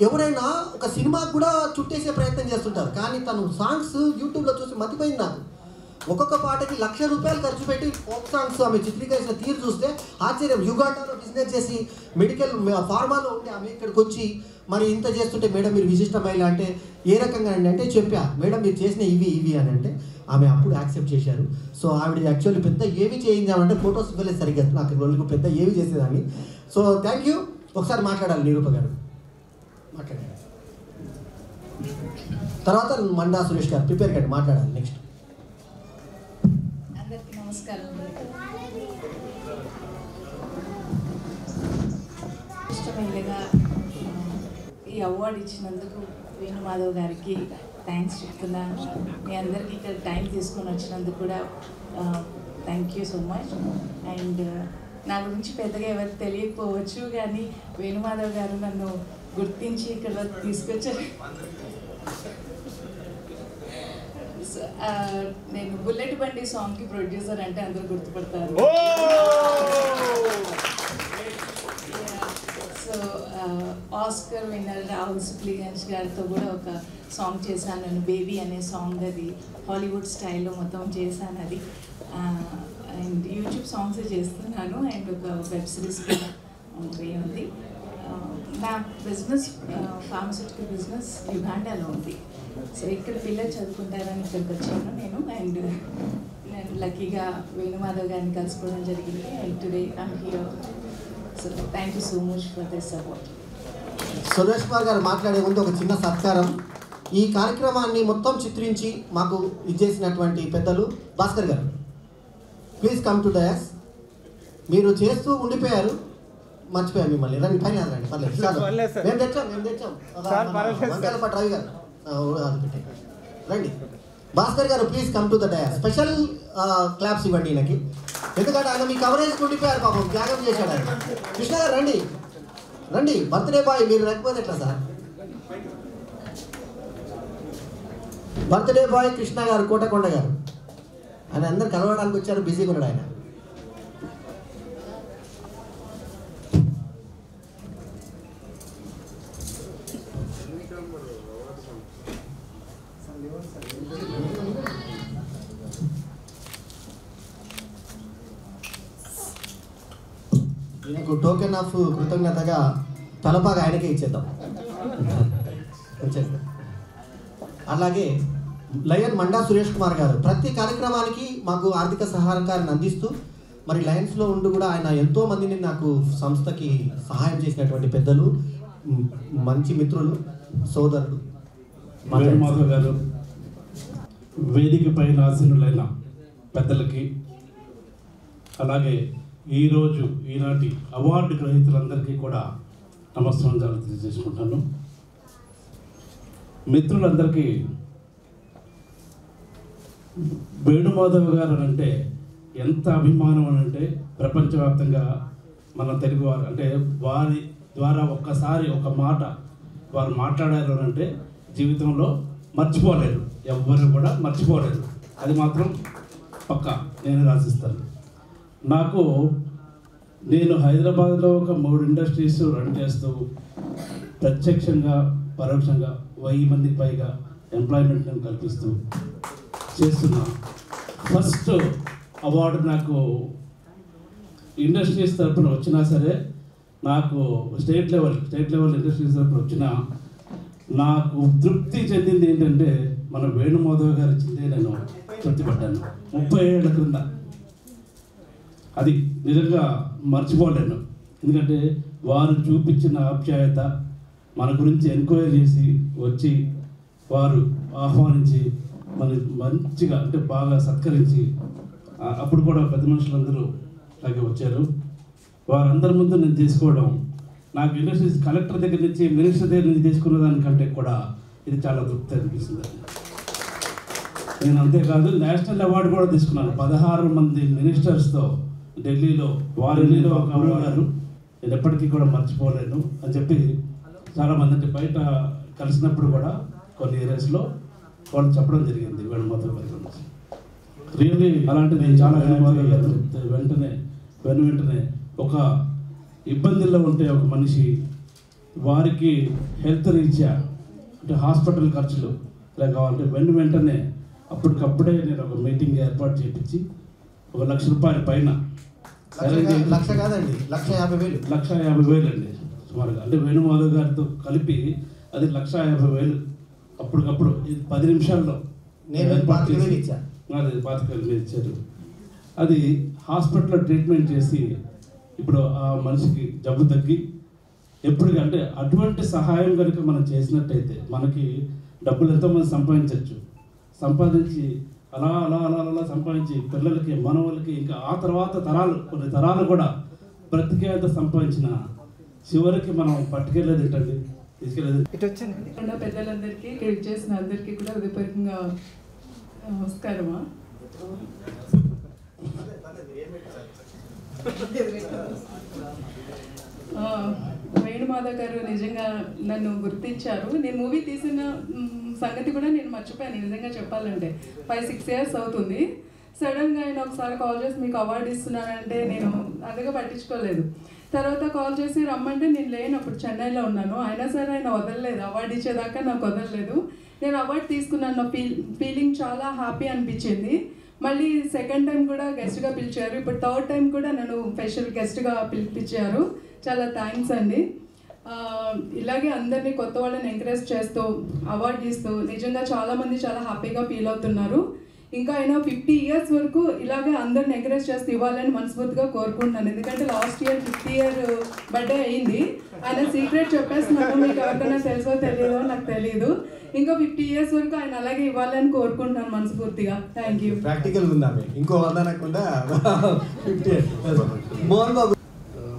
Speaker 5: ఎవరైనా ఒక సినిమాకు కూడా చుట్టేసే ప్రయత్నం చేస్తుంటారు, కానీ తను సాంగ్స్ యూట్యూబ్లో చూసి మతిపోయింది నాకు. ఒక్కొక్క పాటకి ₹1,00,000 ఖర్చు పెట్టి ఫోక్ సాంగ్స్ ఆమె చిత్రీకరించిన తీరు చూస్తే ఆశ్చర్యం. యుగాటాలో బిజినెస్ చేసి మెడికల్ ఫార్మాలో ఉండి ఆమె ఇక్కడికి వచ్చి మరి ఇంత చేస్తుంటే, మేడం మీరు విశిష్ట మహిళ అంటే ఏ రకంగా అంటే చెప్పా, మేడం మీరు చేసిన ఇవి అని అంటే ఆమె అప్పుడు యాక్సెప్ట్ చేశారు. సో ఆవిడ యాక్చువల్లీ పెద్ద ఏవి చేయించామంటే ఫొటోస్ ఇవ్వలేదు సరిగ్గా, నాకు రోజుకు పెద్ద ఏవి చేసేదాన్ని. So thank you. ఒకసారి మాట్లాడాలి నిరూప గారు, మాట్లాడారు. తర్వాత మండా సురేష్ గారు ప్రిపేర్ గారు మాట్లాడాలి నెక్స్ట్.
Speaker 4: అందరికీ నమస్కారం. ఇష్టమైనగా ఈ అవార్డు ఇచ్చినందుకు వేణుమాధవ్ గారికి థ్యాంక్స్ చెప్తున్నాను. మీ అందరికీ ఇక్కడ టైం తీసుకొని వచ్చినందుకు కూడా thank you so much. And నా గురించి పెద్దగా ఎవరికి తెలియకపోవచ్చు, కానీ వేణుమాధవ్ గారు నన్ను గుర్తించి ఇక్కడ తీసుకొచ్చారు. నేను బుల్లెట్ బండి సాంగ్కి ప్రొడ్యూసర్ అంటే అందరూ గుర్తుపడతారు. So Oscar winner Rahul Sipligunj గారితో కూడా ఒక సాంగ్ చేశాను నేను, బేబీ అనే సాంగ్. అది హాలీవుడ్ స్టైల్లో మొత్తం చేశాను అది. అండ్ యూట్యూబ్ సాంగ్స్ చేస్తున్నాను, అండ్ ఒక వెబ్ సిరీస్ కూడా ఉంది. నా బిజినెస్ ఫార్మస్యూటికల్ బిజినెస్ యుగాండాలో ఉంది. సో ఇక్కడ పిల్లలు చదువుకుంటారని ఇక్కడికి వచ్చాను నేను. అండ్ నేను లక్కీగా వేణుమాధవ్ గారిని కలుసుకోవడం జరిగింది. And today I'm here. So thank you so much for this support.
Speaker 5: Suresh Kumar గారు మాట్లాడే ముందు ఒక చిన్న సత్కారం. ఈ కార్యక్రమాన్ని మొత్తం చిత్రించి మాకు ఇచ్చేసినటువంటి పెద్దలు భాస్కర్ గారు, ప్లీజ్ కమ్ టు డయాస్. మీరు చేస్తూ ఉండిపోయారు, మర్చిపోయారు మిమ్మల్ని. రండి పైన రండి, పర్లేదు. మేము తెచ్చాం వంకాయలపట్టు రవి గారు రండి. భాస్కర్ గారు please come to the dais. Special claps ఇవ్వండి ఈయనకి, ఎందుకంటే ఆయన మీ కవరేజ్ ఉండిపోయారు, పాపం త్యాగం చేశాడు ఆయన. కృష్ణ గారు రండి రండి. బర్త్డే బాయ్ మీరు లేకపోతే ఎట్లా సార్? బర్త్డే బాయ్ కృష్ణ గారు, కోటకొండ గారు. ఆయన అందరు కలవడానికి వచ్చారు, బిజీగా ఉన్నాడు ఆయన. ఈయనకు టోకెన్ ఆఫ్ కృతజ్ఞతగా తలపాగా ఆయనకే ఇచ్చేద్దాం. అలాగే లయన్ మండా సురేష్ కుమార్ గారు ప్రతి కార్యక్రమానికి మాకు ఆర్థిక సహకారాన్ని అందిస్తూ, మరి లయన్స్లో ఉండి కూడా ఆయన ఎంతో మందిని నాకు సంస్థకి సహాయం చేసినటువంటి పెద్దలు, మంచి మిత్రులు, సోదరులు.
Speaker 11: వేణుమాధవ్ గారు, వేదికపై ఆసీనులైన పెద్దలకి, అలాగే ఈరోజు ఈనాటి అవార్డు గ్రహీతలందరికీ కూడా నమస్కారాలు తెలియజేసుకుంటాను. మిత్రులందరికీ వేణుమాధవ్ గారు అంటే ఎంత అభిమానం అని అంటే, ప్రపంచవ్యాప్తంగా మన తెలుగువారు అంటే వారి ద్వారా ఒక్కసారి ఒక మాట వారు మాట్లాడారు అంటే జీవితంలో మర్చిపోలేరు, ఎవ్వరు కూడా మర్చిపోలేరు. అది మాత్రం పక్కా నేను రాసిస్తాను. నేను హైదరాబాద్లో ఒక 3 ఇండస్ట్రీస్ రన్ చేస్తూ ప్రత్యక్షంగా పరోక్షంగా 1000 మందికి పైగా ఎంప్లాయ్మెంట్ని కల్పిస్తూ చేస్తున్నా. ఫస్ట్ అవార్డు నాకు ఇండస్ట్రీస్ తరఫున వచ్చినా సరే, నాకు స్టేట్ లెవెల్ ఇండస్ట్రీస్ తరఫున వచ్చినా నాకు తృప్తి చెందింది ఏంటంటే, మన వేణుమాధవ్ గారు ఇచ్చిందే నేను తృప్తి పడ్డాను 30 ఏళ్ల క్రింద. అది నిజంగా మర్చిపోలేను. ఎందుకంటే వారు చూపించిన ఆప్యాయత, మన గురించి ఎంక్వైరీ చేసి వచ్చి వారు ఆహ్వానించి మన మంచిగా అంటే బాగా సత్కరించి, అప్పుడు కూడా పెద్ద మనుషులందరూ అలాగే వచ్చారు. వారందరి ముందు నేను తీసుకోవడం, నాకు ఇండస్ట్రీస్ కలెక్టర్ దగ్గర నుంచి మినిస్టర్ దగ్గర నుంచి తీసుకున్న దానికంటే కూడా ఇది చాలా తృప్తి అనిపిస్తుంది. నేను అంతేకాదు నేషనల్ అవార్డు కూడా తీసుకున్నాను 16 మంది మినిస్టర్స్తో ఢిల్లీలో. వారిలో ఒక గారు నేను ఎప్పటికీ కూడా మర్చిపోలేను అని చెప్పి చాలామంది అంటే బయట కలిసినప్పుడు కూడా కొన్ని ఏరియాస్లో వాళ్ళు చెప్పడం జరిగింది వేణుమాధవ్ గారి గురించి. రియల్లీ అలాంటి నేను చాలా వేణుమాధవ్ గారు చెప్తే వెంటనే ఒక ఇబ్బందుల్లో ఉంటే ఒక మనిషి వారికి హెల్త్ రీత్యా అంటే హాస్పిటల్ ఖర్చులు ఇలా కావాలంటే వెంటనే అప్పటికప్పుడే నేను ఒక మీటింగ్ ఏర్పాటు చేయించి ₹1,00,000 పైన,
Speaker 5: లక్ష కాదండి 1,50,000
Speaker 11: 1,50,000 అండి సుమారుగా. అంటే వేణుమాధవ్ గారితో కలిపి అది 1,50,000 అప్పటికప్పుడు 10 నిమిషాల్లో
Speaker 5: నేను 25,000 ఇచ్చాను.
Speaker 11: అది 25,000 ఇచ్చారు. అది హాస్పిటల్లో ట్రీట్మెంట్ చేసి ఇప్పుడు ఆ మనిషికి జబ్బు తగ్గి ఎప్పటికంటే అటువంటి సహాయం కనుక మనం చేసినట్టయితే మనకి డబ్బులు ఎంతోమంది సంపాదించి అలా అలా అలా అలా సంపాదించి పిల్లలకి మనవలకి ఇంకా ఆ తర్వాత కొన్ని తరాలు కూడా బ్రతికేంత సంపాదించిన చివరికి మనం పట్టుకెళ్ళేది ఏంటండి, తీసుకెళ్ళేది.
Speaker 15: పెద్దలందరికీ క్రెడిట్ చేసిన అందరికీ కూడా హృదయపూర్వకంగా నమస్కారమా. వేణుమాధవ్ గారు నిజంగా నన్ను గుర్తించారు. నేను మూవీ తీసిన సంగతి కూడా నేను మర్చిపోయాను నిజంగా చెప్పాలంటే. 5-6 ఇయర్స్ అవుతుంది. సడన్గా ఆయన ఒకసారి కాల్ చేసి మీకు అవార్డు ఇస్తున్నానంటే నేను అంతగా పట్టించుకోలేదు. తర్వాత కాల్ చేసి రమ్మంటే నేను లేను, అప్పుడు చెన్నైలో ఉన్నాను. అయినా సరే ఆయన వదలలేదు, అవార్డు ఇచ్చేదాకా నాకు వదలలేదు. నేను అవార్డు తీసుకున్నాను. నా ఫీలింగ్ చాలా హ్యాపీ అనిపించింది. మళ్ళీ సెకండ్ టైం కూడా గెస్ట్గా పిలిచారు. ఇప్పుడు థర్డ్ టైం కూడా నన్ను స్పెషల్ గెస్ట్గా పిలిపించారు. చాలా థ్యాంక్స్ అండి. ఇలాగే అందరినీ కొత్త వాళ్ళని ఎంకరేజ్ చేస్తూ అవార్డు ఇస్తూ నిజంగా చాలామంది చాలా హ్యాపీగా ఫీల్ అవుతున్నారు. ఇంకా ఆయన 50 years వరకు ఇలాగే అందరిని ఎంకరేజ్ చేస్తూ ఇవ్వాలని మనస్ఫూర్తిగా కోరుకుంటున్నాను. ఎందుకంటే లాస్ట్ ఇయర్ 50 year బర్త్డే అయింది. ఆయన సీక్రెట్ చెప్పేస్తున్నాను, మీకు ఎవరికైనా తెలుసో తెలియదో నాకు తెలియదు. ఇంకా 50 years వరకు ఆయన అలాగే ఇవ్వాలని కోరుకుంటున్నాను మనస్ఫూర్తిగా. Thank you.
Speaker 5: ప్రాక్టికల్ ఉందా ఇంకో వందనకుండా 50 మోహన్ బాబు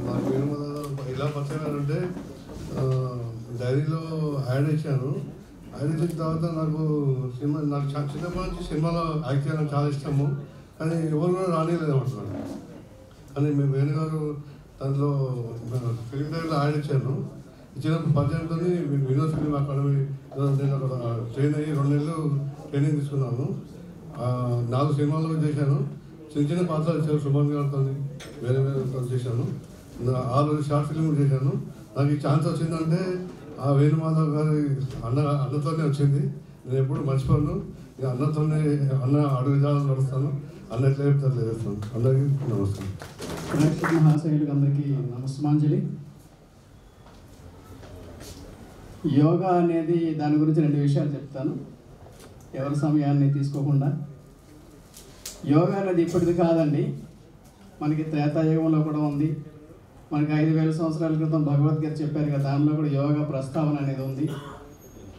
Speaker 10: నాకు ఇలా పరిచయాలంటే డైరీలో యాడ్ ఇచ్చాను. యాడ్ ఇచ్చిన తర్వాత నాకు చిన్నప్పటి నుంచి సినిమాలో యాక్ట్ చేయడం చాలా ఇష్టము, కానీ ఎవరు కూడా రానిలేదు అంటున్నాను. కానీ మేము వేణుగారు దాంట్లో ఫిలిం డైరీలో యాడ్ ఇచ్చాను. ఇచ్చినప్పుడు పరిచయంతో వినోద్ ఫిలిం అకాడమీ నేను అక్కడ ట్రైన్ అయ్యి 2 నెలలు ట్రైనింగ్ తీసుకున్నాను. 4 సినిమాలు చేశాను. చిన్న చిన్న పాత్రలు ఇచ్చాను. సుమన్ గారితో వేరే వేరే చేశాను. 6 షార్ట్ ఫిల్మ్ చేశాను. నాకు ఈ ఛాన్స్ వచ్చిందంటే ఆ వేణుమాధవ్ గారి అన్నతోనే వచ్చింది. నేను ఎప్పుడు మర్చిపోను. ఇక అన్నతోనే అన్న అడుగు జాడలు నడుస్తాను. అన్న ఎట్లా చెప్తారు లేస్తాను. అందరికీ నమస్కారం.
Speaker 16: ప్రేక్షక మహాశయులకు అందరికీ నమస్మాంజలి. యోగా అనేది దాని గురించి 2 విషయాలు చెప్తాను ఎవరి సమయాన్ని తీసుకోకుండా. యోగా అనేది ఇప్పటిది కాదండి, మనకి త్రేతాయుగంలో కూడా ఉంది. మనకి 5000 సంవత్సరాల క్రితం భగవద్గీత చెప్పారు కదా, దానిలో కూడా యోగా ప్రస్తావన అనేది ఉంది.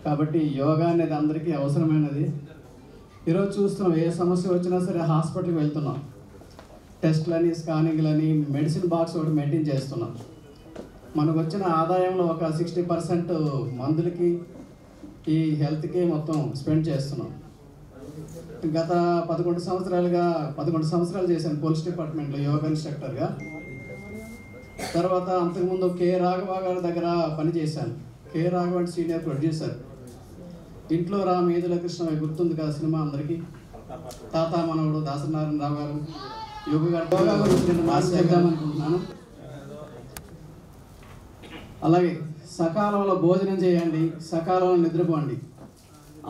Speaker 16: కాబట్టి యోగా అనేది అందరికీ అవసరమైనది. ఈరోజు చూస్తున్నాం, ఏ సమస్య వచ్చినా సరే హాస్పిటల్కి వెళ్తున్నాం. టెస్ట్లని, స్కానింగ్లని, మెడిసిన్ బాక్స్ ఒకటి మెయింటైన్ చేస్తున్నాం. మనకు వచ్చిన ఆదాయంలో ఒక 60% మందులకి, ఈ హెల్త్కి మొత్తం స్పెండ్ చేస్తున్నాం. గత 11 సంవత్సరాలు చేశాను పోలీస్ డిపార్ట్మెంట్లో యోగా ఇన్స్ట్రక్టర్గా. తర్వాత అంతకుముందు కె రాఘవ గారి దగ్గర పనిచేశాను. కె రాఘవ అంటే సీనియర్ ప్రొడ్యూసర్. ఇంట్లో రా మీదుల కృష్ణ గుర్తుంది కదా సినిమా అందరికీ. తాత మనవుడు దాసనారాయణ రావు గారు, యోగా గురించి నేను మాట్లాడదామనుకుంటున్నాను. అలాగే సకాలంలో భోజనం చేయండి, సకాలంలో నిద్రపోండి.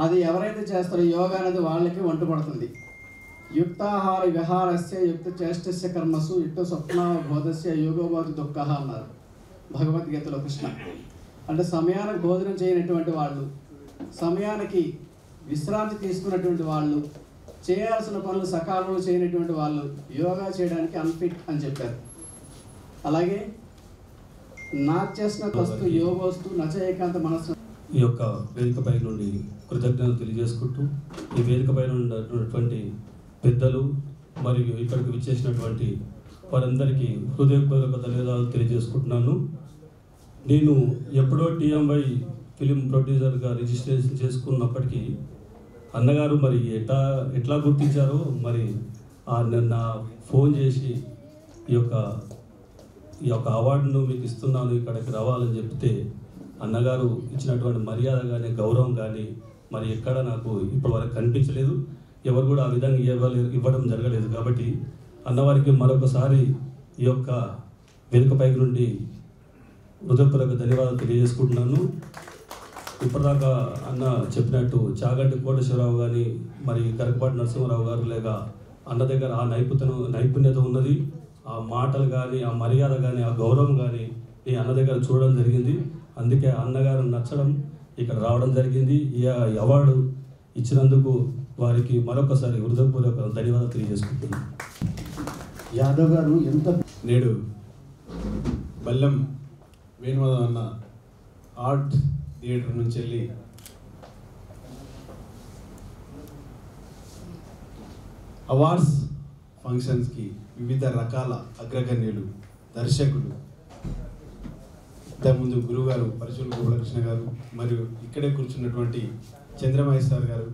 Speaker 16: అది ఎవరైతే చేస్తారో యోగా అనేది వాళ్ళకి వంట పడుతుంది. యుక్తాహార విహారస్య యుక్త చేష్టస్య కర్మసు యుక్త స్వప్న బోధస్య యోగోబోధి దుఃఖ అన్నారు భగవద్గీతలో కృష్ణ. అంటే సమయానికి భోజనం చేయనటువంటి వాళ్ళు, సమయానికి విశ్రాంతి తీసుకున్నటువంటి వాళ్ళు, చేయాల్సిన పనులు సకాలంలో చేయనటువంటి వాళ్ళు యోగా చేయడానికి అన్ఫిట్ అని చెప్పారు. అలాగే నాట్యస్న తస్తు యోగోస్తు నచ ఏకాంత మనస్సు.
Speaker 11: ఈ యొక్క వేదికపై నుండి కృతజ్ఞతలు తెలియజేసుకుంటూ, ఈ వేదికపై ఉన్నటువంటి పెద్దలు మరియు ఇక్కడికి విచ్చేసినటువంటి వారందరికీ హృదయపూర్వక ధన్యవాదాలు తెలియజేసుకుంటున్నాను. నేను ఎప్పుడో టీఎంవై ఫిలిం ప్రొడ్యూసర్గా రిజిస్ట్రేషన్ చేసుకున్నప్పటికీ అన్నగారు మరి ఎట్లా గుర్తించారో మరి నిన్న ఫోన్ చేసి ఈ యొక్క అవార్డును మీకు ఇస్తున్నాను, ఇక్కడికి రావాలని చెప్తే అన్నగారు ఇచ్చినటువంటి మర్యాద కానీ గౌరవం కానీ మరి ఎక్కడ నాకు ఇప్పటివరకు కనిపించలేదు. ఎవరు కూడా ఆ విధంగా ఇవ్వడం జరగలేదు. కాబట్టి అన్నవారికి మరొకసారి ఈ యొక్క వేదికపైకి నుండి హృదయపూర్వక ధన్యవాదాలు తెలియజేసుకుంటున్నాను. ఇప్పటిదాకా అన్న చెప్పినట్టు చాగంటి కోటేశ్వరరావు కానీ మరి గరకపాటి నరసింహారావు గారు లేక అన్న దగ్గర ఆ నైపుణ్యత ఉన్నది. ఆ మాటలు కానీ, ఆ మర్యాద కానీ, ఆ గౌరవం కానీ ఈ అన్న దగ్గర చూడడం జరిగింది. అందుకే అన్నగారు నచ్చడం ఇక్కడ రావడం జరిగింది. ఈ అవార్డు ఇచ్చినందుకు వారికి మరొకసారి హృదయపూర్వక ధన్యవాదాలు తెలియజేసుకుంటున్నాను.
Speaker 23: యాదవ్ గారు ఎంత
Speaker 8: నేడు బెల్లం వేణుమాధవ్ అన్న ఆర్ట్ థియేటర్ నుంచి వెళ్ళి అవార్డ్స్ ఫంక్షన్స్కి వివిధ రకాల అగ్రగణ్యులు, దర్శకులు, ఇంతకుముందు గురువుగారు పరశుల గోపాలకృష్ణ గారు మరియు ఇక్కడే కూర్చున్నటువంటి చంద్రమహేశ్వర్ గారు,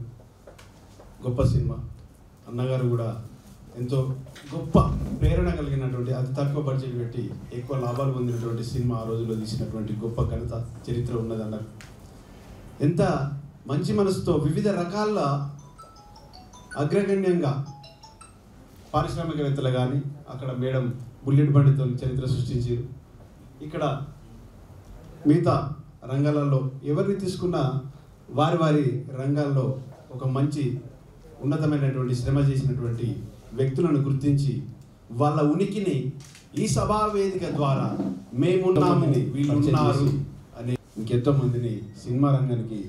Speaker 8: గొప్ప సినిమా అన్నగారు కూడా ఎంతో గొప్ప ప్రేరణ కలిగినటువంటి, అతి తక్కువ బడ్జెట్ పెట్టి ఎక్కువ లాభాలు పొందినటువంటి సినిమా ఆ రోజుల్లో తీసినటువంటి గొప్ప ఘనత చరిత్ర ఉన్నది అన్నారు. ఎంత మంచి మనసుతో వివిధ రకాల అగ్రగణ్యంగా పారిశ్రామికవేత్తలు కానీ అక్కడ మేడం బుల్లెట్ బండితో చరిత్ర సృష్టించారు. ఇక్కడ మిగతా రంగాలలో ఎవరిని తీసుకున్నా వారి వారి రంగాల్లో ఒక మంచి ఉన్నతమైనటువంటి శ్రమ చేసినటువంటి వ్యక్తులను గుర్తించి వాళ్ళ ఉనికిని ఈ సభా వేదిక ద్వారా మేమున్నాము, వీళ్ళు ఉన్నారు అని ఇంకెంతో మందిని సినిమా రంగానికి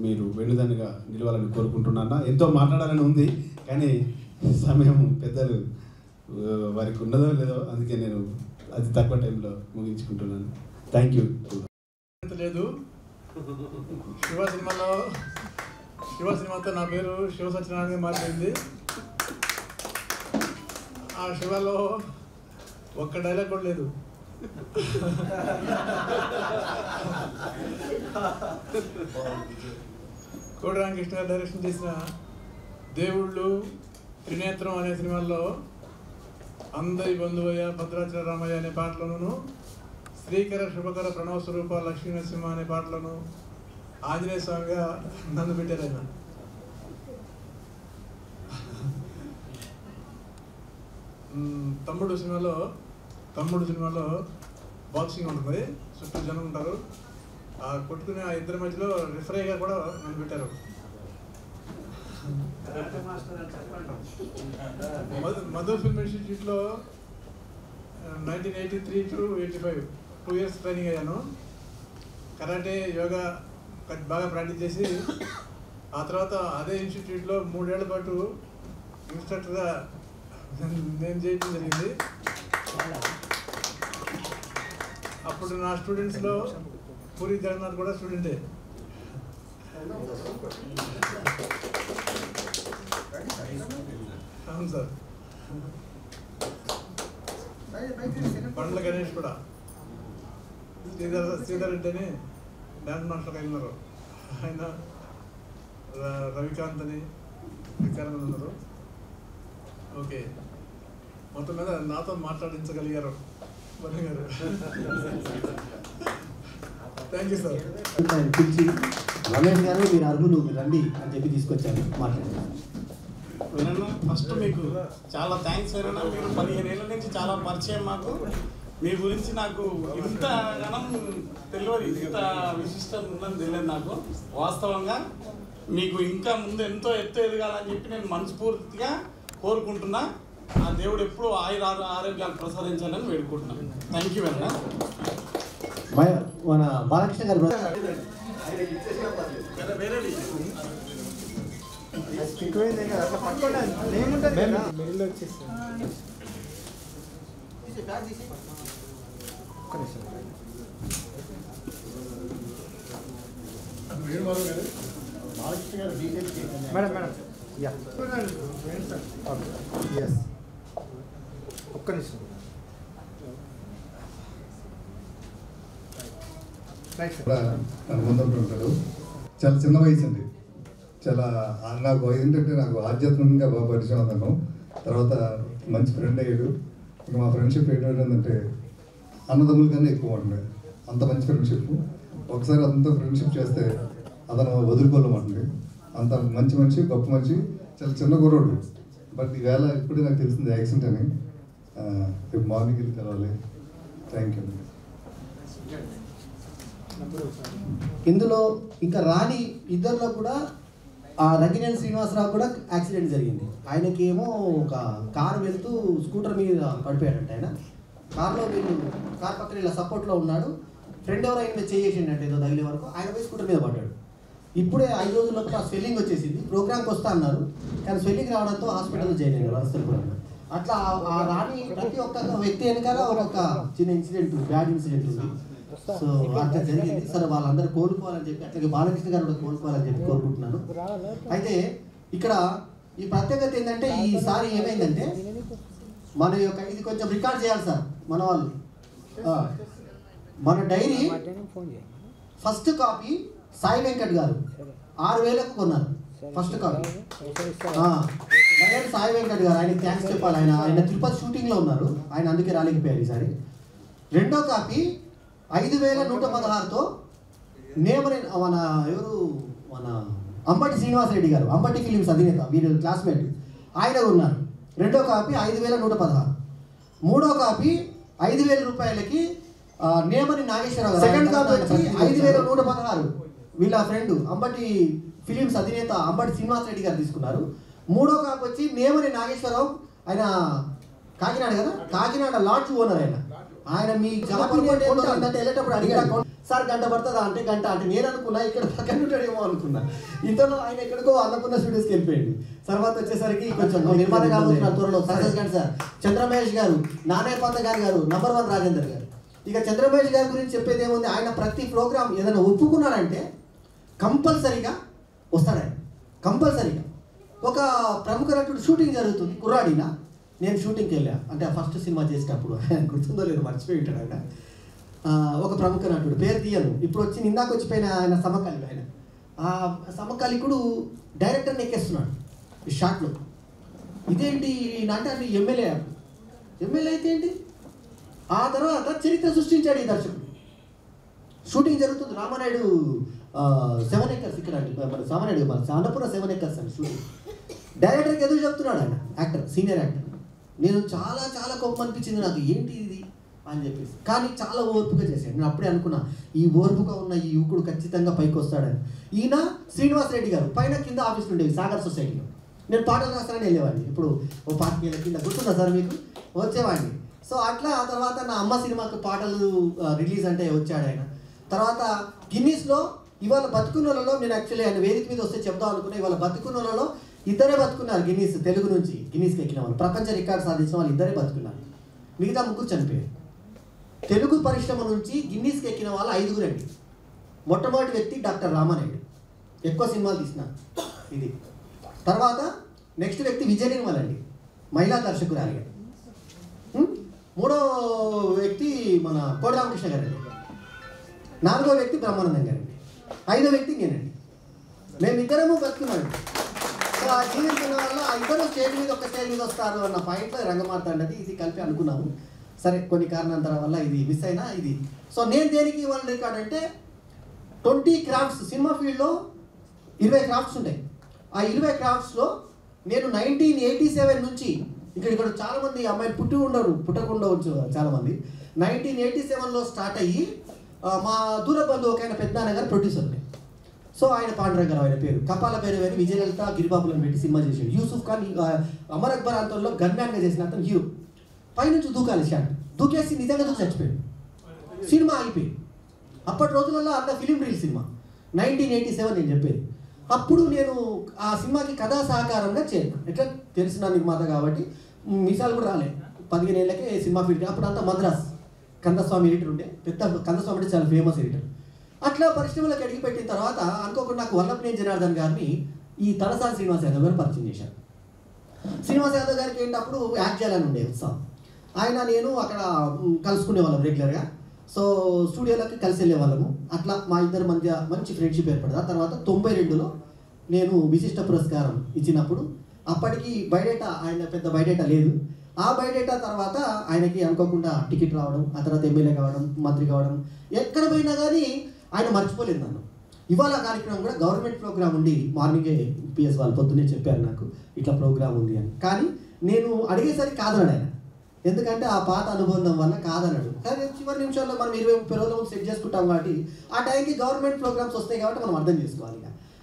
Speaker 8: మీరు వెన్నుదన్నుగా నిలవాలని కోరుకుంటున్నాను. ఎంతో మాట్లాడాలని ఉంది కానీ సమయం పెద్దలు వారికి ఉన్నదో లేదో, అందుకే నేను అది తక్కువ టైంలో ముగించుకుంటున్నాను. Thank you.
Speaker 3: లేదు శివ సినిమాతో నా పేరు శివ సత్యనారాయణ మారిపోయింది. ఆ శివలో ఒక్క డైలాగ్ కూడా లేదు. కోడి రామకృష్ణ గారు డైరెక్షన్ చేసిన దేవుళ్ళు, త్రినేత్రం అనే సినిమాల్లో అందరి బంధువయ్య, భద్రాచల రామయ్య అనే పాటలను, శ్రీకర శుభకర ప్రణవ స్వరూప లక్ష్మీ నరసింహ అనే పాటలను ఆంజనేయ స్వామిగా నన్ను పెట్టారు ఆయన. తమ్ముడు సినిమాలో బాక్సింగ్ ఉంటుంది, చుట్టూ జనం ఉంటారు. ఆ కొట్టుకునే ఆ ఇద్దరి మధ్యలో రిఫరీగా కూడా నన్ను పెట్టారు. మధుర్ ఫిల్మ్ ఇన్స్టిట్యూట్లో 1983 to 85 2 years ట్రైనింగ్ అయ్యాను. కరాటే, యోగా బాగా ప్రాక్టీస్ చేసి ఆ తర్వాత అదే ఇన్స్టిట్యూట్లో 3 ఏళ్ల పాటు ఇన్స్ట్రక్టర్గా నేను చేయడం జరిగింది. అప్పుడు నా స్టూడెంట్స్లో పూరి జగన్నాథ్ కూడా స్టూడెంటే. అవును సార్. బండ్ల గణేష్ కూడా, శ్రీధర్ రెడ్డి అని డ్యాన్స్ మాస్టర్గా ఉన్నారు. ఆయన రవికాంత్ అని వికారం ఉన్నారు. ఓకే, మొత్తం మీద నాతో మాట్లాడించగలిగారు బన్నీ గారు. Thank you sir.
Speaker 5: పిలిచి రమేష్ గారు మీరు అర్హులు, మీరు రండి అని చెప్పి తీసుకొచ్చాను మాట్లాడారు.
Speaker 12: ఫస్ట్ మీకు చాలా థ్యాంక్స్ వేరన్నా. మీరు 15 ఏళ్ళ నుంచి చాలా పరిచయం మాకు. మీ గురించి నాకు ఇంత గణం తెలియదు, ఇంత విశిష్టం ఉందని తెలియదు నాకు. వాస్తవంగా మీకు ఇంకా ముందు ఎంతో ఎత్తు ఎదగాలని చెప్పి నేను మనస్ఫూర్తిగా కోరుకుంటున్నా. ఆ దేవుడు ఎప్పుడూ ఆరోగ్యాలు ప్రసాదించాలని వేడుకుంటున్నాను. థ్యాంక్ యూ అన్న.
Speaker 5: మన బాలకృష్ణ గారు
Speaker 1: మేడం ఎస్ ఒక్క నిమిషం.
Speaker 9: నన్ను ముందు ఉంటాడు. చాలా చిన్న వయసు అండి. చాలా నాకు ఏంటంటే నాకు ఆధ్యాత్మికంగా బాగా పరిచయం అతను. తర్వాత మంచి ఫ్రెండ్ అయ్యాడు. ఇంకా మా ఫ్రెండ్షిప్ ఏంటంటే అన్నదమ్ముల కన్నా ఎక్కువ ఉంటుంది. అంత మంచి ఫ్రెండ్షిప్. ఒకసారి అతనితో ఫ్రెండ్షిప్ చేస్తే అతను వదులుకోలేమంటుంది. అంత మంచి మనిషి, గొప్ప మనిషి, చాలా చిన్న కుర్రోడు. బట్ ఈవేళ ఇప్పుడే నాకు తెలిసింది యాక్సిడెంట్ అని. రేపు మార్నింగ్ వెళ్ళి తెలవాలి. Thank you.
Speaker 5: ఇందులో ఇంకా రాని ఇద్దరిలో కూడా ఆ రఘినేని శ్రీనివాసరావు కూడా యాక్సిడెంట్ జరిగింది. ఆయనకి ఏమో ఒక కారు వెళ్తూ స్కూటర్ మీద పడిపోయాడంట. ఆయన కార్లో వీళ్ళు కార్ పక్కన ఇలా సపోర్ట్లో ఉన్నాడు. ఫ్రెండ్ ఎవరు ఆయన చేసేసిండంటే ఏదో తగిలే వరకు ఆయన పోయి స్కూటర్ మీద పడ్డాడు. ఇప్పుడే 5 రోజుల్లో ఆ స్వెల్లింగ్ వచ్చేసింది. ప్రోగ్రామ్కి వస్తా అన్నారు కానీ స్వెల్లింగ్ రావడంతో హాస్పిటల్లో జాయిన్ అయ్యారు వరసలు. అట్లా ఆ రాని ప్రతి ఒక్క వ్యక్తి వెనకాల ఒక చిన్న ఇన్సిడెంట్, బ్యాడ్ ఇన్సిడెంట్ ఉంది. సో అట్లా జరిగింది. సరే వాళ్ళందరూ కోలుకోవాలని చెప్పి, అట్లాగే బాలకృష్ణ గారు కూడా కోలుకోవాలని చెప్పి కోరుకుంటున్నాను. అయితే ఇక్కడ ఈ ప్రత్యేకత ఏంటంటే ఈసారి ఏమైందంటే మన యొక్క ఇది కొంచెం రికార్డ్ చేయాలి సార్ మన వాళ్ళు. మన diary first copy Sai Venkat గారు 6,000కు కొన్నారు. ఫస్ట్ కాపీ సాయి వెంకట్ గారు, ఆయనకి థ్యాంక్స్ చెప్పాలి. ఆయన తిరుపతి షూటింగ్లో ఉన్నారు, ఆయన అందుకే రాలేకపోయారు ఈసారి. రెండో కాపీ 5,116తో నేమని మన అంబటి శ్రీనివాసరెడ్డి గారు, అంబటి ఫిలిమ్స్ అధినేత, వీరు క్లాస్మేట్, ఆయన ఉన్నారు. రెండో కాపీ 5,116. మూడో కాపీ 5,000 రూపాయలకి నేమని నాగేశ్వరరావు. సెకండ్ కాపీ వచ్చి 5,116 వీళ్ళ ఫ్రెండ్ అంబటి ఫిలిమ్స్ అధినేత అంబటి శ్రీనివాసరెడ్డి గారు తీసుకున్నారు. మూడో కాపీ వచ్చి నేమని నాగేశ్వరరావు, ఆయన కాకినాడ కదా, కాకినాడ లాడ్జ్ ఓనర్ ఆయన. ఆయన మీ అంటే వెళ్ళేటప్పుడు అడిగాడు సార్ గంట పడుతుందా అంటే గంట అంటే నేను అనుకున్నా ఇక్కడ పక్కన ఉంటాడేమో అనుకున్నా. ఇతను ఆయన ఎక్కడికో అన్నపూర్ణ స్టూడియోస్కి వెళ్ళిపోయింది. తర్వాత వచ్చేసరికి కొంచెం నిర్మాణ కాబోతున్నారు త్వరలో సక్సెస్ కానీ సార్. చంద్రమహేష్ గారు, నానేపంత గారు, నంబర్ 1 రాజేందర్ గారు. ఇక చంద్రమహేష్ గారి గురించి చెప్పేది ఏముంది, ఆయన ప్రతి ప్రోగ్రామ్ ఏదైనా ఒప్పుకున్నాడంటే కంపల్సరీగా వస్తాడు ఆయన, కంపల్సరీగా. ఒక ప్రముఖ నటుడు షూటింగ్ జరుగుతుంది కుర్రాడినా, నేను షూటింగ్కి వెళ్ళా అంటే ఫస్ట్ సినిమా చేసేటప్పుడు, ఆయన గుర్తుందో లేదు మర్చిపోయి ఉంటాడు ఆయన. ఒక ప్రముఖ నటుడు పేరు తీయను, ఇప్పుడు వచ్చి ఇందాక వచ్చిపోయిన ఆయన సమకాలికుడు. ఆయన ఆ సమకాలికుడు డైరెక్టర్ని ఎక్కేస్తున్నాడు ఈ షాట్లో. ఇదేంటి అంటే అది ఎమ్మెల్యే అయితే ఏంటి, ఆ తర్వాత చరిత్ర సృష్టించాడు ఈ దర్శకుడు. షూటింగ్ జరుగుతుంది రామానాయుడు 7 acres ఇక్కడ మన రామానాయుడు మన అన్నపూర్ణ 7 acres అని షూటింగ్. డైరెక్టర్కి ఎదురు చెప్తున్నాడు ఆయన, యాక్టర్, సీనియర్ యాక్టర్. నేను చాలా చాలా కోపం అనిపించింది నాకు, ఏంటి ఇది అని చెప్పేసి. కానీ చాలా ఓర్పుగా చేశాడు. నేను అప్పుడే అనుకున్నా ఈ ఓర్పుగా ఉన్న ఈ యువకుడు ఖచ్చితంగా పైకి వస్తాడని. ఈయన శ్రీనివాస్ రెడ్డి గారు పైన కింద ఆఫీసులు ఉండేవి సాగర్ సొసైటీలో. నేను పాటలు రాస్తానని వెళ్ళేవాడిని. ఇప్పుడు ఓ 5 ఏళ్ళ కింద గుర్తుందా సార్ మీకు, వచ్చేవాడిని. సో అట్లా ఆ తర్వాత నా అమ్మ సినిమాకు పాటలు రిలీజ్ అంటే వచ్చాడు ఆయన. తర్వాత గిన్నీస్లో ఇవాళ బతుకున్నోళ్ళలో, నేను యాక్చువల్లీ ఆయన వేదిక మీద వస్తే చెప్దాం అనుకున్నా, ఇవాళ బతుకున్నోళ్ళలో ఇద్దరే బతుకున్నారు గిన్నీస్, తెలుగు నుంచి గిన్నీస్కి ఎక్కిన వాళ్ళు, ప్రపంచ రికార్డు సాధించిన వాళ్ళు ఇద్దరే బతుకున్నారు, మిగతా 3 చనిపోయారు. తెలుగు పరిశ్రమ నుంచి గిన్నీస్కి ఎక్కిన వాళ్ళు 5 అండి. మొట్టమొదటి వ్యక్తి డాక్టర్ రామానాయుడు, ఎక్కువ సినిమాలు తీసినారు ఇది. తర్వాత నెక్స్ట్ వ్యక్తి విజయ నిర్మల్ అండి, మహిళా దర్శకురాలిగా. 3వ వ్యక్తి మన కోడి రామకృష్ణ గారండి. 4వ వ్యక్తి బ్రహ్మానందం గారండి. 5వ వ్యక్తి నేనండి. మేమిద్దరము బతుకున్నాడు. సో ఆ జీవించిన వల్ల ఆ ఇద్దరు స్టేజ్ మీద ఒక స్టేజ్ మీద వస్తారు అన్న పాయింట్లో రంగమార్తాండది ఇది కలిపి అనుకున్నాము. సరే కొన్ని కారణాంతరాల వల్ల ఇది మిస్ అయినా ఇది. సో నేను దేనికి వరల్డ్ రికార్డ్ అంటే 20 క్రాఫ్ట్స్, సినిమా ఫీల్డ్లో 20 క్రాఫ్ట్స్ ఉంటాయి. ఆ 20 క్రాఫ్ట్స్లో నేను 1987 నుంచి ఇక్కడ చాలామంది అమ్మాయిలు పుట్టకుండా వచ్చు చాలామంది. 1987లో స్టార్ట్ అయ్యి మా దూర బంధువు ఒక ఆయన పెద్దనాన్న గారు ప్రొడ్యూసర్ని. సో ఆయన పాండురంగారావు ఆయన పేరు, కపాల పేరు అని విజయలలిత గిరిబాబులను పెట్టి సినిమా చేసాడు. యూసుఫ్ ఖాన్ అమర్ అక్బర్ అంతంలో గన్మ్యాన్గా చేసిన అతను హీరో. పైనుంచి దూకాలి షాట్, దూకేసి నిజంగా చచ్చిపోయాడు. సినిమా అయిపోయింది. అప్పటి రోజులలో అంత ఫిలిం రీల్ సినిమా 1987 నేను చెప్పేది. అప్పుడు నేను ఆ సినిమాకి కథా సహకారంగా చేరినా. ఎట్లా తెలిసిన నిర్మాత కాబట్టి మిసాలు కూడా రాలే. 15 ఏళ్ళకే సినిమా ఫీల్డ్. అప్పుడు అంతా మద్రాస్ కందస్వామి ఎడిటర్ ఉండే, పెద్ద కందస్వామి అంటే చాలా ఫేమస్ ఎడిటర్. అట్లా పరిశ్రమలకు అడిగిపెట్టిన తర్వాత అనుకోకుండా నాకు వల్లభనేని జనార్దన్ గారిని ఈ తలసాని శ్రీనివాస్ యాదవ్ గారు పరిచయం చేశారు. శ్రీనివాస్ యాదవ్ గారికి ఏంటప్పుడు యాక్ట్ చేయాలని ఉండే ఉత్సాహం. ఆయన నేను అక్కడ కలుసుకునే వాళ్ళం రెగ్యులర్గా. సో స్టూడియోలకి కలిసి వెళ్ళే వాళ్ళము. అట్లా మా ఇద్దరి మధ్య మంచి ఫ్రెండ్షిప్ ఏర్పడింది. ఆ తర్వాత 92లో నేను విశిష్ట పురస్కారం ఇచ్చినప్పుడు అప్పటికి బయోడేటా, ఆయన పెద్ద బయోడేటా లేదు. ఆ బయోడేటా తర్వాత ఆయనకి అనుకోకుండా టికెట్ రావడం, ఆ తర్వాత ఎమ్మెల్యే కావడం, మంత్రి కావడం, ఎక్కడ పోయినా కానీ ఆయన మర్చిపోలేదు నన్ను. ఇవాళ కార్యక్రమం కూడా గవర్నమెంట్ ప్రోగ్రామ్ ఉండి మార్నింగే పిఎస్ వాళ్ళు పొద్దున్నే చెప్పారు నాకు ఇట్లా ప్రోగ్రామ్ ఉంది అని. కానీ నేను అడిగేసరికి కాదన్నాడు ఆయన, ఎందుకంటే ఆ పాత అనుబంధం వల్ల కాదన్నాడు. కానీ చివరి నిమిషాల్లో మనం 20-30 రోజుల ముందు సెట్ చేసుకుంటాం కాబట్టి ఆ టైంకి గవర్నమెంట్ ప్రోగ్రామ్స్ వస్తాయి కాబట్టి మనం అర్థం చేసుకోవాలి.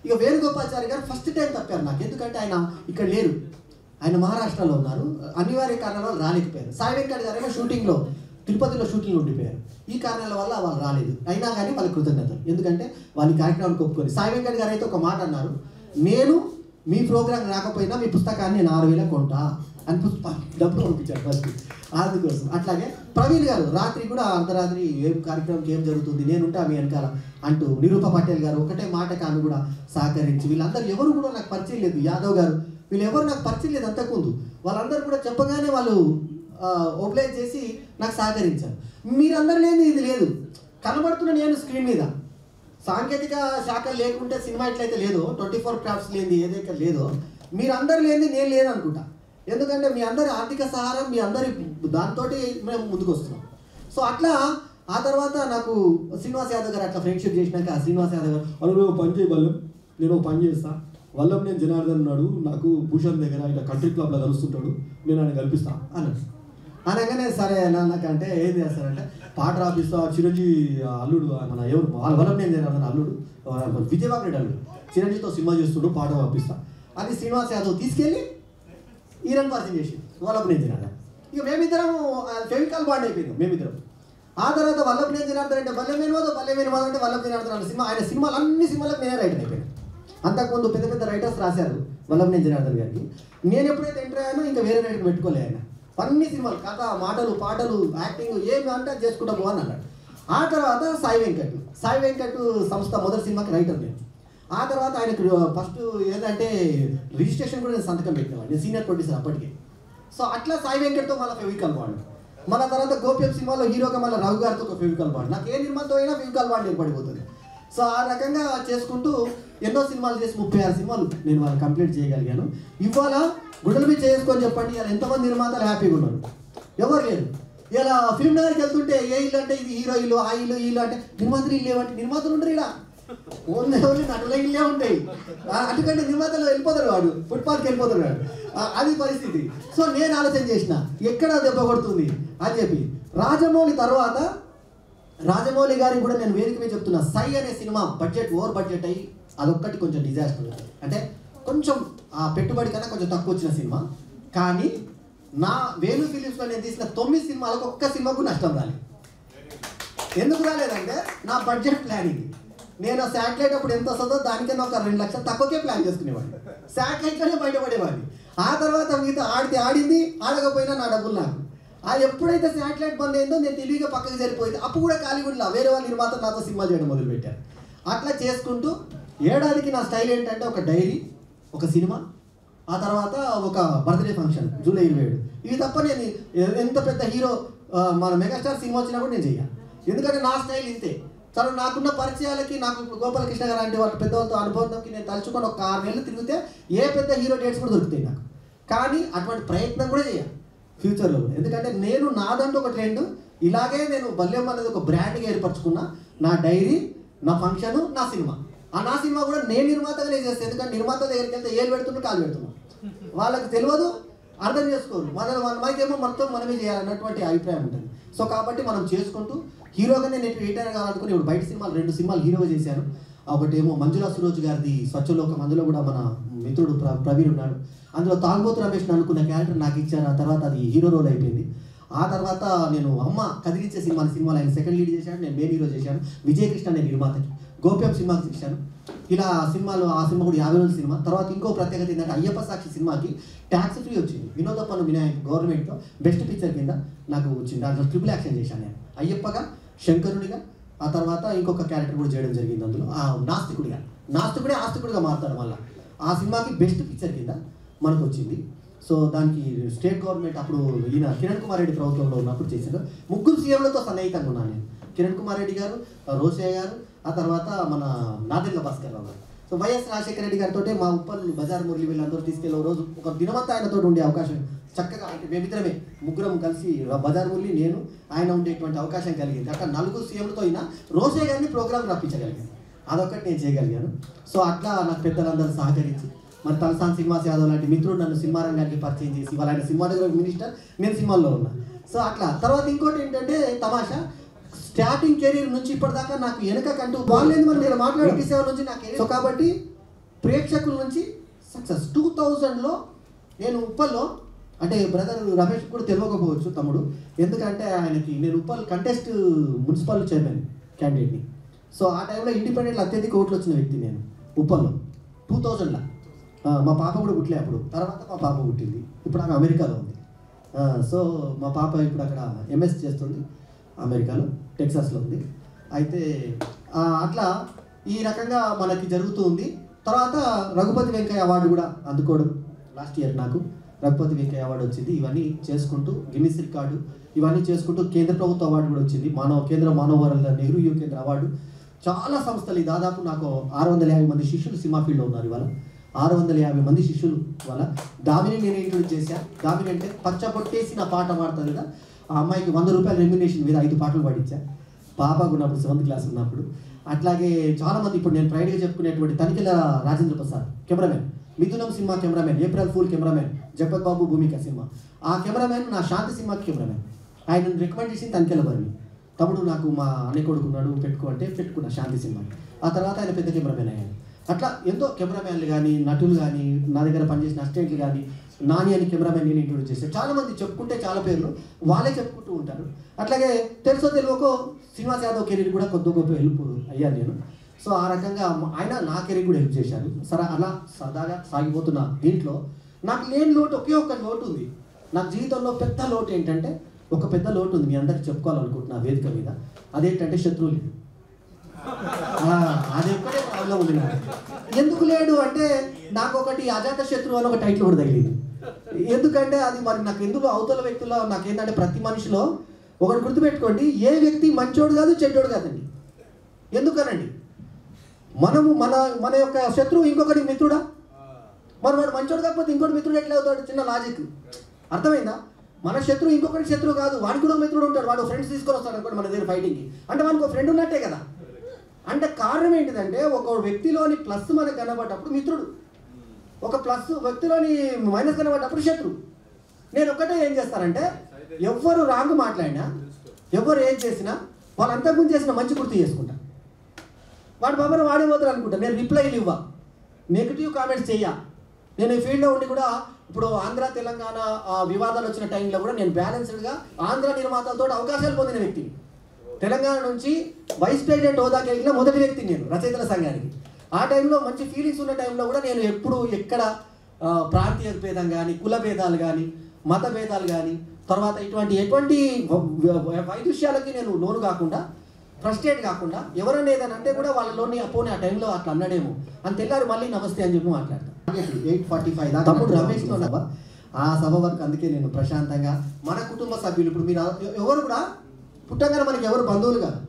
Speaker 5: ఇక వేణుగోపాల్చారి గారు ఫస్ట్ టైం తప్పారు నాకు, ఎందుకంటే ఆయన ఇక్కడ లేరు, ఆయన మహారాష్ట్రలో ఉన్నారు. అనివార్య కారణాల వల్ల రాలేకపోయారు. సాయి వెంకట్ గారేమో షూటింగ్లో తిరుపతిలో షూటింగ్ ఉండిపోయారు. ఈ కారణాల వల్ల వాళ్ళు రాలేదు. అయినా కానీ వాళ్ళ కృతజ్ఞతలు, ఎందుకంటే వాళ్ళ కార్యక్రమానికి ఒప్పుకొని. సాయి వెంకట్ గారు అయితే ఒక మాట అన్నారు, నేను మీ ప్రోగ్రామ్ రాకపోయినా మీ పుస్తకాన్ని నేను 6,000 కొంటా అని డబ్బులు పంపించారు ఫస్ట్ అందుకోసం. అట్లాగే ప్రవీణ్ గారు రాత్రి కూడా అర్ధరాత్రి ఏం కార్యక్రమంకి ఏం జరుగుతుంది నేనుంటా మీ వెనకాల అంటూ, నిరూప పటేల్ గారు ఒకటే మాటకి ఆమె కూడా సహకరించి, వీళ్ళందరూ ఎవరు కూడా నాకు పరిచయం లేదు, యాదవ్ గారు వీళ్ళు ఎవరు నాకు పరిచయం లేదు అంతకుముందు. వాళ్ళందరూ కూడా చెప్పగానే వాళ్ళు ఒబ్లైజ్ చేసి నాకు సహకరించారు. మీరందరూ లేని ఇది లేదు, కనబడుతున్న నేను స్క్రీన్ మీద. సాంకేతిక శాఖ లేకుంటే సినిమా ఎట్లయితే లేదో, 24 క్రాఫ్ట్స్ లేనిది ఏదైతే లేదో, మీరందరూ లేనిది నేను లేదనుకుంటా. ఎందుకంటే మీ అందరి ఆర్థిక సహారం, మీ అందరి దాంతో మేము ముందుకు వస్తున్నాం. సో అట్లా ఆ తర్వాత నాకు శ్రీనివాస్ యాదవ్ గారు అట్లా ఫ్రెండ్షిప్ చేసినాక శ్రీనివాస్ యాదవ్ గారు వాళ్ళు పని చేయ వల్లం, నేను పని చేస్తా, వల్లభనేని జనార్దన్ ఉన్నాడు నాకు భూషణ్ దగ్గర ఇట్లా కంట్రీ క్లబ్లో కలుస్తుంటాడు, నేను ఆయన కల్పిస్తా అన్నాడు. అనగానే సరే నాకంటే ఏం చేస్తారంటే పాట రాపిస్తా, చిరంజీవి అల్లుడు మన ఎవరు వల్లభనేని జనార్దన్ అల్లుడు విజయబాబు రెడ్డి అల్లుడు చిరంజీవితో సినిమా చేస్తుడు, పాట పంపిస్తా. అది శ్రీనివాస్ యాదవ్ తీసుకెళ్ళి ఈరన్ పరిచయం చేసి వల్లభనేని జనార్దన్. ఇక మేమిద్దరం ఫెవికాల్ బాండ్ అయిపోయింది మేమిద్దరం. ఆ తర్వాత వల్లభనేని జనార్దన్ అంటే వల్లభ వేణుమాధవ్ అంటే వల్లభ జనార్దన్ అన్న సినిమా, ఆయన సినిమాలు అన్ని సినిమాలకు నేనే రైటర్ అయిపోయాను. అంతకుముందు పెద్ద పెద్ద రైటర్స్ రాశారు వల్లభనేని జనార్దన్ గారికి. నేను ఎప్పుడైతే ఎంటర్ అయ్యానో ఇంకా వేరే రైటర్ పెట్టుకోలే ఆయన. అన్ని సినిమాలు కథ, మాటలు, పాటలు, యాక్టింగ్ ఏమి అంటే చేసుకుంటా పోవని అన్నాడు. ఆ తర్వాత సాయి వెంకట్ సంస్థ మొదటి సినిమాకి రైటర్ నేను. ఆ తర్వాత ఆయనకు ఫస్ట్ ఏంటంటే రిజిస్ట్రేషన్ కూడా నేను సంతకం పెట్టినవాడు, నేను సీనియర్ ప్రొడ్యూసర్ అప్పటికే. సో అట్లా సాయి వెంకట్తో మళ్ళీ ఫెవికల్ బాండ్, మళ్ళీ తర్వాత గోపిఎం సినిమాలో హీరోగా మళ్ళీ రఘు గారితో ఒక ఫెవికల్ బాండ్. నాకు ఏ నిర్మాణంతో అయినా ఫెవికల్ బాండ్ ఏర్పడిపోతుంది. సో ఆ రకంగా చేసుకుంటూ ఎన్నో సినిమాలు చేసి 36 సినిమాలు నేను వాళ్ళు కంప్లీట్ చేయగలిగాను. ఇవాళ గుడ్డల మీద చేసుకొని చెప్పండి, ఇలా ఎంతమంది నిర్మాతలు హ్యాపీగా ఉన్నారు? ఎవరు లేరు. ఇలా ఫిల్మ్ నగర్కి వెళ్తుంటే ఏ ఇల్లు అంటే ఇది హీరో ఇల్లు, ఆ ఇల్లు ఈ ఇల్లు అంటే నిర్మాతలు ఇల్లు ఏమంటే నిర్మాతలు ఉండరు ఇలా, ఓన్లీ నటుల ఇల్లే ఉంటాయి. అటుకంటే నిర్మాతలు వెళ్ళిపోతారు, వాడు ఫుట్పాత్కి వెళ్ళిపోతారు వాడు, అది పరిస్థితి. సో నేను ఆలోచన చేసిన ఎక్కడ దెబ్బ కొడుతుంది అని చెప్పి రాజమౌళి తర్వాత రాజమౌళి గారికి కూడా నేను వేదిక మీద చెప్తున్నా, సై అనే సినిమా ఓవర్ బడ్జెట్ అయ్యి అదొక్కటి కొంచెం డిజాస్టర్, అంటే కొంచెం ఆ పెట్టుబడి కన్నా కొంచెం తక్కువ వచ్చిన సినిమా. కానీ నా వేణు ఫిలిమ్స్లో నేను తీసిన 9 సినిమాలకు ఒక్క సినిమాకు నష్టం రాలేదు. ఎందుకు రాలేదంటే నా బడ్జెట్ ప్లానింగ్. నేను శాటిలైట్ అప్పుడు ఎంత వస్తుందో దానికన్నా ఒక 2 లక్షలు తక్కువకే ప్లాన్ చేసుకునేవాడిని, శాటిలైట్లోనే బయటపడేవాడిని. ఆ తర్వాత మిగతా ఆడింది, ఆడకపోయినా నా డబ్బులు నాకు. అది ఎప్పుడైతే శాటిలైట్ బంద్ అయిందో నేను తెలివిగా పక్కకి సరిపోయింది. అప్పుడు కూడా ఖాళీగా వేరే వాళ్ళు నిర్మాత నాతో సినిమా చేయడం మొదలుపెట్టారు. అట్లా చేసుకుంటూ ఏడాదికి నా స్టైల్ ఏంటంటే ఒక డైరీ, ఒక సినిమా, ఆ తర్వాత ఒక బర్త్డే ఫంక్షన్ జూలై 27. ఇవి తప్ప నేను ఎంత పెద్ద హీరో మన మెగాస్టార్ సినిమా వచ్చినా కూడా నేను చెయ్యాలి. ఎందుకంటే నా స్టైల్ ఇంతే. సరే నాకున్న పరిచయాలకి, నాకు గోపాలకృష్ణ గారు అంటే వాళ్ళ పెద్దవాళ్ళతో అనుబంధంకి నేను తలుచుకొని ఒక 6 నెలలు తిరిగితే ఏ పెద్ద హీరో డేట్స్ కూడా దొరుకుతాయి నాకు. కానీ అటువంటి ప్రయత్నం కూడా చేయాలి ఫ్యూచర్లో కూడా. ఎందుకంటే నేను నాదంటూ ఒక ట్రెండ్, ఇలాగే నేను బల్యం అనేది ఒక బ్రాండ్గా ఏర్పరచుకున్నా. నా డైరీ, నా ఫంక్షను, నా సినిమా. నా సినిమా కూడా నేను నిర్మాతగానే చేస్తాను. ఎందుకంటే నిర్మాత దగ్గరికి వెళ్తే ఏళ్ళు పెడుతున్నా, కాలు పెడుతున్నా, వాళ్ళకి తెలియదు, అర్థం చేసుకోరు. మనకేమో మొత్తం మనమే చేయాలన్నటువంటి అభిప్రాయం ఉంటుంది. సో కాబట్టి మనం చేసుకుంటూ హీరోగానే నేను రిటైర్ కావాలనుకుని ఇప్పుడు బయట సినిమాలు 2 సినిమాలు హీరోగా చేశాను. ఒకటేమో మంజులా సురోజ్ గారిది స్వచ్ఛలోకం, అందులో కూడా మన మిత్రుడు ప్రవీణ్ ఉన్నాడు. అందులో తాగుబోతు రమేష్ అనుకున్న క్యారెక్టర్ నాకు ఇచ్చారు. ఆ తర్వాత అది హీరో రోల్ అయిపోయింది. ఆ తర్వాత నేను అమ్మ కదిలించే సినిమాలో ఆయన సెకండ్ లీడ్ చేశాను, నేను మెయిన్ హీరో చేశాను. విజయకృష్ణ నేను నిర్మాతకి గోప్యం సినిమాకి చేశాను. ఇలా సినిమాలు, ఆ సినిమా కూడా 50 రోజుల సినిమా. తర్వాత ఇంకో ప్రత్యేకత ఏంటంటే అయ్యప్ప సాక్షి సినిమాకి ట్యాక్స్ ఫ్రీ వచ్చింది. వినోద పన్ను వినాయక్ గవర్నమెంట్తో బెస్ట్ పిక్చర్ కింద నాకు వచ్చింది. దాంట్లో ట్రిపుల్ యాక్షన్ చేశాను నేను, అయ్యప్పగా, శంకరునిగా, ఆ తర్వాత ఇంకొక క్యారెక్టర్ కూడా చేయడం జరిగింది. అందులో నాస్తికుడే ఆస్తికుడిగా మారుతాడు. మళ్ళీ ఆ సినిమాకి బెస్ట్ పిక్చర్ కింద మనకు వచ్చింది. సో దానికి స్టేట్ గవర్నమెంట్ అప్పుడు ఈయన కిరణ్ కుమార్ రెడ్డి ప్రభుత్వంలో ఉన్నప్పుడు చేశారు. 3 సీఎంలతో సన్నిహితంగా ఉన్నాను నేను. కిరణ్ కుమార్ రెడ్డి గారు, రోసయ్య గారు, ఆ తర్వాత మన నాదెళ్ల భాస్కర్ రావు గారు. సో వైఎస్ రాజశేఖర రెడ్డి గారితో మా ఉప్పల్ బజార్ మురళి వీళ్ళందరూ తీసుకెళ్ళి రోజు ఒక దినమంతా ఆయనతో ఉండే అవకాశం చక్కగా, అంటే మేమిద్దరమే ముగ్గురం కలిసి బజార్ మురళి, నేను, ఆయన ఉండేటువంటి అవకాశం కలిగింది. అట్లా 4 సీఎంలతో అయినా రోసయ్య గారిని ప్రోగ్రామ్ రప్పించగలిగాను. అదొక్కటి నేను చేయగలిగాను. సో అట్లా నాకు పెద్దలందరూ సహకరించి, మరి తలసాని శ్రీనివాస్ యాదవ్ లాంటి మిత్రుడు నన్ను సినిమా రంగానికి పరిచయం చేసి, వాళ్ళ ఆయన సినిమాటోగ్రఫీ మినిస్టర్, నేను సినిమాల్లో ఉన్నా. సో అట్లా తర్వాత ఇంకోటి ఏంటంటే తమాషా, స్టార్టింగ్ కెరీర్ నుంచి ఇప్పటిదాకా నాకు వెనకంటూ బాగాలేదు. మనం నేను మాట్లాడే 87 నుంచి నా కెరీర్. సో కాబట్టి ప్రేక్షకుల నుంచి సక్సెస్. 2000లో నేను ఉప్పల్లో, అంటే బ్రదర్ రమేష్ కూడా తెలియకపోవచ్చు తమ్ముడు, ఎందుకంటే ఆయనకి నేను ఉప్పల్ కంటెస్ట్ మున్సిపల్ చైర్మన్ క్యాండిడేట్ని. సో ఆ టైంలో ఇండిపెండెంట్లో అత్యధిక ఓట్లు వచ్చిన వ్యక్తి నేను ఉప్పల్లో 2000లో. మా పాప కూడా పుట్టలే అప్పుడు. తర్వాత మా పాప పుట్టింది, ఇప్పుడు ఆమె అమెరికాలో ఉంది. సో మా పాప ఇప్పుడు అక్కడ ఎంఎస్ చేస్తుంది అమెరికాలో, టెక్సాస్లో ఉంది. అయితే అట్లా ఈ రకంగా మనకి జరుగుతూ ఉంది. తర్వాత రఘుపతి వెంకయ్య అవార్డు కూడా అందుకోవడం లాస్ట్ ఇయర్ నాకు రఘుపతి వెంకయ్య అవార్డు వచ్చింది. ఇవన్నీ చేసుకుంటూ గిన్నిస్ రికార్డు, ఇవన్నీ చేసుకుంటూ కేంద్ర ప్రభుత్వ అవార్డు కూడా వచ్చింది. కేంద్ర మానవ వనరుల నెహ్రూ యువ కేంద్ర అవార్డు. చాలా సంస్థలు, దాదాపు నాకు 650 మంది శిష్యులు సినిమా ఫీల్డ్లో ఉన్నారు ఇవాళ. 650 మంది శిష్యులు ఇవాళ. దామిని నేను ఇంట్రొడ్యూస్ చేశాను. దామిని అంటే పచ్చబొట్టేసి నా పాట పాడుతుంది కదా, ఆ అమ్మాయికి 100 రూపాయల రెమ్యునేషన్ మీద 5 పాటలు పాడించా పాపకు ఉన్నప్పుడు 7th క్లాస్ ఉన్నప్పుడు. అట్లాగే చాలామంది ఇప్పుడు నేను ప్రైడ్గా చెప్పుకునేటువంటి తనిఖీల Rajendra Prasad cameraman, Mithunam cinema cameraman, April fool cameraman, Jagapathi Babu Bhumika cinema ఆ కెమెరామెన్, నా శాంతి సినిమాకి కెమెరామెన్. ఆయన రికమెండ్ చేసి తనిఖీల బరిని తమ్ముడు నాకు మా అన్నయ్య కొడుకున్నాడు పెట్టుకో అంటే పెట్టుకున్నా శాంతి సినిమాకి. ఆ తర్వాత ఆయన పెద్ద కెమెరామెన్ అయ్యాను. అట్లా ఎంతో కెమెరామెన్లు కానీ, నటులు కానీ, నా దగ్గర పనిచేసిన అసిస్టెంట్లు కానీ, నాని అని కెమెరామెన్ నేను ఇంట్రొడ్యూస్ చేశాను. చాలామంది చెప్పుకుంటే చాలా పేర్లు వాళ్ళే చెప్పుకుంటూ ఉంటారు. అట్లాగే తెలుసో తెలియకో శ్రీనివాస్ యాదవ్ కెరీర్ కూడా కొద్ది గొప్ప హెల్ప్ అయ్యాను నేను. సో ఆ రకంగా ఆయన నా కెరీర్ కూడా హెల్ప్ చేశారు. సరే అలా సరదాగా సాగిపోతున్న దీంట్లో నాకు లేని లోటు ఒకే ఒక్క లోటు ఉంది. నాకు జీవితంలో పెద్ద లోటు ఏంటంటే ఒక పెద్ద లోటు ఉంది, మీ అందరికి చెప్పుకోవాలనుకుంటున్నా వేదిక మీద. అదేంటంటే శత్రువులు. అది ఒక్కటే ప్రాబ్లం ఉంది నాకు. ఎందుకు లేడు అంటే నాకు ఒకటి అజాత శత్రువు అని ఒక టైటిల్ కూడా తగిలింది. ఎందుకంటే అది మరి నాకు ఎందుకు అవతల వ్యక్తుల్లో నాకేంటంటే ప్రతి మనిషిలో ఒకటి గుర్తుపెట్టుకోండి, ఏ వ్యక్తి మంచోడు కాదు చెడ్డోడు కాదండి. ఎందుకనండి మనము మన మన యొక్క శత్రువు ఇంకొకటి మిత్రుడా? మరి వాడు మంచోడు కాకపోతే ఇంకోటి మిత్రుడు ఎట్లా అవుతాడు? చిన్న లాజిక్ అర్థమైందా? మన శత్రువు ఇంకొకటి శత్రువు కాదు, వాడికి కూడా మిత్రుడు ఉంటాడు. వాడు ఫ్రెండ్స్ తీసుకొని వస్తాడు అనుకోండి మన దగ్గర ఫైటింగ్కి, అంటే వానికి ఒక ఫ్రెండ్ ఉన్నట్టే కదా. అంటే కారణం ఏంటిదంటే ఒక వ్యక్తిలోని ప్లస్ మనకు కనబడ్డప్పుడు మిత్రుడు, ఒక ప్లస్ వ్యక్తిలోని మైనస్ కనబడ్డప్పుడు శత్రువు. నేను ఒక్కటే ఏం చేస్తానంటే ఎవ్వరు రాంగ్ మాట్లాడినా ఎవరు ఏం చేసినా వాళ్ళు అంతకుముందు చేసిన మంచి గుర్తు చేసుకుంటా. వాడు బాబాను వాడిపోతారు అనుకుంటా. నేను రిప్లైలు ఇవ్వ, నెగిటివ్ కామెంట్స్ చెయ్య. నేను ఈ ఫీల్డ్లో ఉండి కూడా ఇప్పుడు ఆంధ్ర తెలంగాణ వివాదాలు వచ్చిన టైంలో కూడా నేను బ్యాలెన్స్డ్గా ఆంధ్ర నిర్మాతలతో అవకాశాలు పొందిన వ్యక్తిని. తెలంగాణ నుంచి వైస్ ప్రెసిడెంట్ హోదాకి వెళ్ళిన మొదటి వ్యక్తిని నేను రచయితల సంఘానికి. ఆ టైంలో మంచి ఫీలింగ్స్ ఉన్న టైంలో కూడా నేను ఎప్పుడు ఎక్కడ ప్రాంతీయ భేదం కానీ కుల భేదాలు కానీ మత భేదాలు కానీ తర్వాత ఎటువంటి వైదుష్యాలకి నేను లోను కాకుండా ఫ్రస్ట్రేట్ కాకుండా ఎవరన్నా ఏదైనా అంటే కూడా వాళ్ళలోని పోనీ ఆ టైంలో అట్లా అన్నాడేమో అని తెల్లారు మళ్ళీ నమస్తే అని చెప్పి మాట్లాడతాను. 8:45 తమ్ముడు రమేష్తో ఆ సభ వరకు. అందుకే నేను ప్రశాంతంగా మన కుటుంబ సభ్యులు ఇప్పుడు మీరు ఎవరు కూడా పుట్టగానే మనకి ఎవరు బంధువులు కాదు.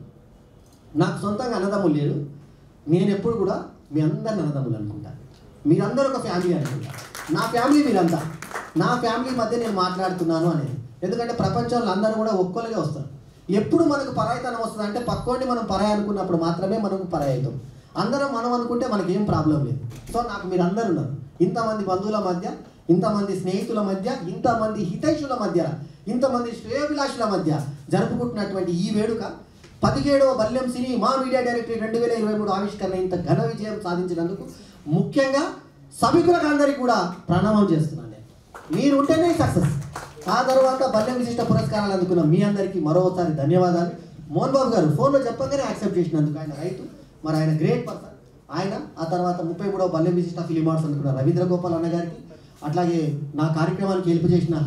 Speaker 5: నాకు సొంతంగా అన్నదమ్ములు లేరు. నేను ఎప్పుడు కూడా మీ అందరిని అన్నదమ్ములు అనుకుంటాను. మీరందరూ ఒక ఫ్యామిలీ అనుకుంటా. నా ఫ్యామిలీ మీరంతా. నా ఫ్యామిలీ మధ్య నేను మాట్లాడుతున్నాను అనేది. ఎందుకంటే ప్రపంచంలో అందరూ కూడా ఒక్కరుగా వస్తారు. ఎప్పుడు మనకు పరాయితనం వస్తుంది అంటే పక్కోండి మనం పరాయి అనుకున్నప్పుడు మాత్రమే మనకు పరాయి అవుతాం. అందరం మనం అనుకుంటే మనకి ఏం ప్రాబ్లం లేదు. సో నాకు మీరు అందరు ఉన్నారు. ఇంతమంది బంధువుల మధ్య, ఇంతమంది స్నేహితుల మధ్య, ఇంతమంది హితైషుల మధ్య, ఇంతమంది శ్రేయోభిలాషుల మధ్య జరుపుకుంటున్నటువంటి ఈ వేడుక 17వ బల్యం సినీ మా మీడియా డైరెక్టరీ 2023 ఆవిష్కరణ ఇంత ఘన విజయం సాధించినందుకు ముఖ్యంగా సభికులకు అందరికీ కూడా ప్రణామం చేస్తున్నాను. మీరు ఉంటేనే సక్సెస్. ఆ తర్వాత బల్యం విశిష్ట పురస్కారాలు అందుకున్న మీ అందరికీ మరోసారి ధన్యవాదాలు. మోహన్ బాబు గారు ఫోన్లో చెప్పగానే యాక్సెప్ట్ చేసినందుకు ఆయన రైతు, మరి ఆయన గ్రేట్ పర్సన్ ఆయన. ఆ తర్వాత 33వ బల్యం విశిష్ట ఫిలిం అవార్డ్స్ అందుకున్న రవీంద్ర గోపాల్ అన్న గారికి, అట్లాగే నా కార్యక్రమానికి హెల్ప్ చేసిన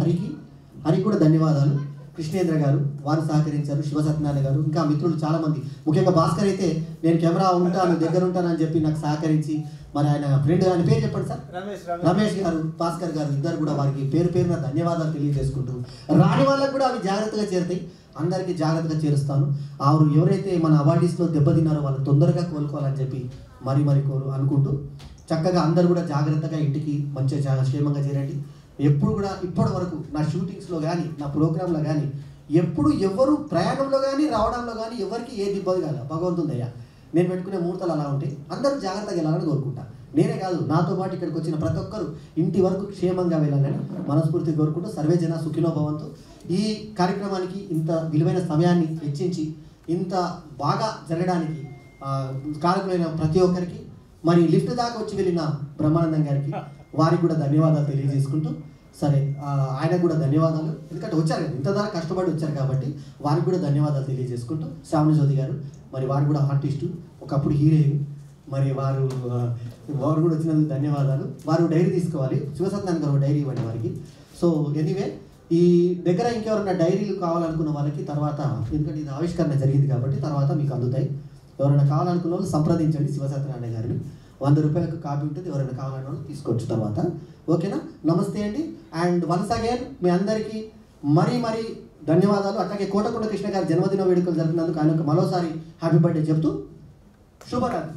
Speaker 5: హరికి కూడా ధన్యవాదాలు. కృష్ణేంద్ర గారు వారు సహకరించారు, శివసత్యనారాయణ గారు, ఇంకా మిత్రులు చాలామంది, ముఖ్యంగా భాస్కర్ అయితే నేను కెమెరా ఉంటాను దగ్గర ఉంటానని చెప్పి నాకు సహకరించి, మరి ఆయన ఫ్రెండ్ ఆయన పేరు చెప్పండి సార్, రమేష్ గారు, భాస్కర్ గారు, ఇద్దరు కూడా వారికి పేరు పేరున ధన్యవాదాలు తెలియజేసుకుంటూ, రాని వాళ్ళకు కూడా అవి జాగ్రత్తగా చేరుతాయి, అందరికీ జాగ్రత్తగా చేరుస్తాను. ఎవరైతే మన అవార్డీస్లో దెబ్బతిన్నారో వాళ్ళు తొందరగా కోలుకోవాలని చెప్పి మరి అనుకుంటూ చక్కగా అందరూ కూడా జాగ్రత్తగా ఇంటికి మంచిగా క్షేమంగా చేరండి. ఎప్పుడు కూడా ఇప్పటి వరకు నా షూటింగ్స్లో కానీ నా ప్రోగ్రాంలో కానీ ఎప్పుడు ఎవరు ప్రయాణంలో కానీ రావడంలో కానీ ఎవరికి ఏది ఇబ్బంది కాదు. భగవంతుందయ్యా నేను పెట్టుకునే ముహూర్తాలు అలా ఉంటాయి. అందరూ జాగ్రత్తగా వెళ్ళాలని కోరుకుంటా. నేనే కాదు, నాతో పాటు ఇక్కడికి వచ్చిన ప్రతి ఒక్కరు ఇంటి వరకు క్షేమంగా వెళ్ళాలని మనస్ఫూర్తిగా కోరుకుంటూ సర్వే జన సుఖినో భవంతు. ఈ కార్యక్రమానికి ఇంత విలువైన సమయాన్ని వెచ్చించి ఇంత బాగా జరగడానికి కారకులైన ప్రతి ఒక్కరికి, మరి లిఫ్ట్ దాకా వచ్చి వెళ్ళిన బ్రహ్మానందం గారికి వారికి కూడా ధన్యవాదాలు తెలియజేసుకుంటూ, సరే ఆయనకు కూడా ధన్యవాదాలు, ఎందుకంటే వచ్చారు కదా ఇంత దాకా కష్టపడి వచ్చారు కాబట్టి వారికి కూడా ధన్యవాదాలు తెలియజేసుకుంటూ, శ్రావణ జ్యోతి గారు మరి వారు కూడా ఆర్టిస్టు, ఒకప్పుడు హీరోయిన్, మరి వారు కూడా వచ్చినందుకు ధన్యవాదాలు. వారు డైరీ తీసుకోవాలి, శివసత్యనారాయణ గారు డైరీ ఇవ్వండి వారికి. సో ఎనీవే ఈ దగ్గర ఇంకెవరన్నా డైరీలు కావాలనుకున్న వాళ్ళకి తర్వాత, ఎందుకంటే ఇది ఆవిష్కరణ జరిగింది కాబట్టి తర్వాత మీకు అందుతాయి. ఎవరైనా కావాలనుకున్న వాళ్ళు సంప్రదించండి శివసత్యనారాయణ గారిని. 100 రూపాయలకు కాపీ ఉంటుంది, ఎవరైనా కావాలన్న వాళ్ళు తీసుకోవచ్చు తర్వాత. ఓకేనా? నమస్తే అండి. అండ్ వన్స్ అగైన్ మీ అందరికీ మరీ ధన్యవాదాలు. అట్లాగే కోటకొండ కృష్ణ గారి జన్మదిన వేడుకలు జరిపినందుకు ఆయనకు మరోసారి హ్యాపీ బర్త్డే చెప్తూ శుభరాత్రి.